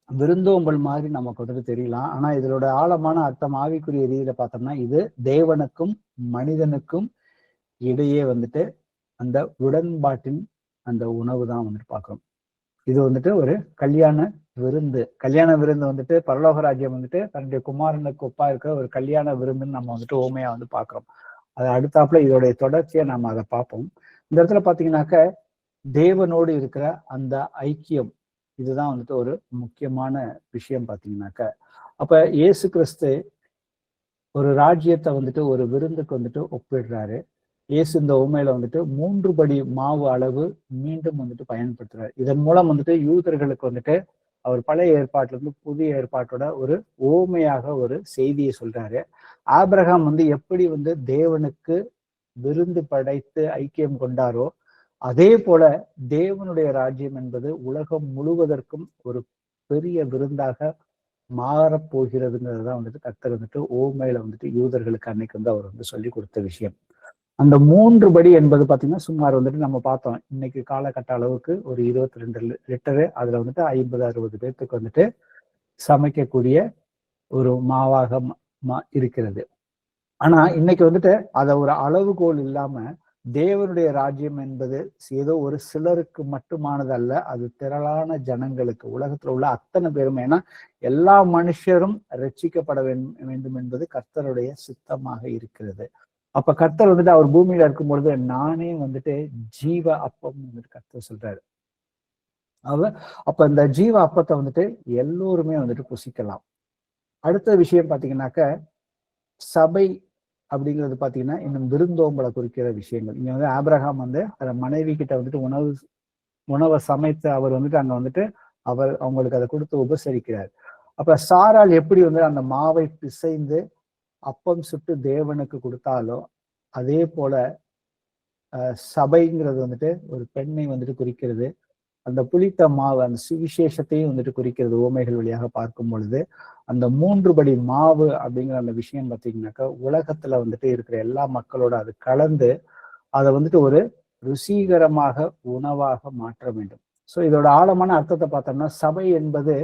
விருந்தோம்பல் மாதிரி நமக்கு வந்துட்டு தெரியலாம். ஆனா இதோட ஆழமான அர்த்தம் ஆவிக்குரிய ரீதியில பார்த்தோம்னா, இது தேவனுக்கும் மனிதனுக்கும் இடையே வந்துட்டு அந்த உடன்பாட்டின் அந்த உணவு தான் வந்துட்டு பார்க்கிறோம். இது வந்துட்டு ஒரு கல்யாண விருந்து, கல்யாண விருந்து வந்துட்டு பரலோக ராஜ்யம் வந்துட்டு தன்னுடைய குமாரனுக்கு ஒப்பா இருக்கிற ஒரு கல்யாண விருந்துன்னு நம்ம வந்துட்டு ஓமையா வந்து பாக்குறோம். அது அடுத்தாப்புல இதோடைய தொடர்ச்சியை நம்ம அதை பார்ப்போம். இந்த இடத்துல பாத்தீங்கன்னாக்க தேவனோடு இருக்கிற அந்த ஐக்கியம், இதுதான் வந்துட்டு ஒரு முக்கியமான விஷயம் பாத்தீங்கன்னாக்க. அப்ப இயேசு கிறிஸ்து ஒரு ராஜ்யத்தை வந்துட்டு ஒரு விருந்துக்கு வந்துட்டு ஒப்பிடுறாரு. இயேசு இந்த உண்மையில வந்துட்டு 3 படி மாவு அளவு மீண்டும் வந்துட்டு பயன்படுத்துறாரு. இதன் மூலம் வந்துட்டு யூதர்களுக்கு வந்துட்டு அவர் பழைய ஏற்பாட்டுல இருந்து புதிய ஏற்பாட்டோட ஒரு ஓமையாக ஒரு செய்தியை சொல்றாரு. ஆபிரகாம் வந்து எப்படி வந்து தேவனுக்கு விருந்து படைத்து ஐக்கியம் கொண்டாரோ, அதே போல தேவனுடைய ராஜ்யம் என்பது உலகம் முழுவதற்கும் ஒரு பெரிய விருந்தாக மாறப்போகிறதுங்கிறதுதான் வந்துட்டு கர்த்தர் வந்துட்டு ஓமையில வந்துட்டு யூதர்களுக்கு அன்னைக்கு வந்து அவர் வந்து சொல்லி கொடுத்த விஷயம். அந்த 3 படி என்பது பாத்தீங்கன்னா சுமார் வந்துட்டு நம்ம பார்த்தோம், இன்னைக்கு காலகட்ட அளவுக்கு ஒரு 22 லிட்டரு, அதுல வந்துட்டு 50-60 பேர்த்துக்கு வந்துட்டு சமைக்கக்கூடிய ஒரு மாவாக இருக்கிறது. ஆனா இன்னைக்கு வந்துட்டு அதை ஒரு அளவுகோல் இல்லாம தேவனுடைய ராஜ்யம் என்பது ஏதோ ஒரு சிலருக்கு மட்டுமானது அல்ல, அது திரளான ஜனங்களுக்கு, உலகத்துல உள்ள அத்தனை பேரும். ஏன்னா எல்லா மனுஷரும் ரட்சிக்கப்பட வேண்டும் என்பது கர்த்தருடைய சித்தமாக இருக்கிறது. அப்ப கர்த்தர் வந்துட்டு அவர் பூமியில இருக்கும் பொழுது நானே வந்துட்டு ஜீவ அப்பம் வந்துட்டு கர்த்தர் சொல்றாரு. அப்ப இந்த ஜீவ அப்பத்தை வந்துட்டு எல்லோருமே வந்துட்டு புசிக்கலாம். அடுத்த விஷயம் பாத்தீங்கன்னாக்க சபை அப்படிங்கிறது பாத்தீங்கன்னா இன்னும் விருந்தோம்பலை குறிக்கிற விஷயங்கள். இங்க வந்து ஆபிரகாம் வந்து மனைவி கிட்ட வந்துட்டு உணவை சமைத்து அவர் வந்துட்டு அங்க வந்துட்டு அவங்களுக்கு அதை கொடுத்து உபசரிக்கிறார். அப்ப சாரால் எப்படி வந்து அந்த மாவை பிசைந்து அப்பம் சுட்டு தேவனுக்கு கொடுத்தாலோ, அதே போல சபைங்கிறது வந்துட்டு ஒரு பெண்ணை வந்துட்டு குறிக்கிறது. அந்த புளித்த மாவு அந்த சுவிசேஷத்தையும் வந்துட்டு குறிக்கிறது ஓமைகள் வழியாக பார்க்கும் பொழுது. அந்த 3 படி மாவு அப்படிங்கிற அந்த விஷயம் பார்த்தீங்கன்னாக்கா உலகத்துல வந்துட்டு இருக்கிற எல்லா மக்களோட அது கலந்து அதை வந்துட்டு ஒரு ருசிகரமாக உணவாக மாற்ற வேண்டும். ஸோ இதோட ஆழமான அர்த்தத்தை பார்த்தோம்னா சபை என்பது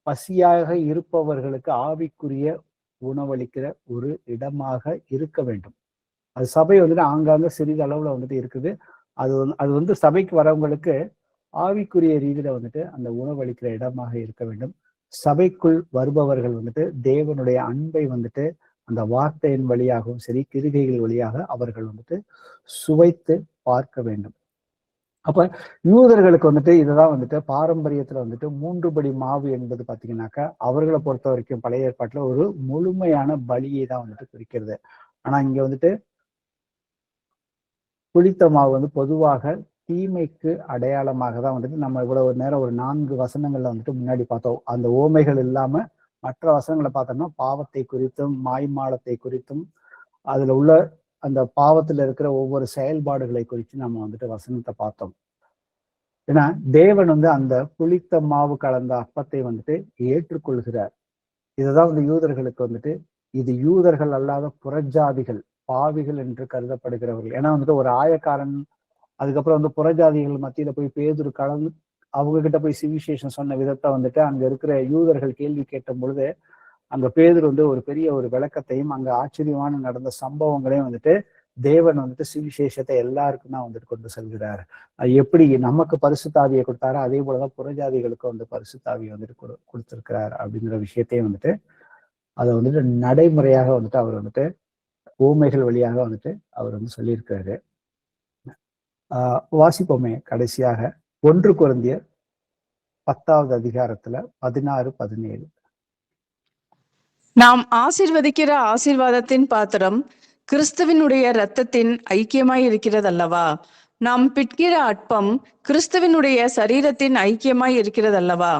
பசியாக இருப்பவர்களுக்கு ஆவிக்குரிய உணவளிக்கிற ஒரு இடமாக இருக்க வேண்டும். அது சபை வந்துட்டு ஆங்காங்க சிறிது அளவுல வந்துட்டு இருக்குது. அது வந்து சபைக்கு வரவங்களுக்கு ஆவிக்குரிய ரீதியில வந்துட்டு அந்த உணவளிக்கிற இடமாக இருக்க வேண்டும். சபைக்குள் வருபவர்கள் வந்துட்டு தேவனுடைய அன்பை வந்துட்டு அந்த வார்த்தையின் வழியாகவும் சரி, கிருகைகள் வழியாக அவர்கள் வந்துட்டு சுவைத்து பார்க்க வேண்டும். அப்ப யூதர்களுக்கு வந்துட்டு இதுதான் வந்துட்டு பாரம்பரியத்துல வந்துட்டு 3 படி மாவு என்பது பாத்தீங்கன்னாக்கா அவர்களை பொறுத்த வரைக்கும் பழைய ஏற்பாட்டுல ஒரு முழுமையான பலியை தான் வந்துட்டு குறிக்கிறது. ஆனா இங்க வந்துட்டு புளித்த மாவு வந்து பொதுவாக தீமைக்கு அடையாளமாக தான் வந்துட்டு நம்ம இவ்வளவு நேரம் ஒரு 4 வசனங்கள்ல வந்துட்டு முன்னாடி பார்த்தோம். அந்த ஓமைகள் இல்லாம மற்ற வசனங்களை பார்த்தோம்னா பாவத்தை குறித்தும் மாய்மாலத்தை குறித்தும் அதுல உள்ள அந்த பாவத்துல இருக்கிற ஒவ்வொரு செயல்பாடுகளை குறித்து நம்ம வந்துட்டு வசனத்தை பார்த்தோம். ஏன்னா தேவன் வந்து அந்த புளித்த மாவு கலந்த அப்பத்தை வந்துட்டு ஏற்றுக்கொள்கிறார். இதுதான் வந்து யூதர்களுக்கு வந்துட்டு இது யூதர்கள் அல்லாத புறஜாதிகள் பாவிகள் என்று கருதப்படுகிறவர்கள். ஏன்னா வந்துட்டு ஒரு ஆயக்காரன் அதுக்கப்புறம் வந்து புறஜாதிகள் மத்தியில போய் பேதுரு கலந்து அவங்க கிட்ட போய் சுவிசேஷம் சொன்ன விதத்தை வந்துட்டு அங்க இருக்கிற யூதர்கள் கேள்வி கேட்ட பொழுது அங்க பேதுரு வந்து ஒரு பெரிய ஒரு விளக்கத்தையும் அங்க ஆச்சரியமான நடந்த சம்பவங்களையும் வந்துட்டு தேவன் வந்துட்டு சுவிசேஷத்தை எல்லாருக்கும் தான் வந்துட்டு கொண்டு செல்கிறார். எப்படி நமக்கு பரிசுத்தாவியை கொடுத்தாரோ அதே போலதான் புறஜாதிகளுக்கும் வந்து பரிசுத்தாவியை வந்துட்டு கொடுத்திருக்கிறார் அப்படிங்கிற விஷயத்தையும் வந்துட்டு அதை வந்துட்டு நடைமுறையாக வந்துட்டு அவர் வந்துட்டு ஊமைகள் வழியாக வந்துட்டு அவர் வந்து சொல்லியிருக்கிறாரு. வாசிப்போமே கடைசியாக 1 கொரிந்தியர் 10வது அதிகாரத்துல 16-17. நாம் ஆசீர்வதிக்கிற ஆசீர்வாதத்தின் பாத்திரம் கிறிஸ்துவினுடைய இரத்தத்தின் ஐக்கியமாய் இருக்கிறதல்லவா? நாம் பிட்கிற அப்பம் கிறிஸ்துவினுடைய சரீரத்தின் ஐக்கியமாய் இருக்கிறதல்லவா?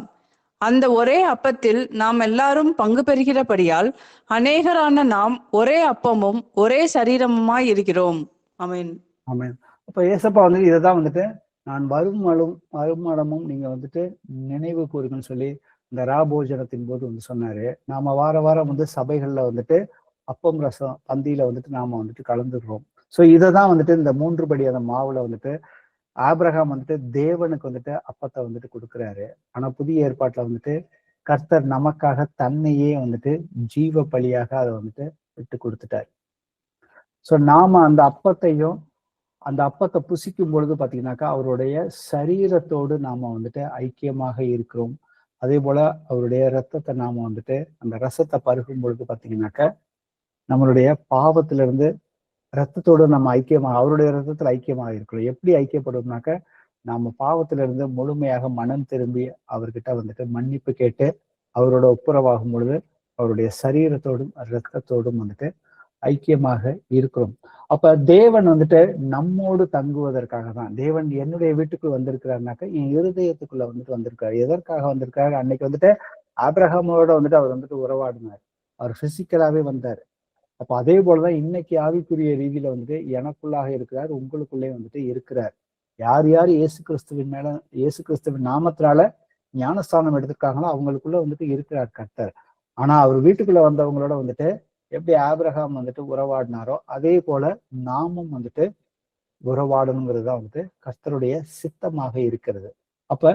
அந்த ஒரே அப்பத்தில் நாம் எல்லாரும் பங்கு பெறுகிறபடியால் அநேகரான நாம் ஒரே அப்பமும் ஒரே சரீரமுமாய் இருக்கிறோம். ஆமென். ஆமென். அப்ப ஏசப்பா வந்து இதைதான் வந்துட்டு நான் வருமானமும் நீங்க வந்துட்டு நினைவு கூறுங்கன்னு சொல்லி இந்த ராபோஜனத்தின் போது வந்து சொன்னாரு. நாம வாரம் வந்து சபைகள்ல வந்துட்டு அப்பம் ரசம் பந்தியில வந்துட்டு நாம வந்துட்டு கலந்துடுறோம். ஸோ இதைதான் வந்துட்டு இந்த 3 படி அந்த மாவுல வந்துட்டு ஆபிரகாம் வந்துட்டு தேவனுக்கு வந்துட்டு அப்பத்தை வந்துட்டு கொடுக்குறாரு. ஆனா புதிய ஏற்பாட்டுல வந்துட்டு கர்த்தர் நமக்காக தன்னையே வந்துட்டு ஜீவ பலியாக அதை வந்துட்டு விட்டு கொடுத்துட்டாரு. ஸோ நாம அந்த அப்பத்தை புசிக்கும் பொழுது பாத்தீங்கன்னாக்கா அவருடைய சரீரத்தோடு நாம வந்துட்டு ஐக்கியமாக இருக்கிறோம். அதே போல அவருடைய ரத்தத்தை நாம வந்துட்டு அந்த ரசத்தை பருகும் பொழுது பார்த்தீங்கன்னாக்க நம்மளுடைய பாவத்திலிருந்து ரத்தத்தோடு நம்ம அவருடைய ரத்தத்துல ஐக்கியமாக இருக்கிறோம். எப்படி ஐக்கியப்படும்னாக்க நாம பாவத்திலிருந்து முழுமையாக மனம் திரும்பி அவர்கிட்ட வந்துட்டு மன்னிப்பு கேட்டு அவரோட ஒப்புரவாகும் பொழுது அவருடைய சரீரத்தோடும் ரத்தத்தோடும் வந்துட்டு ஐக்கியமாக இருக்கிறோம். அப்ப தேவன் வந்துட்டு நம்மோடு தங்குவதற்காக தான். தேவன் என்னுடைய வீட்டுக்குள் வந்திருக்கிறாருனாக்க என் இருதயத்துக்குள்ள வந்துட்டு வந்திருக்காரு. எதற்காக வந்திருக்காரு? அன்னைக்கு வந்துட்டு ஆபிரகாமோட வந்துட்டு அவர் வந்துட்டு உறவாடினார். அவர் பிசிக்கலாவே வந்தார். அப்ப அதே போலதான் இன்னைக்கு ஆவிக்குரிய ரீதியில வந்துட்டு எனக்குள்ளாக இருக்கிறார், உங்களுக்குள்ளே வந்துட்டு இருக்கிறார். யார் யார் இயேசு கிறிஸ்துவின் நாமத்தினால ஞானஸ்தானம் எடுத்திருக்காங்களோ அவங்களுக்குள்ள வந்துட்டு இருக்கிறார் கர்த்தர். ஆனா அவர் வீட்டுக்குள்ள வந்தவங்களோட வந்துட்டு எப்படி ஆபிரகாம் வந்துட்டு உறவாடினாரோ அதே போல நாமும் வந்துட்டு உறவாடணுங்கிறது தான் வந்துட்டு கர்த்தருடைய சித்தமாக இருக்கிறது. அப்ப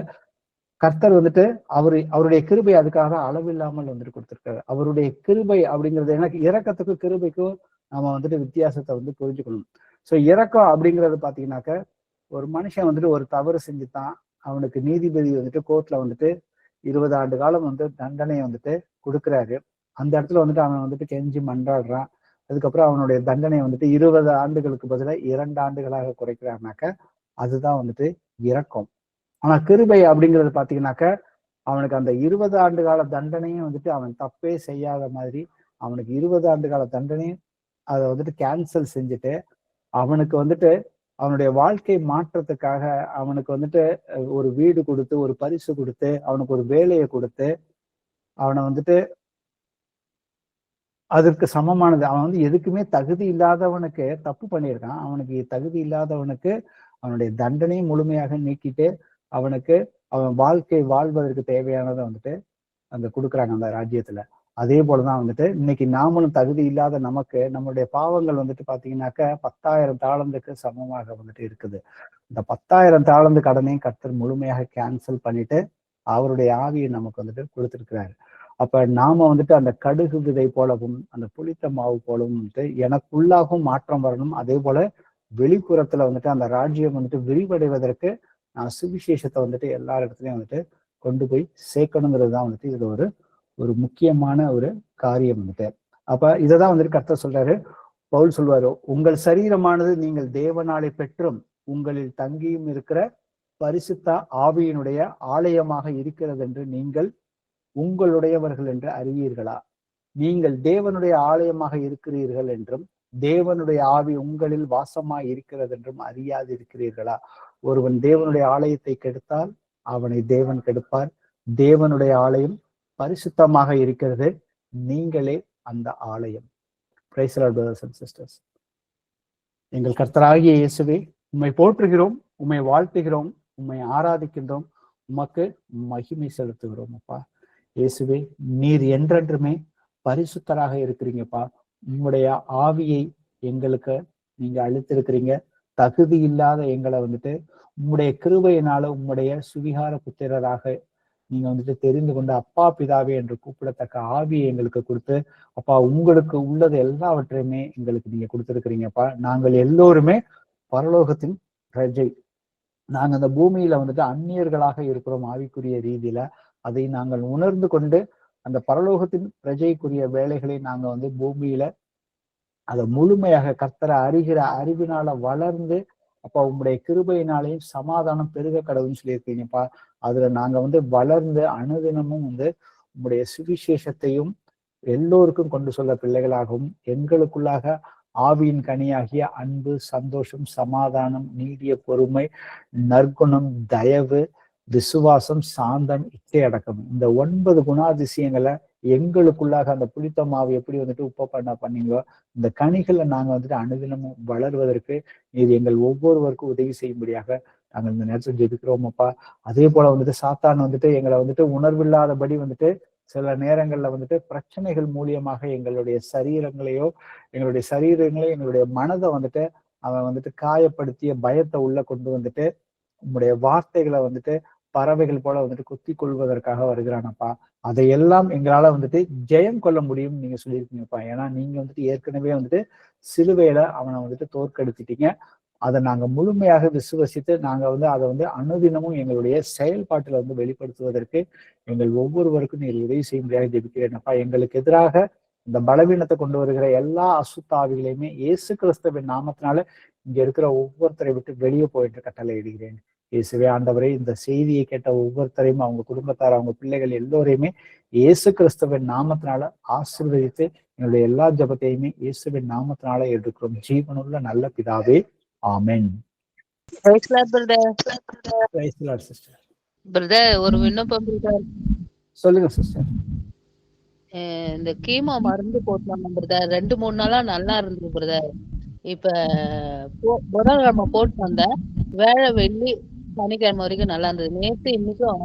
கர்த்தர் வந்துட்டு அவருடைய கிருபை அதுக்காக தான் அளவில்லாமல் வந்துட்டு கொடுத்திருக்காரு. அவருடைய கிருபை அப்படிங்கிறது எனக்கு இரக்கத்துக்கும் கிருபைக்கும் நாம வந்துட்டு வித்தியாசத்தை வந்து புரிஞ்சுக்கணும். ஸோ இரக்கம் அப்படிங்கிறது பாத்தீங்கன்னாக்க ஒரு மனுஷன் வந்துட்டு ஒரு தவறு செஞ்சுதான் அவனுக்கு நீதிபதி வந்துட்டு கோர்ட்ல வந்துட்டு 20 ஆண்டு காலம் வந்து தண்டனையை வந்துட்டு கொடுக்குறாரு. அந்த இடத்துல வந்துட்டு அவன் வந்துட்டு கெஞ்சி மன்றாடுறான். அதுக்கப்புறம் அவனுடைய தண்டனையை வந்துட்டு 20 ஆண்டுகளுக்கு பதிலாக 2 ஆண்டுகளாக குறைக்கிறான்னாக்க அதுதான் வந்துட்டு இரக்கம். ஆனா கிருபை அப்படிங்கிறது பாத்தீங்கன்னாக்க அவனுக்கு அந்த 20 ஆண்டு கால தண்டனையும் வந்துட்டு அவன் தப்பே செய்யாத மாதிரி அவனுக்கு 20 ஆண்டு கால தண்டனையும் அதை வந்துட்டு கேன்சல் செஞ்சுட்டு அவனுக்கு வந்துட்டு அவனுடைய வாழ்க்கை மாற்றத்துக்காக அவனுக்கு வந்துட்டு ஒரு வீடு கொடுத்து ஒரு பரிசு கொடுத்து அவனுக்கு ஒரு வேலையை கொடுத்து அவனை வந்துட்டு அதற்கு சமமானது. அவன் வந்து எதுக்குமே தகுதி இல்லாதவனுக்கு தப்பு பண்ணியிருக்கான். அவனுக்கு தகுதி இல்லாதவனுக்கு அவனுடைய தண்டனையும் முழுமையாக நீக்கிட்டு அவனுக்கு அவன் வாழ்க்கை வாழ்வதற்கு தேவையானதை வந்துட்டு அங்க கொடுக்குறாங்க அந்த ராஜ்யத்துல. அதே போலதான் வந்துட்டு இன்னைக்கு நாமளும் தகுதி இல்லாத நமக்கு நம்மளுடைய பாவங்கள் வந்துட்டு பாத்தீங்கன்னாக்க 10,000 தாளந்துக்கு சமமாக வந்துட்டு இருக்குது. இந்த 10,000 தாளந்து கடனையும் கர்த்தர் முழுமையாக கேன்சல் பண்ணிட்டு அவருடைய ஆவியை நமக்கு வந்துட்டு கொடுத்துருக்கிறாரு. அப்ப நாம வந்துட்டு அந்த கடுகு விதை போலவும் அந்த புளித்த மாவு போலவும் வந்துட்டு எனக்குள்ளாகவும் மாற்றம் வரணும். அதே போல வெளிப்புறத்துல வந்துட்டு அந்த ராஜ்யம் வந்துட்டு விரிவடைவதற்கு நான் சுவிசேஷத்தை வந்துட்டு எல்லா இடத்துலயும் வந்துட்டு கொண்டு போய் சேர்க்கணுங்கிறது தான் வந்துட்டு இதுல ஒரு முக்கியமான ஒரு காரியம் வந்துட்டு. அப்ப இததான் வந்துட்டு கர்த்தர் சொல்றாரு. பவுல் சொல்வாரு, உங்கள் சரீரமானது நீங்கள் தேவனாலே பெற்றும் உங்களில் தங்கியும் இருக்கிற பரிசுத்த ஆவியினுடைய ஆலயமாக இருக்கிறது என்று நீங்கள் உங்களுடையவர்கள் என்று அறிவீர்களா? நீங்கள் தேவனுடைய ஆலயமாக இருக்கிறீர்கள் என்றும் தேவனுடைய ஆவி உங்களில் வாசமாய் இருக்கிறது என்றும் அறியாது இருக்கிறீர்களா? ஒருவன் தேவனுடைய ஆலயத்தை கெடுத்தால் அவனை தேவன் கெடுப்பார். தேவனுடைய ஆலயம் பரிசுத்தமாக இருக்கிறது, நீங்களே அந்த ஆலயம். Praise the Lord brothers and sisters. எங்கள் கர்த்தராகிய இயேசுவே, உம்மை போற்றுகிறோம், உம்மை வாழ்த்துகிறோம், உம்மை ஆராதிக்கின்றோம், உமக்கு மகிமை செலுத்துகிறோம். அப்பா இயேசுவே, நீர் என்றென்றுமே பரிசுத்தராக இருக்கிறீங்கப்பா. உம்முடைய ஆவியை எங்களுக்கு நீங்க அளித்திருக்கிறீங்க. தகுதி இல்லாத எங்களை வந்துட்டு உம்முடைய கிருபையினால உம்முடைய சுவிகார புத்திரராக நீங்க வந்துட்டு தெரிந்து கொண்டு அப்பா பிதாவே என்று கூப்பிடத்தக்க ஆவியை எங்களுக்கு கொடுத்து அப்பா உங்களுக்கு உள்ளது எல்லாவற்றையுமே எங்களுக்கு நீங்க கொடுத்துருக்கிறீங்கப்பா. நாங்கள் எல்லோருமே பரலோகத்தின் பிரஜை. நாங்க அந்த பூமியில வந்துட்டு அந்நியர்களாக இருக்கிறோம் ஆவிக்குரிய ரீதியில. அதை நாங்கள் உணர்ந்து கொண்டு அந்த பரலோகத்தின் பிரஜைக்குரிய வேலைகளை நாங்க வந்து பூமியில அதை முழுமையாக கர்த்தரை அறிகிற அறிவினால வளர்ந்து அப்பா உங்களுடைய கிருபையினாலையும் சமாதானம் பெருக கடவுள்னு சொல்லியிருக்கீங்கப்பா. அதுல நாங்க வந்து வளர்ந்து அனுதினமும் வந்து உங்களுடைய சுவிசேஷத்தையும் எல்லோருக்கும் கொண்டு சொல்ல பிள்ளைகளாகவும் எங்களுக்குள்ளாக ஆவியின் கனியாகிய அன்பு, சந்தோஷம், சமாதானம், நீடிய பொறுமை, நற்குணம், தயவு, விசுவாசம், சாந்தம், இச்சை அடக்கம், இந்த 9 குணாதிசயங்களை எங்களுக்குள்ளாக அந்த புளித்த மாவு எப்படி வந்துட்டு பண்ணீங்களோ இந்த கனிகளை நாங்க வந்துட்டு அனுதினமும் வளர்வதற்கு இது எங்கள் ஒவ்வொருவருக்கும் உதவி செய்யும்படியாக நாங்கள் இந்த நேரத்தில் ஜெபிக்கிறோமப்பா. அதே போல வந்துட்டு சாத்தான் வந்துட்டு எங்களை வந்துட்டு உணர்வில்லாதபடி வந்துட்டு சில நேரங்கள்ல வந்துட்டு பிரச்சனைகள் மூலியமாக எங்களுடைய சரீரங்களையோ எங்களுடைய மனதை வந்துட்டு அவன் வந்துட்டு காயப்படுத்திய பயத்தை உள்ள கொண்டு வந்துட்டு உங்களுடைய வார்த்தைகளை வந்துட்டு பறவைகள் போல வந்துட்டு குத்தி கொள்வதற்காக வருகிறானப்பா. அதையெல்லாம் எங்களால வந்துட்டு ஜெயம் கொள்ள முடியும் நீங்க சொல்லியிருக்கீங்கப்பா. ஏன்னா நீங்க வந்துட்டு ஏற்கனவே வந்துட்டு சிலுவையில அவனை வந்துட்டு தோற்கடிச்சிட்டீங்க. அதை நாங்க முழுமையாக விசுவசித்து நாங்க அதை அனுதினமும் எங்களுடைய செயல்பாட்டுல வெளிப்படுத்துவதற்கு எங்கள் ஒவ்வொருவருக்கும் நீர் உதவி செய்யும்படியாக ஜெபிக்கிறேன் அப்பா. எங்களுக்கு எதிராக இந்த பலவீனத்தை கொண்டு வருகிற எல்லா அசுத்தாவிகளையுமே இயேசு கிறிஸ்துவின் நாமத்தினால இங்க இருக்கிற ஒவ்வொருத்தரை விட்டு வெளியே போயிட்டு கட்டளை இடுகிறேன். இயேசுவே ஆண்டவரே, இந்த செய்தியை கேட்ட ஒவ்வொருத்தரையும், அவங்க குடும்பத்தார், அவங்க பிள்ளைகள் எல்லோரையுமே இயேசு கிறிஸ்துவின் நாமத்தினால ஆசீர்வதித்து என்னுடைய எல்லா ஜெபத்தையுமே இயேசுவின் நாமத்தினால எடுக்கிறோம். ஜீவனுள்ள நல்ல பிதாவே, ஆமென். பிரதர், ஒரு விண்ணப்பம் பிரதர். சொல்லுங்க சிஸ்டர். இந்த கீமோ மருந்து போட்டாங்க பிரதர். 2-3 நாளா நல்லா இருந்தது பிரதர். இப்ப புதன்கிழமை போட்டு வந்தேன். வேலை, வெள்ளி, சனிக்கிழமை வரைக்கும் நல்லா இருந்தது. நேத்து இன்னைக்கும்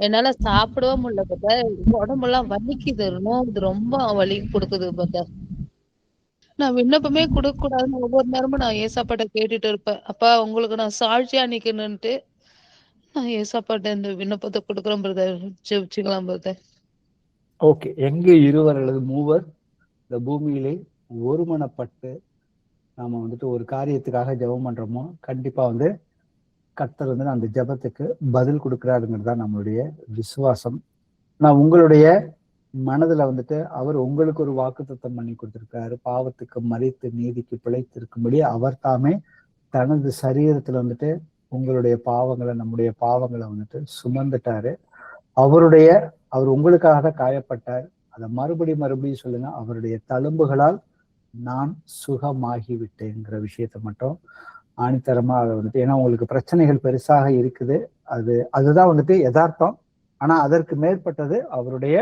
என்னால சாப்பிடவே முடியல பிரதர். உடம்பெல்லாம் வலிக்குது, நோவுது, ரொம்ப வலி கொடுக்குது பிரதர். நான் விண்ணப்பமே கொடுக்க கூடாதுன்னு ஒவ்வொரு நேரமும் நான் ஏசாப்பாட்ட கேட்டுட்டு இருப்பேன். அப்பா, உங்களுக்கு நான் சாட்சியா நிக்கணும்ட்டு நான் ஏசாப்பாட்ட இந்த விண்ணப்பத்தை கொடுக்குறேன் பிரதர். ஜெபிச்சுக்கலாம் பிரதர். ஓகே. எங்க 2 அல்லது 3 இந்த பூமியிலே ஒருமனப்பட்டு நாம ஒரு காரியத்துக்காக ஜெபம் பண்றோமோ, கண்டிப்பா கர்த்தர் அந்த ஜெபத்துக்கு பதில் கொடுக்கிறாருங்கிறது தான் நம்மளுடைய விசுவாசம். நான் உங்களுடைய மனதுல அவர் உங்களுக்கு ஒரு வாக்குத்தத்தம் பண்ணி கொடுத்திருக்காரு. பாவத்துக்கு மரித்து நீதிக்கு பிழைத்திருக்கும்படி அவர் தாமே தனது சரீரத்துல உங்களுடைய பாவங்களை, நம்முடைய பாவங்களை சுமந்துட்டாரு. அவர் உங்களுக்காக தான் காயப்பட்டார். அதை மறுபடியும் சொல்லுங்க, அவருடைய தழும்புகளால் நான் சுகமாகி விட்டேங்கிற விஷயத்த மட்டும் ஆணித்தரமா அதை ஏன்னா உங்களுக்கு பிரச்சனைகள் பெருசாக இருக்குது, அதுதான் யதார்த்தம். ஆனா அதற்கு மேற்பட்டது அவருடைய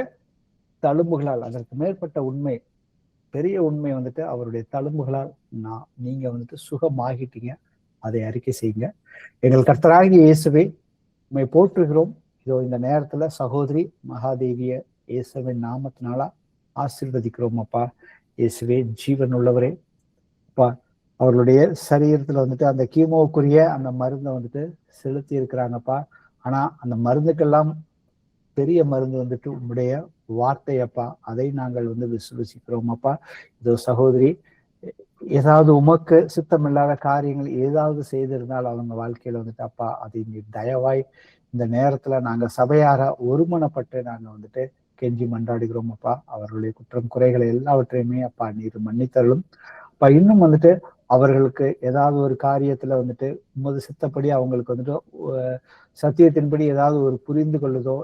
தழும்புகளால், அதற்கு மேற்பட்ட உண்மை, பெரிய உண்மை அவருடைய தழும்புகளால் நீங்க சுகமாகிட்டீங்க. அதை அறிக்கை செய்யுங்க. எங்கள் கர்த்தராகிய இயேசுவை உம்மை போற்றுகிறோம். இதோ இந்த நேரத்துல சகோதரி மகாதேவிய இயேசுவின் நாமத்தினால ஆசீர்வதிக்கிறோம் அப்பா. இயேசுவே, ஜீவன் உள்ளவரே அப்பா, அவர்களுடைய சரீரத்துல அந்த கீமோவுக்குரிய அந்த மருந்தை செலுத்தி இருக்கிறாங்கப்பா. ஆனா அந்த மருந்துக்கெல்லாம் பெரிய மருந்து உங்களுடைய வார்த்தை அப்பா. அதை நாங்கள் விசுவசிக்கிறோம் அப்பா. இதோ சகோதரி ஏதாவது உமக்கு சித்தமில்லாத காரியங்கள் ஏதாவது செய்திருந்தால் அவங்க வாழ்க்கையில அப்பா, அதை நீ தயவாய் இந்த நேரத்துல நாங்க சபையார ஒருமனப்பட்டு நாங்க கெஞ்சி மன்றாடுகிறோம் அப்பா. அவர்களுடைய குற்றம் குறைகளை எல்லாவற்றையுமே அப்பா நீர் மன்னித்தருளும் அப்பா. இன்னும் அவர்களுக்கு ஏதாவது ஒரு காரியத்துல உமது சித்தப்படி அவங்களுக்கு சத்தியத்தின்படி ஏதாவது ஒரு புரிந்து கொள்ளுதோ,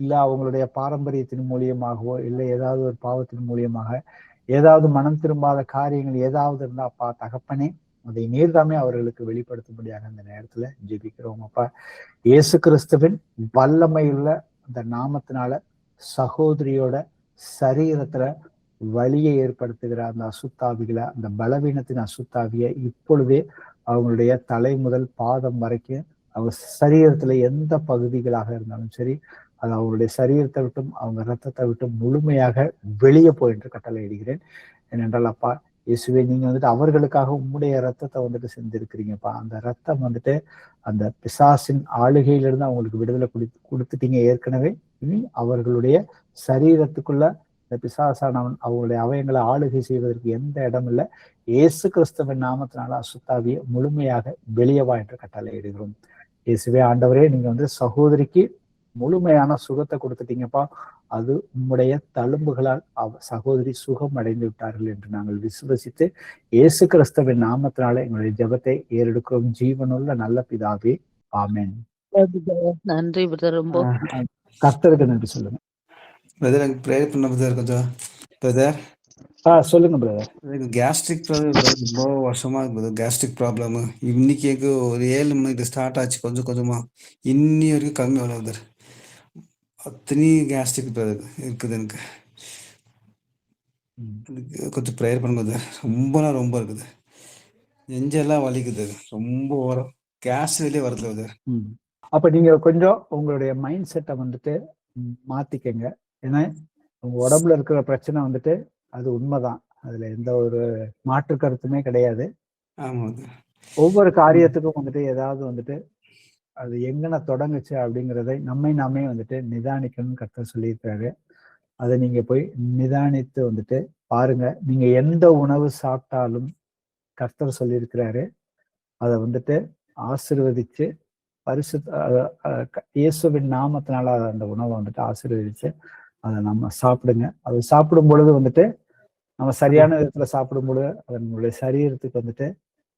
இல்லை அவங்களுடைய பாரம்பரியத்தின் மூலியமாகவோ, இல்லை ஏதாவது ஒரு பாவத்தின் மூலியமாக ஏதாவது மனம் திரும்பாத காரியங்கள் ஏதாவது இருந்தா அப்பா தகப்பனே, அதை நீர்தாமே அவர்களுக்கு வெளிப்படுத்தும்படியாக அந்த நேரத்துல ஜெபிக்கிறோம் அப்பா. இயேசு கிறிஸ்துவின் வல்லமையுள்ள அந்த நாமத்தினால சகோதரியோட சரீரத்துல வலியை ஏற்படுத்துகிற அந்த அசுத்தாவிகளை, அந்த பலவீனத்தின் அசுத்தாவியை இப்பொழுதே அவங்களுடைய தலை முதல் பாதம் வரைக்கும் அவங்க சரீரத்துல எந்த பகுதிகளாக இருந்தாலும் சரி, அது அவங்களுடைய சரீரத்தை விட்டும் அவங்க ரத்தத்தை விட்டும் முழுமையாக வெளியே போயிட்டு கட்டளை இடுகிறேன். ஏனென்றால் அப்பா இயேசுவே, நீங்க அவர்களுக்காக உம்முடைய ரத்தத்தை செஞ்சிருக்கிறீங்கப்பா. அந்த ரத்தம் அந்த பிசாசின் ஆளுகையிலிருந்து அவங்களுக்கு விடுதலை கொடுத்துட்டீங்க ஏற்கனவே. இனி அவர்களுடைய சரீரத்துக்குள்ள இந்த பிசாசானவன் அவங்களுடைய அவயங்களை ஆளுகை செய்வதற்கு எந்த இடம் இல்லை. இயேசு கிறிஸ்துவின் நாமத்தினால அசுத்தாவியை முழுமையாக வெளியவா என்று கட்டளை இடுகிறோம். இயேசுவே ஆண்டவரே, நீங்க சகோதரிக்கு முழுமையான சுகத்தை கொடுத்துட்டீங்கப்பா. அது உம்முடைய தழும்புகளால் சகோதரி சுகம் அடைந்து விட்டார்கள் என்று நாங்கள் விசுவசித்து இயேசு கிறிஸ்துவின் நாமத்தினால எங்களுடைய ஜெபத்தை ஏறெடுக்கிறோம். ஜீவனுள்ள நல்ல பிதாவே, ஆமென். நன்றி பிரதர். ரொம்ப கர்த்தருக்கு நன்றி சொல்லுங்க பிரதர். எனக்கு ப்ரேயர் பண்ண பிரதர் கொஞ்சம். பிரதர் சொல்லுங்க பிரதர். எனக்கு கேஸ்ட்ரிக் ப்ராப்ளம் ரொம்ப வருஷமா இருக்குது. கேஸ்ட்ரிக் ப்ராப்ளம் இன்னைக்கு ஒரு 7 மணிக்கு ஸ்டார்ட் ஆச்சு. கொஞ்சம் கொஞ்சமா இன்னி வரைக்கும் கம்மி ஆகல பிரதர். அத்தனை கேஸ்ட்ரிக் இருக்குது எனக்கு. கொஞ்சம் ப்ரேயர் பண்ணுங்க பிரதர். ரொம்ப இருக்குது. நெஞ்செல்லாம் வலிக்குது. ரொம்ப வரும். கேஸ் வெளியே வரல பிரதர். அப்ப நீங்க கொஞ்சம் உங்களுடைய மைண்ட் செட்டை மாத்திக்கங்க. ஏன்னா உங்க உடம்புல இருக்கிற பிரச்சனை அது உண்மைதான். அதுல எந்த ஒரு மாற்று கருத்துமே கிடையாது. ஒவ்வொரு காரியத்துக்கும் ஏதாவது அது எங்கன தொடங்குச்சு அப்படிங்கிறதை நாமே நிதானிக்கணும்னு கர்த்தர் சொல்லியிருக்காரு. அதை நீங்க போய் நிதானித்து பாருங்க. நீங்க எந்த உணவு சாப்பிட்டாலும் கர்த்தர் சொல்லியிருக்கிறாரு, அதை வந்துட்டு ஆசீர்வதிச்சு இயேசுவின் நாமத்தினால அந்த உணவை வந்துட்டு ஆசீர்வதிச்சு அதை நம்ம சாப்பிடுங்க. அது சாப்பிடும் பொழுது வந்துட்டு நம்ம சரியான விதத்துல சாப்பிடும் பொழுது அதனுடைய சரீரத்துக்கு வந்துட்டு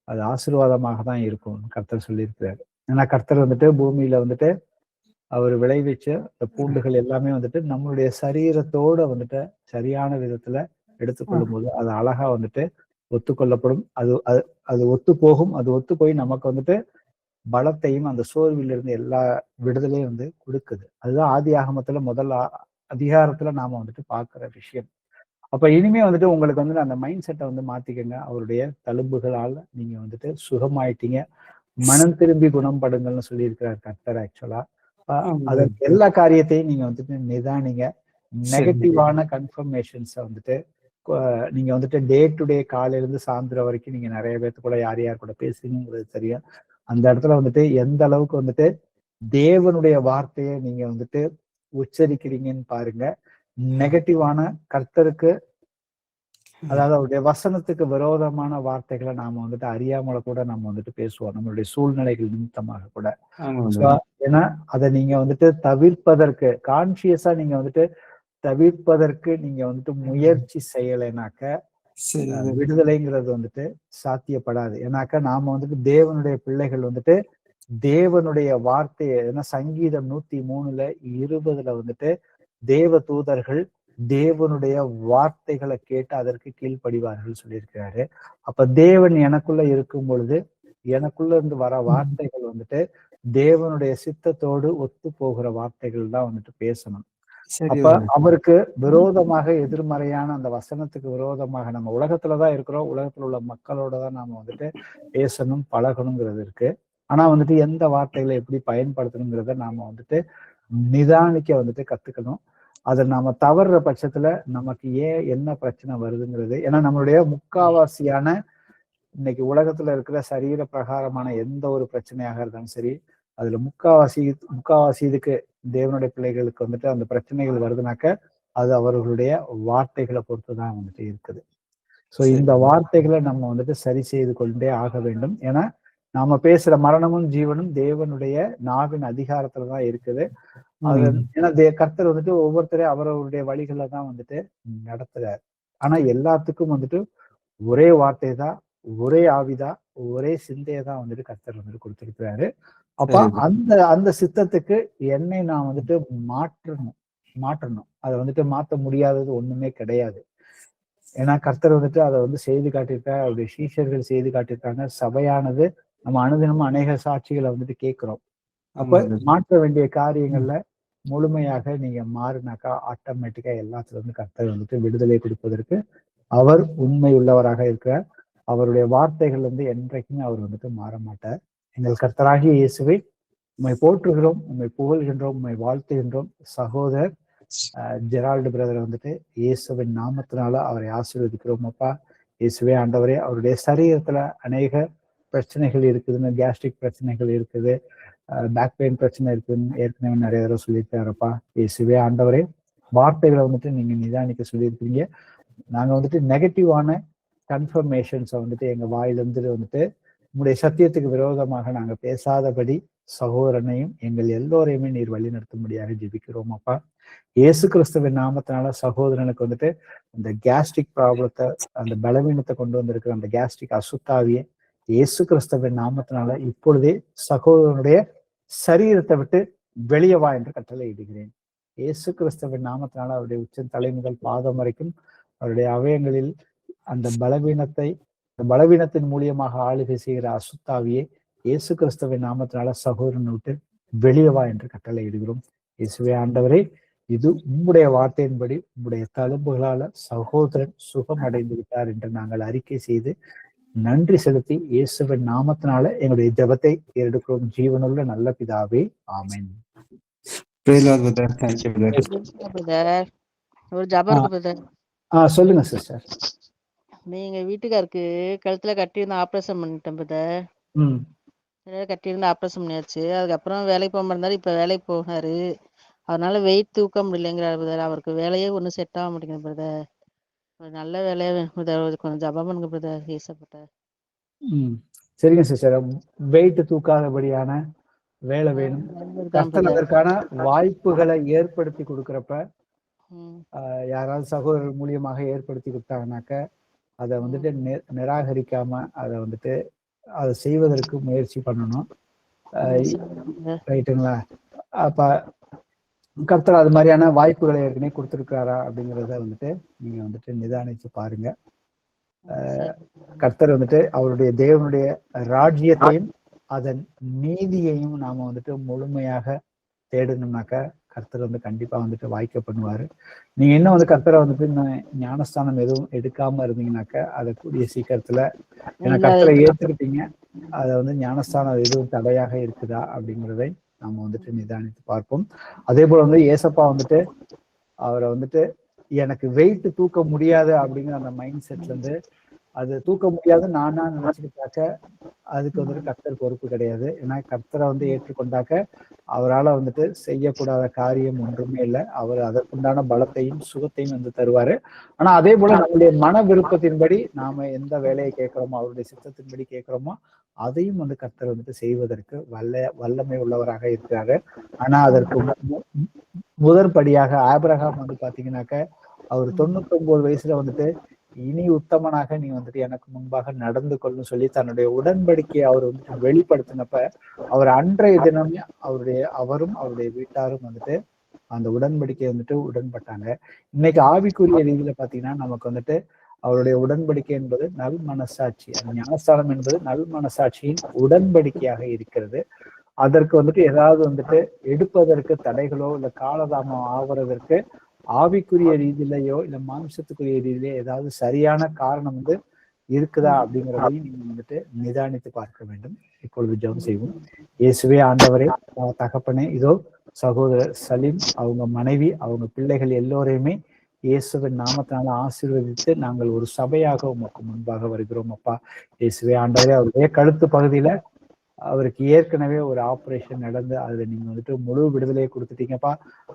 அது ஆசீர்வாதமாக தான் இருக்கும் கர்த்தர் சொல்லியிருக்கிறாரு. ஏன்னா கர்த்தர் வந்துட்டு பூமியில வந்துட்டு அவர் விளைவிச்ச இந்த பூண்டுகள் எல்லாமே வந்துட்டு நம்மளுடைய சரீரத்தோட வந்துட்டு சரியான விதத்துல எடுத்துக்கொள்ளும் போது அது அழகா வந்துட்டு ஒத்துக்கொள்ளப்படும். அது அது அது ஒத்து போகும். அது ஒத்து போய் நமக்கு வந்துட்டு பலத்தையும் அந்த சோர்விலிருந்து எல்லா விடுதலையும் வந்து கொடுக்குது. அதுதான் ஆதி ஆகமத்துல முதல் அதிகாரத்துல நாம வந்துட்டு பாக்குற விஷயம். அப்ப இனிமே வந்துட்டு உங்களுக்கு வந்து அந்த மைண்ட் செட்டை வந்து மாத்திக்கங்க. அவருடைய தழும்புகளால நீங்க வந்துட்டு சுகமாயிட்டீங்க. மனம் திரும்பி குணப்படுங்கள்னு சொல்லியிருக்கிறார் கர்த்தர். ஆக்சுவலா அதற்கு எல்லா காரியத்தையும் நீங்க வந்துட்டு நிதானிங்க. நெகட்டிவான கன்ஃபர்மேஷன்ஸை வந்துட்டு நீங்க வந்துட்டு டே டு டே காலையில இருந்து சாயந்தரம் வரைக்கும் நீங்க நிறைய பேர்த்து கூட யார் யார் கூட பேசுறீங்கிறது தெரியும். அந்த இடத்துல வந்துட்டு எந்த அளவுக்கு வந்துட்டு தேவனுடைய வார்த்தையை நீங்க வந்துட்டு உச்சரிக்கிறீங்கன்னு பாருங்க. நெகட்டிவான கர்த்தருக்கு, அதாவது அவருடைய வசனத்துக்கு விரோதமான வார்த்தைகளை நாம வந்துட்டு அறியாமல கூட நம்ம வந்துட்டு பேசுவோம், நம்மளுடைய சூழ்நிலைகள் நிமித்தமாக கூட. ஏன்னா அதை நீங்க வந்துட்டு தவிர்ப்பதற்கு கான்சியஸா நீங்க வந்துட்டு தவிர்ப்பதற்கு நீங்க வந்துட்டு முயற்சி செய்யலைனாக்க விடுதலைங்கிறது வந்துட்டு சாத்தியப்படாது. ஏன்னாக்கா நாம வந்துட்டு தேவனுடைய பிள்ளைகள் வந்துட்டு தேவனுடைய வார்த்தையை, ஏன்னா சங்கீதம் 103:20 வந்துட்டு தேவ தூதர்கள் தேவனுடைய வார்த்தைகளை கேட்டு அதற்கு கீழ்ப்படிவார்கள் சொல்லியிருக்கிறாரு. அப்ப தேவன் எனக்குள்ள இருக்கும் பொழுது எனக்குள்ள இருந்து வர வார்த்தைகள் வந்துட்டு தேவனுடைய சித்தத்தோடு ஒத்து போகிற வார்த்தைகள் தான் வந்துட்டு பேசணும். அப்ப அவருக்கு விரோதமாக எதிர்மறையான அந்த வசனத்துக்கு விரோதமாக நம்ம உலகத்துலதான் இருக்கிறோம், உலகத்துல உள்ள மக்களோட தான் நாம வந்துட்டு பேசணும் பழகணுங்கிறது இருக்கு. ஆனா வந்துட்டு எந்த வார்த்தைகளை எப்படி பயன்படுத்தணுங்கிறத நாம வந்துட்டு நிதானிக்க வந்துட்டு கத்துக்கணும். அதை நாம தவறுற பட்சத்துல நமக்கு ஏன் என்ன பிரச்சனை வருதுங்கிறது, ஏன்னா நம்மளுடைய முக்காவாசியான இன்னைக்கு உலகத்துல இருக்கிற சரீர பிரகாரமான எந்த ஒரு பிரச்சனையாக இருந்தாலும் சரி, அதுல முக்காவாசி இதுக்கு தேவனுடைய பிள்ளைகளுக்கு வந்துட்டு அந்த பிரச்சனைகள் வருதுனாக்க அது அவர்களுடைய வார்த்தைகளை பொறுத்துதான் வந்துட்டு இருக்குது. சோ இந்த வார்த்தைகளை நம்ம வந்துட்டு சரி செய்து கொண்டே ஆக வேண்டும். ஏன்னா நாம பேசுற மரணமும் ஜீவனும் தேவனுடைய நாவின் அதிகாரத்துலதான் இருக்குது. அது ஏன்னா கர்த்தர் வந்துட்டு ஒவ்வொருத்தரையும் அவரவருடைய வழிகளை தான் வந்துட்டு நடத்துறாரு. ஆனா எல்லாத்துக்கும் வந்துட்டு ஒரே வார்த்தை தான், ஒரே ஆவிதான், ஒரே சிந்தையை தான் வந்துட்டு கர்த்தர் வந்துட்டு கொடுத்திருக்கிறாரு. அப்ப அந்த சித்தத்துக்கு என்னை நான் வந்துட்டு மாற்றணும். அதை வந்துட்டு மாற்ற முடியாதது ஒண்ணுமே கிடையாது. ஏன்னா கர்த்தர் வந்துட்டு அதை வந்து செய்து காட்டியிருக்காரு, அவருடைய சீஷர்கள் செய்து காட்டியிருக்காங்க. சபையானது நம்ம அனுதினமும் அநேக சாட்சிகளை வந்துட்டு கேட்கிறோம். அப்ப மாற்ற வேண்டிய காரியங்கள்ல முழுமையாக நீங்க மாறினாக்கா ஆட்டோமேட்டிக்கா எல்லாத்துல இருந்து கர்த்தர் வந்துட்டு விடுதலை கொடுப்பதற்கு அவர் உண்மை உள்ளவராக இருக்கிறார். அவருடைய வார்த்தைகள் வந்து என்றைக்குமே அவர் வந்துட்டு மாற மாட்டார். எங்கள் கர்த்தராகிய இயேசுவை உண்மை போற்றுகிறோம், உண்மை புகழ்கின்றோம், உண்மை வாழ்த்துகின்றோம். சகோதரர் ஜெரால்டு பிரதர் வந்துட்டு இயேசுவின் நாமத்தினால அவரை ஆசீர்வதிக்கிறோம். அப்பா இயேசுவே ஆண்டவரே, அவருடைய சரீரத்துல அநேக பிரச்சனைகள் இருக்குதுன்னு, கேஸ்ட்ரிக் பிரச்சனைகள் இருக்குது, பேக் பெயின் பிரச்சனை இருக்குதுன்னு ஏற்கனவே நிறைய தடவை சொல்லியிருக்காருப்பா. இயேசுவே ஆண்டவரே, வார்த்தைகளை வந்துட்டு நீங்க நிதானிக்க சொல்லியிருக்கிறீங்க. நாங்க வந்துட்டு நெகட்டிவான கன்ஃபர்மேஷன்ஸை வந்துட்டு எங்க வாயிலிருந்து வந்துட்டு உங்களுடைய சத்தியத்துக்கு விரோதமாக நாங்க பேசாதபடி சகோதரனையும் எங்கள் எல்லோரையுமே நீர் வழி நடத்தும்படியாக ஜெபிக்கிறோம் அப்பா. இயேசு கிறிஸ்துவின் நாமத்தினால சகோதரனுக்கு வந்துட்டு அந்த கேஸ்ட்ரிக் ப்ராப்ளத்தை, அந்த பலவீனத்தை கொண்டு வந்திருக்கிற அந்த கேஸ்ட்ரிக் அசுத்தாவியை இயேசு கிறிஸ்துவின் நாமத்தினால இப்பொழுதே சகோதரனுடைய சரீரத்தை விட்டு வெளியே வா என்று கட்டளை இடுகிறேன். இயேசு கிறிஸ்துவின் நாமத்தினால அவருடைய உச்ச தலை முதல் பாதம் வரைக்கும் அவருடைய அவயங்களில் அந்த பலவீனத்தின் மூலியமாக ஆளுகை செய்கிற அசுத்தாவியை இயேசு கிறிஸ்துவின் நாமத்தினால சகோதரனை விட்டு வெளியே வா என்று கட்டளை இடுகிறோம். இயேசுவே ஆண்டவரே, இது உம்முடைய வார்த்தையின்படி உம்முடைய தழும்புகளால சகோதரன் சுகம் அடைந்து விட்டார் என்று நாங்கள் அறிக்கை செய்து நன்றி செலுத்தி இயேசுவின் நாமத்தினால எங்களுடைய ஜெபத்தை எடுக்கிறோம். ஜீவனுள்ள நல்ல பிதாவே, ஆமென். ஒரு ஜபம் இருக்கு பிரதர். சொல்லுங்க சிஸ்டர். நீங்க வீட்டுக்காருக்கு கழுத்துல கட்டியிருந்த ஆபரேஷன் பண்ணிட்டேன் பிரதர். கட்டியிருந்த ஆபரேஷன் பண்ணியாச்சு. அதுக்கப்புறம் வேலைக்கு போக இருந்தாரு, இப்ப வேலைக்கு போனாரு. அதனால வெயிட் தூக்க முடியலைங்கிறாரு பிரதர். அவருக்கு வேலையே ஒன்றும் செட் ஆக மாட்டேங்குது பிரதர். ஒரு நல்ல வேலையா வேணும் பிரதர். கொஞ்சம் ஜபம் பண்ணுங்க பிரதர். ஏசப்பட்ட சரிங்க சிஸ்டர். வெயிட் தூக்காதபடியான வேலை வேணும். தான் கர்த்தர் brother. அதற்கான வாய்ப்புகளை ஏற்படுத்தி கொடுக்கறப்ப ம். யாராவது சகோதரர் மூலியமாக ஏற்படுத்தி கொடுத்தாங்கனாக்க அதை வந்துட்டு நிராகரிக்காம அதை வந்துட்டு அதை செய்வதற்கு முயற்சி பண்ணணும். ரைட்டுங்களா? அப்ப கர்த்தர் அது மாதிரியான வாய்ப்புகளை ஏற்கனவே கொடுத்துருக்காரா அப்படிங்கிறத வந்துட்டு நீங்க வந்துட்டு நிதானிச்சு பாருங்க. கர்த்தர் வந்துட்டு அவருடைய தேவனுடைய ராஜ்யத்தையும் அதன் நீதியையும் நாம வந்துட்டு முழுமையாக தேடணும்னாக்க கர்த்தர் வந்து கண்டிப்பா வந்துட்டு வாய்க்க பண்ணுவாரு. நீங்க இன்னும் வந்து கர்த்தரை வந்துட்டு ஞானஸ்தானம் எதுவும் எடுக்காம இருந்தீங்கன்னாக்க அதை கூடிய சீக்கிரத்துல ஏன்னா கர்த்தரை ஏத்துக்கிட்டீங்க, அதை வந்து ஞானஸ்தானம் எதுவும் தடையாக இருக்குதா அப்படிங்கிறதை நம்ம வந்துட்டு நிதானித்து பார்ப்போம். அதே போல வந்து ஏசப்பா வந்துட்டு அவரை வந்துட்டு எனக்கு வெயிட் தூக்க முடியாது அப்படிங்கிற அந்த மைண்ட் செட்ல இருந்து அது தூக்க முடியாது நானா நினைச்சுக்கிட்டாக்க அதுக்கு வந்துட்டு கர்த்தர் பொறுப்பு கிடையாது. ஏன்னா கர்த்தரை வந்து ஏற்றுக்கொண்டாக்க அவரால் வந்துட்டு செய்யக்கூடாத காரியம் ஒன்றுமே இல்லை. அவர் அதற்குண்டான பலத்தையும் சுகத்தையும் வந்து தருவாரு. ஆனா அதே போல நம்முடைய மன விருப்பத்தின்படி நாம எந்த வேலையை கேட்கிறோமோ அவருடைய சித்தத்தின்படி கேட்கிறோமோ அதையும் வந்து கர்த்தர் வந்துட்டு செய்வதற்கு வல்லமை உள்ளவராக இருக்கிறாரு. ஆனா அதற்கு முதற்படியாக ஆபிரகாம் வந்து பாத்தீங்கன்னாக்க அவர் 99 வயசுல வந்துட்டு இனி உத்தமனாக நீ வந்துட்டு எனக்கு முன்பாக நடந்து கொள்ளுன்னு சொல்லி தன்னுடைய உடன்படிக்கையை அவர் வந்துட்டு வெளிப்படுத்தினப்ப அவர் அன்றைய தினமே அவரும் அவருடைய வீட்டாரும் வந்துட்டு அந்த உடன்படிக்கையை வந்துட்டு உடன்பட்டாங்க. இன்னைக்கு ஆவிக்குரிய ரீதியில பாத்தீங்கன்னா நமக்கு வந்துட்டு அவருடைய உடன்படிக்கை என்பது நல் மனசாட்சி, அந்த ஞானஸ்தானம் என்பது நல் மனசாட்சியின் உடன்படிக்கையாக இருக்கிறது. அதற்கு வந்துட்டு ஏதாவது வந்துட்டு எடுப்பதற்கு தடைகளோ இல்ல காலதாமம் ஆகுறதற்கு ஆவிக்குரிய ரீதியிலையோ இல்ல மாம்சத்துக்குரிய ரீதியிலேயோ ஏதாவது சரியான காரணம் வந்து இருக்குதா அப்படிங்கிறதையும் நீங்க வந்துட்டு நிதானித்து பார்க்க வேண்டும். இப்பொழுது ஜெபம் செய்வோம். இயேசுவே ஆண்டவரே, தகப்பனே, இதோ சகோதரர் சலீம், அவங்க மனைவி, அவங்க பிள்ளைகள் எல்லோரையுமே இயேசுவின் நாமத்தினால ஆசீர்வதித்து நாங்கள் ஒரு சபையாக உமக்கு முன்பாக வருகிறோம் அப்பா. இயேசுவே ஆண்டவரே, அவருடைய கழுத்து பகுதியில அவருக்கு ஏற்கனவே ஒரு ஆப்ரேஷன் நடந்து அதுல நீங்க வந்துட்டு முழு விடுதலையை கொடுத்துட்டீங்கப்பா.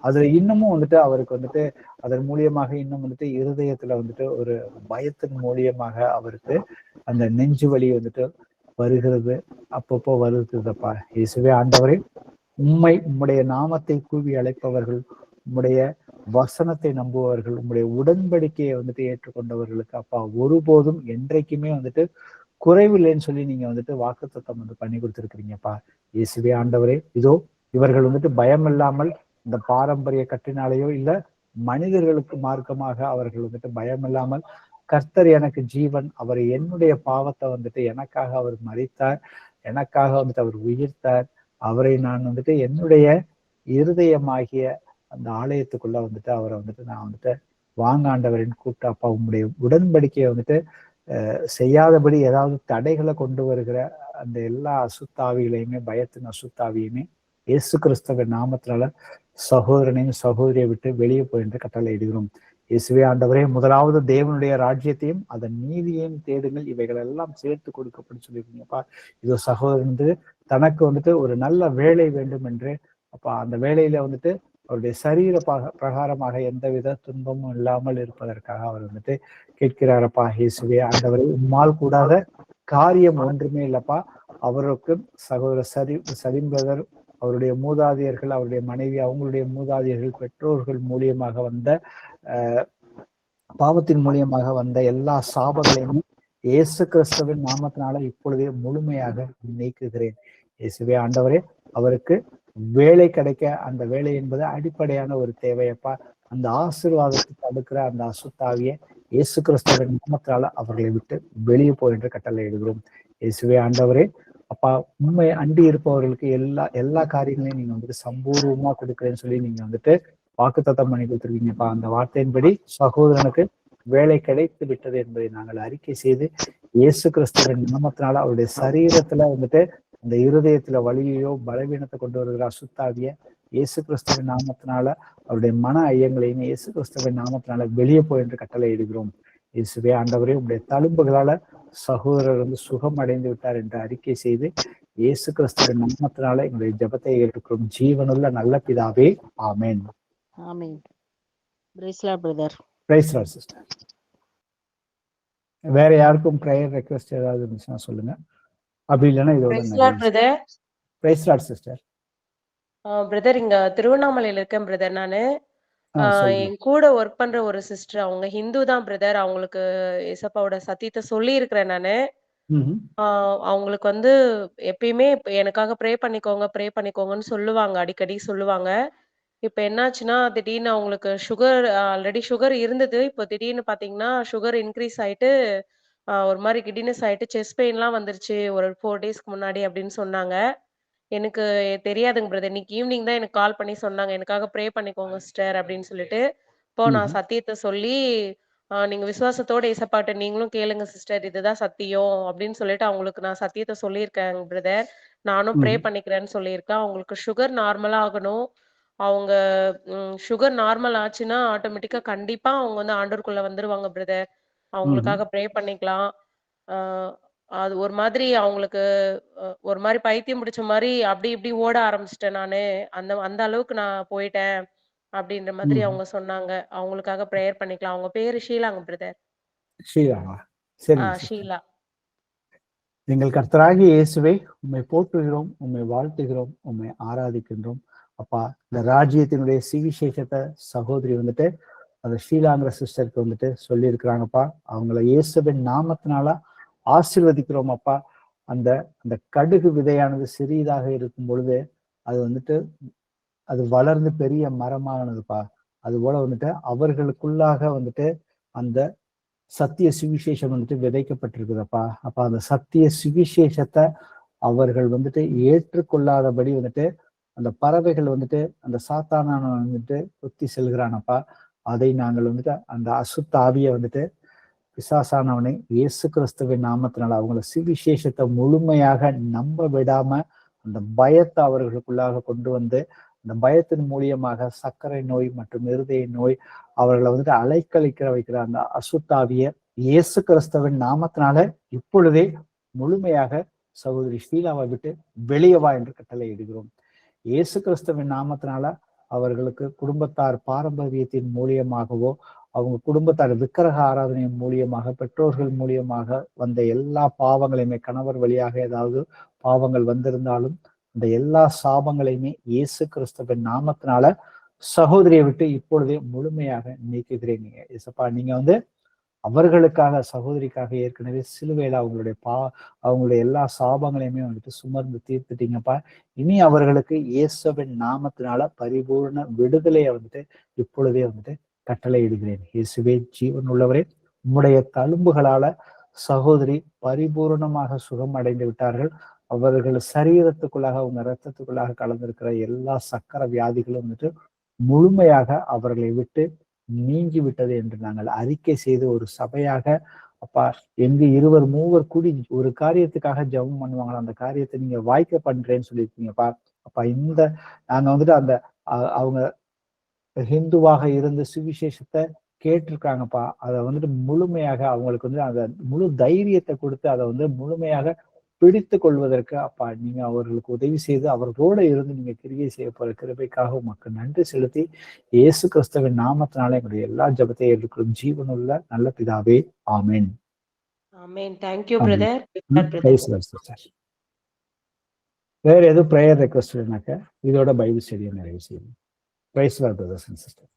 அதுல இன்னமும் வந்துட்டு அவருக்கு வந்துட்டு அதன் மூலியமாக இன்னும் வந்துட்டு இருதயத்துல வந்துட்டு ஒரு பயத்தின் மூலியமாக அவருக்கு அந்த நெஞ்சு வலி வந்துட்டு வருகிறது, அப்பப்போ வருகிறதப்பா. இயேசுவே ஆண்டவரே, உம்முடைய நாமத்தை கூவி அழைப்பவர்கள், உம்முடைய வசனத்தை நம்புபவர்கள், உம்முடைய உடன்படிக்கையை வந்துட்டு ஏற்றுக்கொண்டவர்களுக்கு அப்பா ஒருபோதும் என்றைக்குமே வந்துட்டு குறைவில்லைன்னு சொல்லி நீங்க வந்துட்டு வாக்குத்தத்தம் வந்து பண்ணி கொடுத்துருக்கிறீங்கப்பா. இயேசுவே ஆண்டவரே, இதோ இவர்கள் வந்துட்டு பயம் இல்லாமல் இந்த பாரம்பரிய கட்டினாலேயோ இல்ல மனிதர்களுக்கு மார்க்கமாக அவர்கள் வந்துட்டு பயம் இல்லாமல் கர்த்தர் எனக்கு ஜீவன், அவர் என்னுடைய பாவத்தை வந்துட்டு எனக்காக அவர் மரித்தார், எனக்காக வந்துட்டு அவர் உயிர்த்தார், அவரை நான் வந்துட்டு என்னுடைய இருதயமாகிய அந்த ஆலயத்துக்குள்ள வந்துட்டு அவரை வந்துட்டு நான் வந்துட்டு வாங்க ஆண்டவரின் கூப்பிட்டு அப்பா உங்களுடைய உடன்படிக்கையை வந்துட்டு செய்யாதபடி ஏதாவது தடைகளை கொண்டு வருகிற அந்த எல்லா அசுத்தாவிகளையுமே, பயத்தின் அசுத்தாவியுமே இயேசு கிறிஸ்துவின் நாமத்தினால சகோதரனையும் சகோதரியை விட்டு வெளியே போய் என்று கட்டளை இடுகிறோம். இயேசுவே ஆண்டவரே, முதலாவது தேவனுடைய ராஜ்யத்தையும் அதன் நீதியையும் தேடுங்கள், இவைகள் எல்லாம் சேர்த்து கொடுக்கப்படும் சொல்லியிருக்கீங்கப்பா. இதோ சகோதரன் வந்து தனக்கு வந்துட்டு ஒரு நல்ல வேலை வேண்டும் என்று அப்பா அந்த வேலையில வந்துட்டு அவருடைய சரீர பிரகாரமாக எந்தவித துன்பமும் இல்லாமல் இருப்பதற்காக அவர் வந்துட்டு கேட்கிறாரப்பா. இயேசுவே ஆண்டவரை, உம்மால் கூடாத காரியம் ஒன்றுமே இல்லப்பா. அவருக்கு சகோதரர் சலீம் பிரதர், அவருடைய மூதாதையர்கள், அவருடைய மனைவி, அவங்களுடைய மூதாதையர்கள், பெற்றோர்கள் மூலியமாக வந்த பாவத்தின் மூலியமாக வந்த எல்லா சாபங்களையும் இயேசு கிறிஸ்துவின் நாமத்தினால இப்பொழுதே முழுமையாக நீக்குகிறேன். இயேசுவே ஆண்டவரே, அவருக்கு வேலை கிடைக்க, அந்த வேலை என்பது அடிப்படையான ஒரு தேவையப்பா. அந்த ஆசீர்வாதத்தை தடுக்கிற அந்த அசுத்தாவிய இயேசு கிறிஸ்துவின் நாமத்தினால அவர்களை விட்டு வெளியே போய் என்று கட்டளை இடுகிறோம். இயேசுவே ஆண்டவரே, அப்பா உண்மை அண்டி இருப்பவர்களுக்கு எல்லா காரியங்களையும் நீங்க வந்துட்டு சம்பூர்வமா கொடுக்குறேன்னு சொல்லி நீங்க வந்துட்டு வாக்குத்தத்தம் பண்ணி கொடுத்துருக்கீங்கப்பா. அந்த வார்த்தையின்படி சகோதரனுக்கு வேலை கிடைத்து விட்டது என்பதை நாங்கள் அறிக்கை செய்து இயேசு கிறிஸ்துவின் நாமத்தினால அவருடைய சரீரத்துல வந்துட்டு அந்த இருதயத்துல வலியையோ பலவீனத்தை கொண்டு வருகிற அசுத்தாவிய இயேசு கிறிஸ்துவின் நாமத்தினால அவருடைய மன ஐயங்களையும் இயேசு கிறிஸ்துவின் நாமத்தினால வெளியே போய் என்று கட்டளை இடுகிறோம். இயேசுவே ஆண்டவரே, உங்களுடைய தழும்புகளால சகோதரர் வந்து சுகம் அடைந்து விட்டார் என்று அறிக்கை செய்து இயேசு கிறிஸ்துவின் நாமத்தினால எங்களுடைய ஜெபத்தை ஏற்றுக்கிறோம். ஜீவனுள்ள நல்ல பிதாவே, ஆமென். ஆமென். Praise lord brother. Praise lord sister. வேற யாருக்கும் ப்ரேயர் ரெக்வெஸ்ட் ஏதாவது இருந்துச்சுன்னா சொல்லுங்க. அப்படி இல்லைன்னா இதோட Praise Lord, brother. Praise lord sister. Brother இங்க திருவண்ணாமலையில இருக்கேன் பிரதர் நானு. சொல்லுங்க. என் கூட ஒர்க் பண்ற ஒரு சிஸ்டர், அவங்க ஹிந்து தான் பிரதர். அவங்களுக்கு ஏசப்பாவோட சத்தியத்தை சொல்லி இருக்கிறேன் நானு. ம்ஹும். அவங்களுக்கு வந்து எப்பயுமே எனக்காக ப்ரே பண்ணிக்கோங்க, ப்ரே பண்ணிக்கோங்கன்னு சொல்லுவாங்க. அடிக்கடி சொல்லுவாங்க. இப்ப என்னாச்சுன்னா, திடீர்னு அவங்களுக்கு ஆல்ரெடி சுகர் இருந்தது. இப்போ திடீர்னு பார்த்தீங்கன்னா, சுகர் இன்க்ரீஸ் ஆயிட்டு, ஒரு மாரி கிடினஸ் ஆயிட்டு, செஸ்ட் பெயின்லாம் வந்துருச்சு ஒரு 4 டேஸ்க்கு முன்னாடி அப்படின்னு சொன்னாங்க. எனக்கு தெரியாதுங்க பிரதர். இன்னைக்கு ஈவினிங் தான் எனக்கு கால் பண்ணி சொன்னாங்க. எனக்காக ப்ரே பண்ணிக்கோங்க சிஸ்டர் அப்படின்னு சொல்லிட்டு. இப்போ நான் ம்ஹும். சத்தியத்த சொல்லி, நீங்க விசுவாசத்தோட ஏசப்பாட்ட நீங்களும் கேளுங்க சிஸ்டர். இதுதான் சத்தியம் அப்படின்னு சொல்லிட்டு அவங்களுக்கு நான் சத்தியத்த சொல்லியிருக்கேன் பிரதர். நானும் ப்ரே ம்ஹும். பண்ணிக்கிறேன்னு சொல்லியிருக்கேன். அவங்களுக்கு சுகர் நார்மலா ஆகணும். அவங்க சுகர் நார்மல் ஆச்சுன்னா, ஆட்டோமேட்டிக்கா கண்டிப்பா அவங்க வந்து ஆண்டவருக்குள்ள வந்துருவாங்க பிரதர். ம்ஹும். அவங்களுக்காக ப்ரே பண்ணிக்கலாம். அ அது ஒரு மாதிரி அவங்களுக்கு ஒரு மாரி பைத்தியம் பிடிச்ச மாரி அப்படி இப்படி ஓட ஆரம்பிச்சுட்டேன் நானு. அந்த அந்த அளவுக்கு நான் போயிட்டேன். அப்படின்ற மாதிரி ம்ஹும். அவங்க சொன்னாங்க. அவங்களுக்காக பிரேயர் பண்ணிக்கலாம். அவங்க பேரு ஷீலாங்க பிரதர். ஸ்ரீராமா. சரிங்க சிஸ்டர். ஷீலா. எங்கள் கர்த்தராகிய இயேசுவை உம்மை போற்றுகிறோம், உம்மை வாழ்த்துகிறோம், உம்மை ஆராதிக்கின்றோம். அப்பா, இந்த ராஜ்யத்தினுடைய சுவிசேஷத்தை சகோதரி வந்துட்டு அந்த ஷீலாங்கிற சிஸ்டருக்கு வந்துட்டு சொல்லியிருக்கிறாங்கப்பா. அவங்கள இயேசுவின் நாமத்தினால ஆசீர்வதிக்கிறோம் அப்பா. அந்த அந்த கடுகு விதையானது சிறியதாக இருக்கும் பொழுது அது வந்துட்டு அது வளர்ந்து பெரிய மரமானதுப்பா. அது போல வந்துட்டு அவர்களுக்குள்ளாக வந்துட்டு அந்த சத்திய சுவிசேஷம் வந்துட்டு விதைக்கப்பட்டிருக்குதப்பா. அப்ப அந்த சத்திய சுவிசேஷத்தை அவர்கள் வந்துட்டு ஏற்றுக்கொள்ளாதபடி வந்துட்டு அந்த பறவைகள் வந்துட்டு அந்த சாத்தானான வந்துட்டு கொத்தி செல்கிறானப்பா. அதை நாங்கள் வந்துட்டு அந்த அசுத்த ஆவியை வந்துட்டு பிசாசானவனை இயேசு கிறிஸ்துவின் நாமத்தினால அவங்கள சுவிசேஷத்தை முழுமையாக நம்ப விடாம அந்த பயத்தை அவர்களுக்குள்ளாக கொண்டு வந்து அந்த பயத்தின் மூலியமாக சர்க்கரை நோய் மற்றும் இருதய நோய் அவர்களை வந்துட்டு அலைக்கழிக்கிற வைக்கிற அந்த அசுத்தாவிய இயேசு கிறிஸ்துவின் நாமத்தினால இப்பொழுதே முழுமையாக சகோதரி ஷீலாவை விட்டு வெளியே வா என்று கட்டளை இடுகிறோம். இயேசு கிறிஸ்துவின் நாமத்தினால அவர்களுக்கு குடும்பத்தார் பாரம்பரியத்தின் மூலியமாகவோ அவங்க குடும்பத்தார் விக்கிரக ஆராதனையின் மூலியமாக பெற்றோர்கள் மூலியமாக வந்த எல்லா பாவங்களையுமே கணவர் வழியாக ஏதாவது பாவங்கள் வந்திருந்தாலும் அந்த எல்லா சாபங்களையுமே இயேசு கிறிஸ்துவின் நாமத்தினால சகோதரியை விட்டு இப்பொழுதே முழுமையாக நீக்குகிறேன். நீங்க இசப்பா நீங்க வந்து அவர்களுக்காக சகோதரிக்காக ஏற்கனவே சிலுவையில அவங்களுடைய எல்லா சாபங்களையுமே வந்துட்டு சுமர்ந்து தீர்த்துட்டீங்கப்பா. இனி அவர்களுக்கு இயேசுவின் நாமத்தினால பரிபூர்ண விடுதலையை வந்துட்டு இப்பொழுதே வந்துட்டு கட்டளை இடுகிறேன். இயேசுவே ஜீவன் உள்ளவரே, உம்முடைய தழும்புகளால சகோதரி பரிபூர்ணமாக சுகம் அடைந்து விட்டார்கள். அவர்கள் சரீரத்துக்குள்ளாக அவங்க இரத்தத்துக்குள்ளாக கலந்திருக்கிற எல்லா சக்கர வியாதிகளும் வந்துட்டு முழுமையாக அவர்களை விட்டு நீங்கி விட்டது என்று நாங்கள் அறிக்கை செய்து ஒரு சபையாக அப்பா எங்க 2 3 கூடி ஒரு காரியத்துக்காக ஜெபம் பண்ணுவாங்களா அந்த காரியத்தை நீங்க வாய்க்க பண்றேன்னு சொல்லியிருக்கீங்கப்பா. அப்பா இந்த நாங்க வந்துட்டு அந்த அவங்க ஹிந்துவாக இருந்து சுவிசேஷத்தை கேட்டிருக்காங்கப்பா. அதை வந்துட்டு முழுமையாக அவங்களுக்கு வந்து அந்த முழு தைரியத்தை கொடுத்து அதை வந்து முழுமையாக பிடித்து கொள்வதற்கு அப்பா நீங்க அவர்களுக்கு உதவி செய்து அவர்களோட இருந்து நீங்க கிரியை செய்ய போற கிருபைக்காக உமக்கு நன்றி செலுத்தி இயேசு கிறிஸ்துவின் நாமத்தினால எங்களுடைய எல்லா ஜெபத்தையும் ஏற்றுக்கொள்ளும் ஜீவனுள்ள நல்ல பிதாவே, ஆமென். ஆமென். தேங்க் யூ ஆமென். பிரதர். வேற எதுவும் ப்ரேயர் ரெக்வஸ்ட் வேணாக்க இதோட பைபிள் ஸ்டடியை நிறைவு செய்யணும். Praise lord brothers and sister.